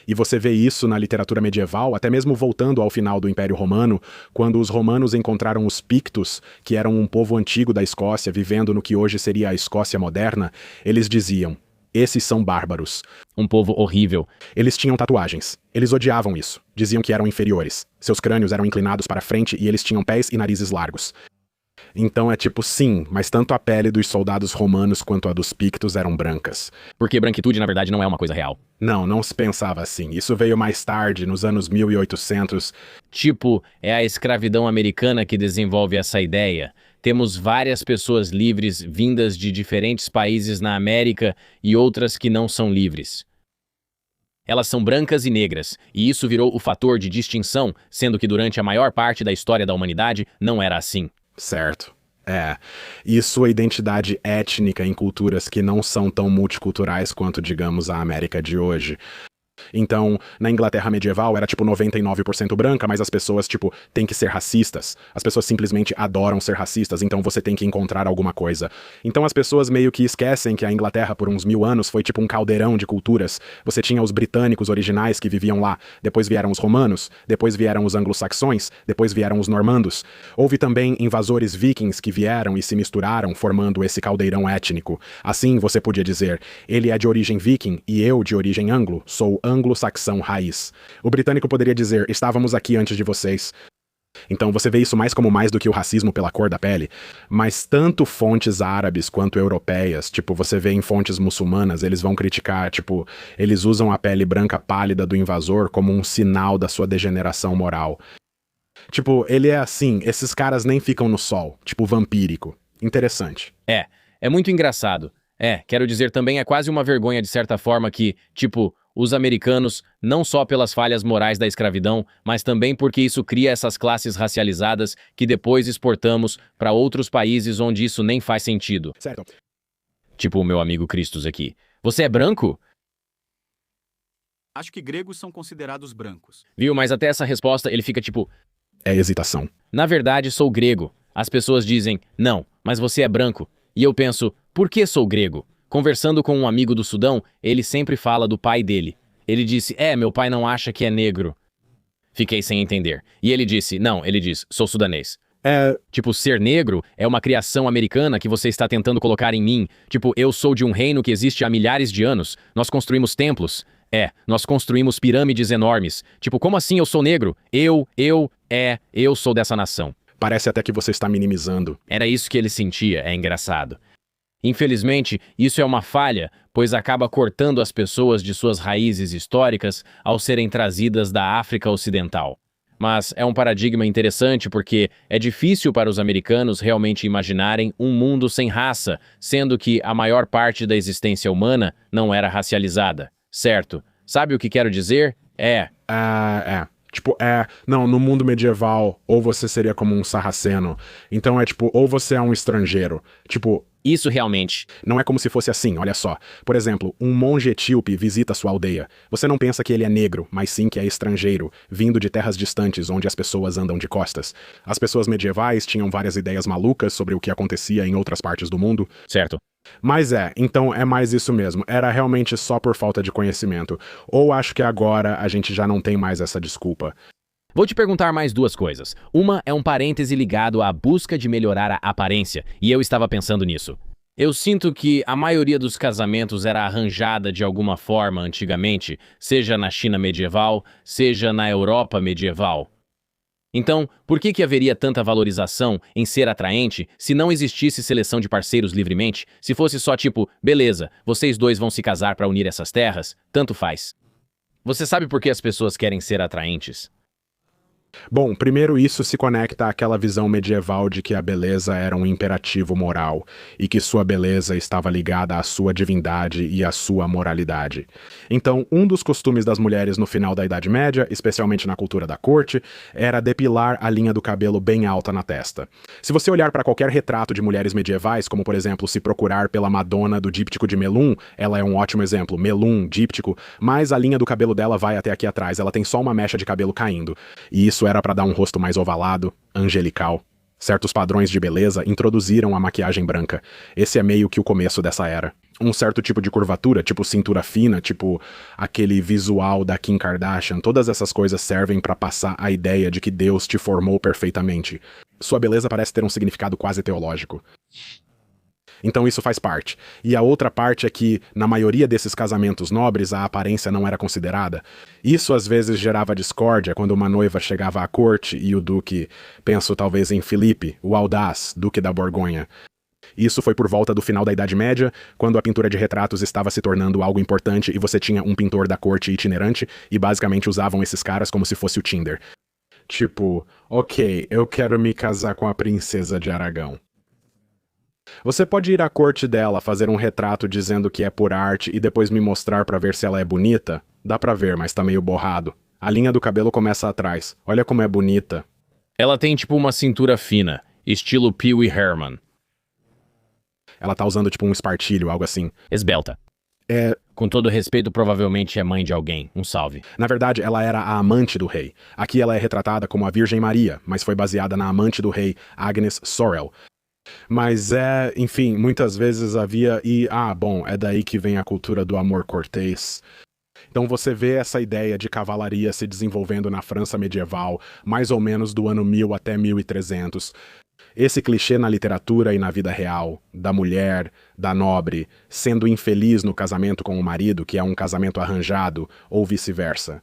E você vê isso na literatura medieval, até mesmo voltando ao final do Império Romano, quando os romanos encontraram os Pictos, que eram um povo antigo da Escócia, vivendo no que hoje seria a Escócia moderna, eles diziam: esses são bárbaros. Um povo horrível. Eles tinham tatuagens. Eles odiavam isso. Diziam que eram inferiores. Seus crânios eram inclinados para frente e eles tinham pés e narizes largos. Então é tipo, sim, mas tanto a pele dos soldados romanos quanto a dos Pictos eram brancas. Porque branquitude, na verdade, não é uma coisa real. Não se pensava assim. Isso veio mais tarde, nos anos 1800. Tipo, é a escravidão americana que desenvolve essa ideia. Temos várias pessoas livres vindas de diferentes países na América e outras que não são livres. Elas são brancas e negras, e isso virou o fator de distinção, sendo que durante a maior parte da história da humanidade não era assim. Certo. E sua identidade étnica em culturas que não são tão multiculturais quanto, digamos, a América de hoje. Então, na Inglaterra medieval era tipo 99% branca, mas as pessoas, tipo, têm que ser racistas. As pessoas simplesmente adoram ser racistas, então você tem que encontrar alguma coisa. Então as pessoas meio que esquecem que a Inglaterra por uns 1000 anos foi tipo um caldeirão de culturas. Você tinha os britânicos originais que viviam lá, depois vieram os romanos, depois vieram os anglo-saxões, depois vieram os normandos. Houve também invasores vikings que vieram e se misturaram, formando esse caldeirão étnico. Assim, você podia dizer, ele é de origem viking e eu de origem anglo, sou anglo-saxão raiz. O britânico poderia dizer, estávamos aqui antes de vocês. Então você vê isso mais do que o racismo pela cor da pele, mas tanto fontes árabes quanto europeias, tipo, você vê em fontes muçulmanas, eles vão criticar, tipo, eles usam a pele branca pálida do invasor como um sinal da sua degeneração moral. Tipo, ele é assim, esses caras nem ficam no sol, tipo, vampírico. Interessante. É muito engraçado. Quero dizer também é quase uma vergonha de certa forma que, tipo, os americanos, não só pelas falhas morais da escravidão, mas também porque isso cria essas classes racializadas que depois exportamos para outros países onde isso nem faz sentido. Certo. Tipo o meu amigo Christos aqui. Você é branco? Acho que gregos são considerados brancos. Viu? Mas até essa resposta ele fica tipo, É hesitação. na verdade sou grego. As pessoas dizem, não, mas você é branco. E eu penso, por que sou grego? Conversando com um amigo do Sudão, ele sempre fala do pai dele. Ele disse, meu pai não acha que é negro. Fiquei sem entender. E ele disse, não, ele diz, sou sudanês. Tipo, ser negro é uma criação americana que você está tentando colocar em mim. Tipo, eu sou de um reino que existe há milhares de anos. Nós construímos templos. Nós construímos pirâmides enormes. Tipo, como assim eu sou negro? Eu sou dessa nação. Parece até que você está minimizando. Era isso que ele sentia, é engraçado. Infelizmente, isso é uma falha, pois acaba cortando as pessoas de suas raízes históricas ao serem trazidas da África Ocidental. Mas é um paradigma interessante porque é difícil para os americanos realmente imaginarem um mundo sem raça, sendo que a maior parte da existência humana não era racializada, certo? Sabe o que quero dizer? Tipo, não, no mundo medieval, ou você seria como um sarraceno. Então é tipo, ou você é um estrangeiro. Tipo, Isso realmente. não é como se fosse assim, olha só. Por exemplo, um monge etíope visita sua aldeia. Você não pensa que ele é negro, mas sim que é estrangeiro, vindo de terras distantes onde as pessoas andam de costas. As pessoas medievais tinham várias ideias malucas sobre o que acontecia em outras partes do mundo. Certo. Mas então é mais isso mesmo. Era realmente só por falta de conhecimento. Ou acho que agora a gente já não tem mais essa desculpa. Vou te perguntar mais duas coisas. Uma é um parêntese ligado à busca de melhorar a aparência, e eu estava pensando nisso. Eu sinto que a maioria dos casamentos era arranjada de alguma forma antigamente, seja na China medieval, seja na Europa medieval. Então, por que haveria tanta valorização em ser atraente se não existisse seleção de parceiros livremente? Se fosse só tipo, beleza, vocês dois vão se casar para unir essas terras, tanto faz. Você sabe por que as pessoas querem ser atraentes? Bom, primeiro isso se conecta àquela visão medieval de que a beleza era um imperativo moral e que sua beleza estava ligada à sua divindade e à sua moralidade. Então, um dos costumes das mulheres no final da Idade Média, especialmente na cultura da corte, era depilar a linha do cabelo bem alta na testa. Se você olhar para qualquer retrato de mulheres medievais, como por exemplo se procurar pela Madonna do díptico de Melun, ela é um ótimo exemplo, Melun, díptico, mas a linha do cabelo dela vai até aqui atrás, ela tem só uma mecha de cabelo caindo. E isso era para dar um rosto mais ovalado, angelical. Certos padrões de beleza introduziram a maquiagem branca. Esse é meio que o começo dessa era. Um certo tipo de curvatura, tipo cintura fina, tipo aquele visual da Kim Kardashian, todas essas coisas servem para passar a ideia de que Deus te formou perfeitamente. Sua beleza parece ter um significado quase teológico. Então isso faz parte. E a outra parte é que, na maioria desses casamentos nobres, a aparência não era considerada. Isso às vezes gerava discórdia quando uma noiva chegava à corte e o duque, penso talvez em Filipe, o audaz, duque da Borgonha. Isso foi por volta do final da Idade Média, quando a pintura de retratos estava se tornando algo importante e você tinha um pintor da corte itinerante e basicamente usavam esses caras como se fosse o Tinder. Tipo, ok, eu quero me casar com a princesa de Aragão. Você pode ir à corte dela, fazer um retrato dizendo que é por arte e depois me mostrar pra ver se ela é bonita? Dá pra ver, mas tá meio borrado. A linha do cabelo começa atrás. Olha como é bonita. Ela tem tipo uma cintura fina, estilo Pee Wee Herman. Ela tá usando tipo um espartilho, algo assim. Esbelta. Com todo respeito, provavelmente é mãe de alguém. Um salve. Na verdade, ela era a amante do rei. Aqui ela é retratada como a Virgem Maria, mas foi baseada na amante do rei, Agnes Sorel. Mas enfim, muitas vezes havia é daí que vem a cultura do amor cortês. Então você vê essa ideia de cavalaria se desenvolvendo na França medieval, mais ou menos do ano 1000 até 1300. Esse clichê na literatura e na vida real, da mulher, da nobre, sendo infeliz no casamento com o marido, que é um casamento arranjado, ou vice-versa.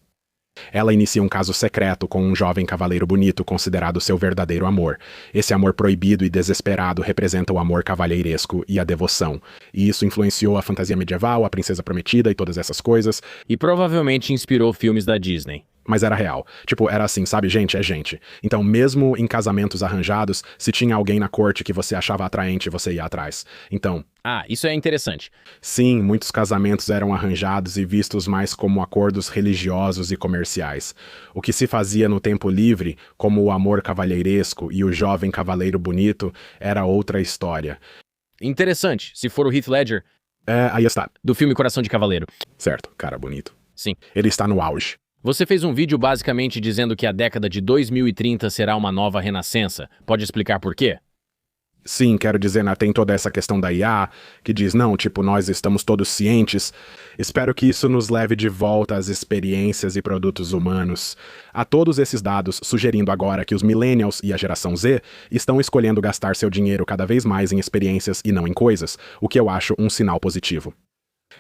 Ela inicia um caso secreto com um jovem cavaleiro bonito considerado seu verdadeiro amor. Esse amor proibido e desesperado representa o amor cavalheiresco e a devoção. E isso influenciou a fantasia medieval, a princesa prometida e todas essas coisas. E provavelmente inspirou filmes da Disney. Mas era real. Tipo, era assim, sabe? Gente é gente. Então, mesmo em casamentos arranjados, se tinha alguém na corte que você achava atraente, você ia atrás. Então, Isso é interessante. sim, muitos casamentos eram arranjados e vistos mais como acordos religiosos e comerciais. O que se fazia no tempo livre, como o amor cavalheiresco e o jovem cavaleiro bonito, era outra história. Interessante, se for o Heath Ledger, Aí está. do filme Coração de Cavaleiro. Certo, cara bonito. Sim. Ele está no auge. Você fez um vídeo basicamente dizendo que a década de 2030 será uma nova renascença. Pode explicar por quê? Sim, quero dizer, né, tem toda essa questão da IA, que diz, não, tipo, nós estamos todos cientes. Espero que isso nos leve de volta às experiências e produtos humanos. Há todos esses dados sugerindo agora que os millennials e a geração Z estão escolhendo gastar seu dinheiro cada vez mais em experiências e não em coisas, o que eu acho um sinal positivo.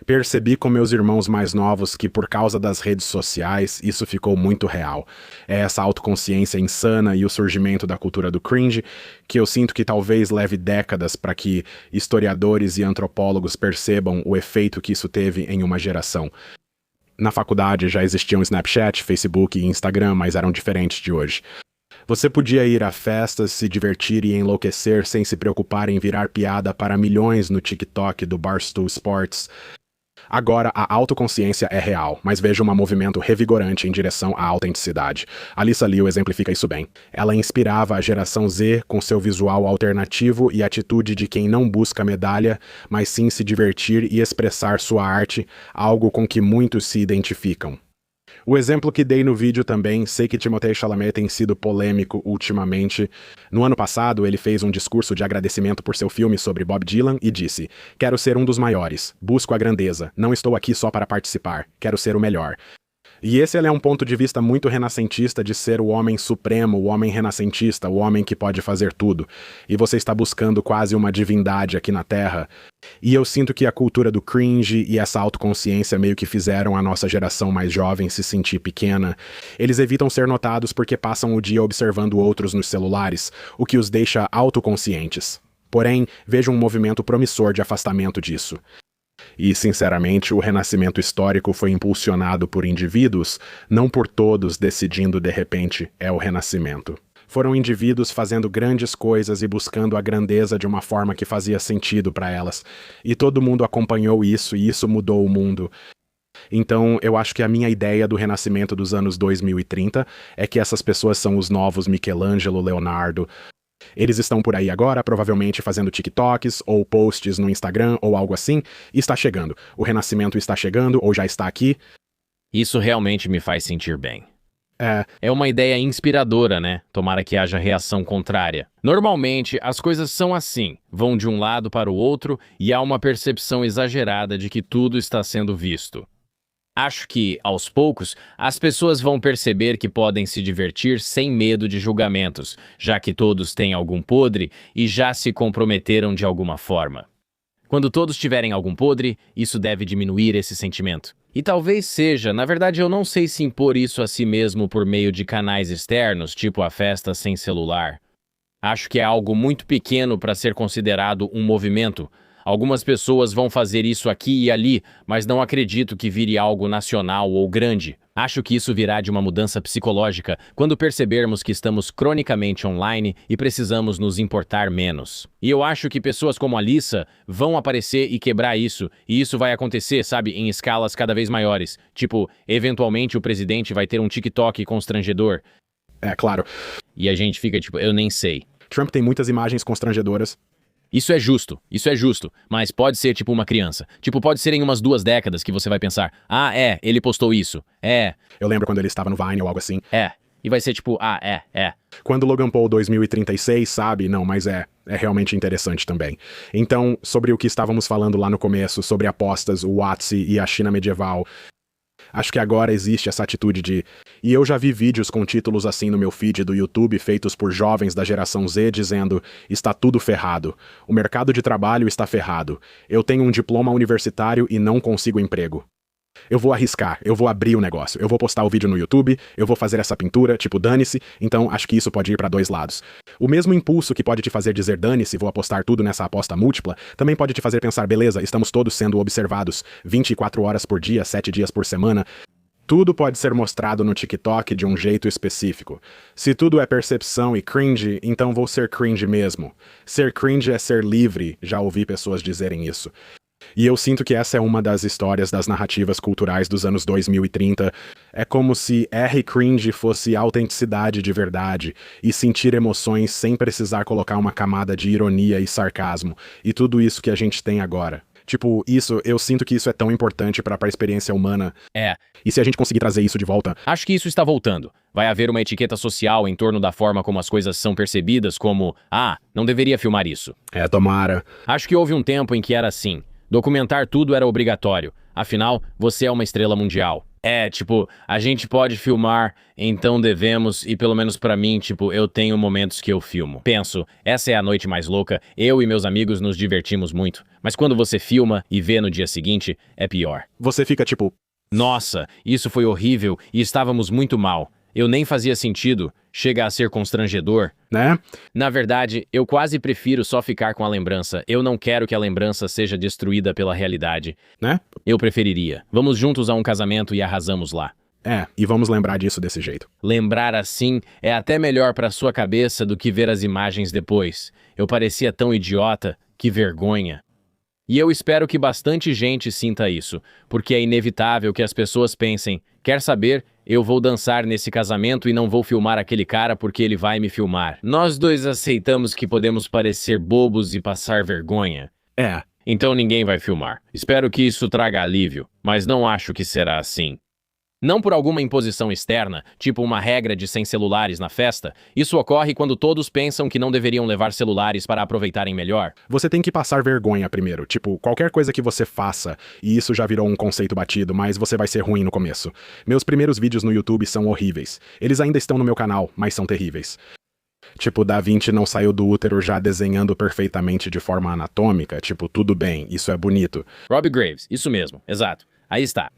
Percebi com meus irmãos mais novos que, por causa das redes sociais, isso ficou muito real. É essa autoconsciência insana e o surgimento da cultura do cringe que eu sinto que talvez leve décadas para que historiadores e antropólogos percebam o efeito que isso teve em uma geração. Na faculdade já existiam Snapchat, Facebook e Instagram, mas eram diferentes de hoje. Você podia ir a festas, se divertir e enlouquecer sem se preocupar em virar piada para milhões no TikTok do Barstool Sports. Agora, a autoconsciência é real, mas vejo um movimento revigorante em direção à autenticidade. Alyssa Liu exemplifica isso bem. Ela inspirava a geração Z com seu visual alternativo e atitude de quem não busca medalha, mas sim se divertir e expressar sua arte, algo com que muitos se identificam. O exemplo que dei no vídeo também, sei que Timothée Chalamet tem sido polêmico ultimamente. No ano passado, ele fez um discurso de agradecimento por seu filme sobre Bob Dylan e disse: "Quero ser um dos maiores, busco a grandeza, não estou aqui só para participar, quero ser o melhor." E esse é um ponto de vista muito renascentista de ser o homem supremo, o homem renascentista, o homem que pode fazer tudo. E você está buscando quase uma divindade aqui na Terra. E eu sinto que a cultura do cringe e essa autoconsciência meio que fizeram a nossa geração mais jovem se sentir pequena. Eles evitam ser notados porque passam o dia observando outros nos celulares, o que os deixa autoconscientes. Porém, vejo um movimento promissor de afastamento disso. E, sinceramente, o renascimento histórico foi impulsionado por indivíduos, não por todos decidindo de repente é o renascimento. Foram indivíduos fazendo grandes coisas e buscando a grandeza de uma forma que fazia sentido para elas. E todo mundo acompanhou isso e isso mudou o mundo. Então, eu acho que a minha ideia do renascimento dos anos 2030 é que essas pessoas são os novos Michelangelo, Leonardo. Eles estão por aí agora, provavelmente fazendo TikToks ou posts no Instagram ou algo assim, e está chegando. O renascimento está chegando ou já está aqui. Isso realmente me faz sentir bem. É uma ideia inspiradora, né? Tomara que haja reação contrária. Normalmente, as coisas são assim, vão de um lado para o outro e há uma percepção exagerada de que tudo está sendo visto. Acho que, aos poucos, as pessoas vão perceber que podem se divertir sem medo de julgamentos, já que todos têm algum podre e já se comprometeram de alguma forma. Quando todos tiverem algum podre, isso deve diminuir esse sentimento. E talvez seja, na verdade eu não sei se impor isso a si mesmo por meio de canais externos, tipo a festa sem celular. Acho que é algo muito pequeno para ser considerado um movimento. Algumas pessoas vão fazer isso aqui e ali, mas não acredito que vire algo nacional ou grande. Acho que isso virá de uma mudança psicológica quando percebermos que estamos cronicamente online e precisamos nos importar menos. E eu acho que pessoas como a Alyssa vão aparecer e quebrar isso, e isso vai acontecer, sabe, em escalas cada vez maiores. Tipo, eventualmente o presidente vai ter um TikTok constrangedor. É, claro. E a gente fica tipo, eu nem sei. Trump tem muitas imagens constrangedoras. Isso é justo, mas pode ser tipo uma criança. Tipo, pode ser em umas 2 décadas que você vai pensar, ele postou isso, Eu lembro quando ele estava no Vine ou algo assim. e vai ser tipo, Quando Logan Paul 2036, sabe? Não, mas é realmente interessante também. Então, sobre o que estávamos falando lá no começo, sobre apostas, o Watsi e a China medieval, acho que agora existe essa atitude de... E eu já vi vídeos com títulos assim no meu feed do YouTube feitos por jovens da geração Z dizendo: está tudo ferrado. O mercado de trabalho está ferrado. Eu tenho um diploma universitário e não consigo emprego. Eu vou arriscar, eu vou abrir o negócio, eu vou postar o vídeo no YouTube, eu vou fazer essa pintura, tipo, dane-se, então acho que isso pode ir para dois lados. O mesmo impulso que pode te fazer dizer dane-se, vou apostar tudo nessa aposta múltipla, também pode te fazer pensar, beleza, estamos todos sendo observados 24 horas por dia, 7 dias por semana. Tudo pode ser mostrado no TikTok de um jeito específico. Se tudo é percepção e cringe, então vou ser cringe mesmo. Ser cringe é ser livre, já ouvi pessoas dizerem isso. E eu sinto que essa é uma das histórias das narrativas culturais dos anos 2030. É como se R cringe fosse autenticidade de verdade, e sentir emoções sem precisar colocar uma camada de ironia e sarcasmo, e tudo isso que a gente tem agora. Tipo, eu sinto que isso é tão importante pra experiência humana. E se a gente conseguir trazer isso de volta... Acho que isso está voltando. Vai haver uma etiqueta social em torno da forma como as coisas são percebidas, como, não deveria filmar isso. Tomara. Acho que houve um tempo em que era assim. Documentar tudo era obrigatório. Afinal, você é uma estrela mundial. A gente pode filmar, então devemos, e pelo menos pra mim, eu tenho momentos que eu filmo. Penso, essa é a noite mais louca, eu e meus amigos nos divertimos muito. Mas quando você filma e vê no dia seguinte, é pior. Você fica Nossa, isso foi horrível e estávamos muito mal. Eu nem fazia sentido, chega a ser constrangedor. Né? Na verdade, eu quase prefiro só ficar com a lembrança. Eu não quero que a lembrança seja destruída pela realidade. Né? Eu preferiria. Vamos juntos a um casamento e arrasamos lá. E vamos lembrar disso desse jeito. Lembrar assim é até melhor pra sua cabeça do que ver as imagens depois. Eu parecia tão idiota, que vergonha. E eu espero que bastante gente sinta isso, porque é inevitável que as pessoas pensem, quer saber, eu vou dançar nesse casamento e não vou filmar aquele cara porque ele vai me filmar. Nós dois aceitamos que podemos parecer bobos e passar vergonha. Então ninguém vai filmar. Espero que isso traga alívio, mas não acho que será assim. Não por alguma imposição externa, tipo uma regra de sem celulares na festa. Isso ocorre quando todos pensam que não deveriam levar celulares para aproveitarem melhor. Você tem que passar vergonha primeiro. Qualquer coisa que você faça, e isso já virou um conceito batido, mas você vai ser ruim no começo. Meus primeiros vídeos no YouTube são horríveis. Eles ainda estão no meu canal, mas são terríveis. Da Vinci não saiu do útero já desenhando perfeitamente de forma anatômica. Tudo bem, isso é bonito. Robbie Graves, isso mesmo, exato. Aí está.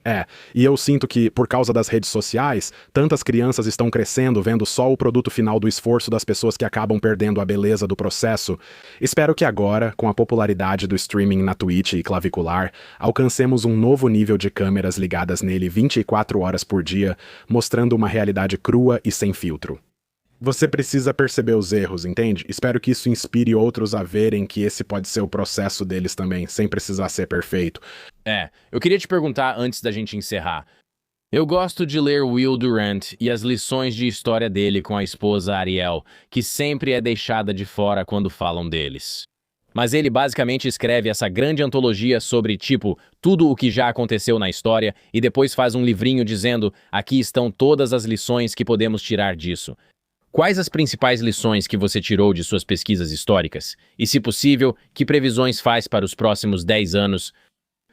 E eu sinto que, por causa das redes sociais, tantas crianças estão crescendo vendo só o produto final do esforço das pessoas que acabam perdendo a beleza do processo. Espero que agora, com a popularidade do streaming na Twitch e clavicular, alcancemos um novo nível de câmeras ligadas nele 24 horas por dia, mostrando uma realidade crua e sem filtro. Você precisa perceber os erros, entende? Espero que isso inspire outros a verem que esse pode ser o processo deles também, sem precisar ser perfeito. Eu queria te perguntar antes da gente encerrar. Eu gosto de ler Will Durant e as lições de história dele com a esposa Ariel, que sempre é deixada de fora quando falam deles. Mas ele basicamente escreve essa grande antologia sobre, tudo o que já aconteceu na história e depois faz um livrinho dizendo, aqui estão todas as lições que podemos tirar disso. Quais as principais lições que você tirou de suas pesquisas históricas? E, se possível, que previsões faz para os próximos 10 anos?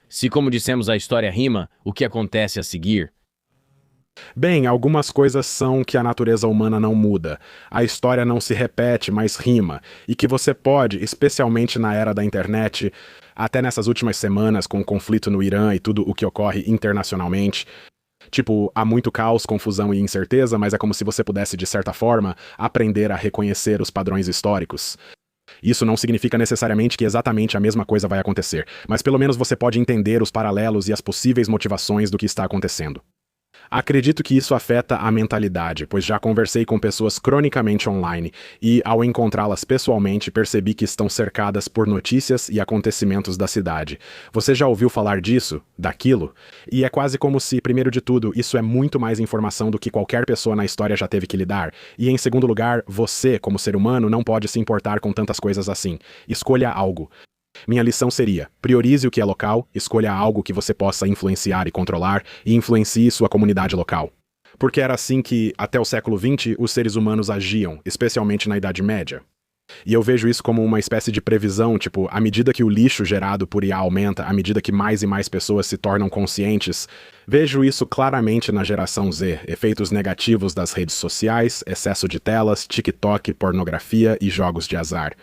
Se, como dissemos, a história rima, o que acontece a seguir? Bem, algumas coisas são que a natureza humana não muda. A história não se repete, mas rima. E que você pode, especialmente na era da internet, até nessas últimas semanas com o conflito no Irã e tudo o que ocorre internacionalmente... há muito caos, confusão e incerteza, mas é como se você pudesse, de certa forma, aprender a reconhecer os padrões históricos. Isso não significa necessariamente que exatamente a mesma coisa vai acontecer, mas pelo menos você pode entender os paralelos e as possíveis motivações do que está acontecendo. Acredito que isso afeta a mentalidade, pois já conversei com pessoas cronicamente online e, ao encontrá-las pessoalmente, percebi que estão cercadas por notícias e acontecimentos da cidade. Você já ouviu falar disso? Daquilo? E é quase como se, primeiro de tudo, isso é muito mais informação do que qualquer pessoa na história já teve que lidar. E, em segundo lugar, você, como ser humano, não pode se importar com tantas coisas assim. Escolha algo. Minha lição seria, priorize o que é local, escolha algo que você possa influenciar e controlar, e influencie sua comunidade local. Porque era assim que, até o século XX, os seres humanos agiam, especialmente na Idade Média. E eu vejo isso como uma espécie de previsão, à medida que o lixo gerado por IA aumenta, à medida que mais e mais pessoas se tornam conscientes, vejo isso claramente na geração Z, efeitos negativos das redes sociais, excesso de telas, TikTok, pornografia e jogos de azar.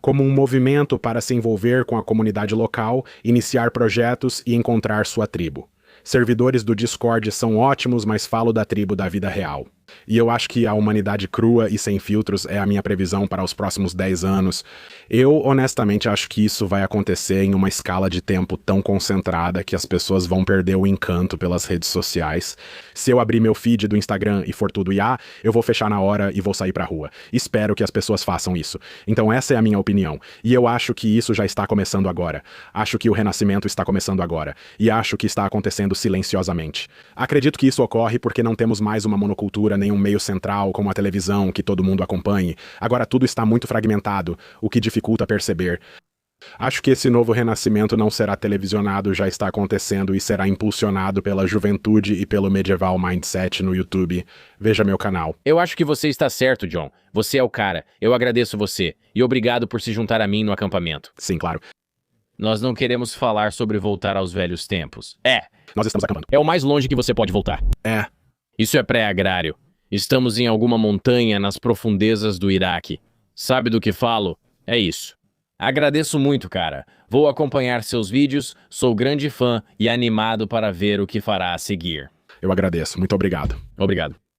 Como um movimento para se envolver com a comunidade local, iniciar projetos e encontrar sua tribo. Servidores do Discord são ótimos, mas falo da tribo da vida real. E eu acho que a humanidade crua e sem filtros é a minha previsão para os próximos 10 anos. Eu, honestamente, acho que isso vai acontecer em uma escala de tempo tão concentrada que as pessoas vão perder o encanto pelas redes sociais. Se eu abrir meu feed do Instagram e for tudo IA, eu vou fechar na hora e vou sair pra rua. Espero que as pessoas façam isso. Então essa é a minha opinião. E eu acho que isso já está começando agora. Acho que o renascimento está começando agora. E acho que está acontecendo silenciosamente. Acredito que isso ocorre porque não temos mais uma monocultura nem um meio central como a televisão que todo mundo acompanhe. Agora tudo está muito fragmentado, o que dificulta perceber. Acho que esse novo renascimento não será televisionado, já está acontecendo e será impulsionado pela juventude e pelo medieval mindset no YouTube. Veja meu canal. Eu acho que você está certo, John. Você é o cara. Eu agradeço você. E obrigado por se juntar a mim no acampamento. Sim, claro. Nós não queremos falar sobre voltar aos velhos tempos. Nós estamos acampando. É o mais longe que você pode voltar. Isso é pré-agrário. Estamos em alguma montanha nas profundezas do Iraque. Sabe do que falo? É isso. Agradeço muito, cara. Vou acompanhar seus vídeos, sou grande fã e animado para ver o que fará a seguir. Eu agradeço. Muito obrigado. Obrigado.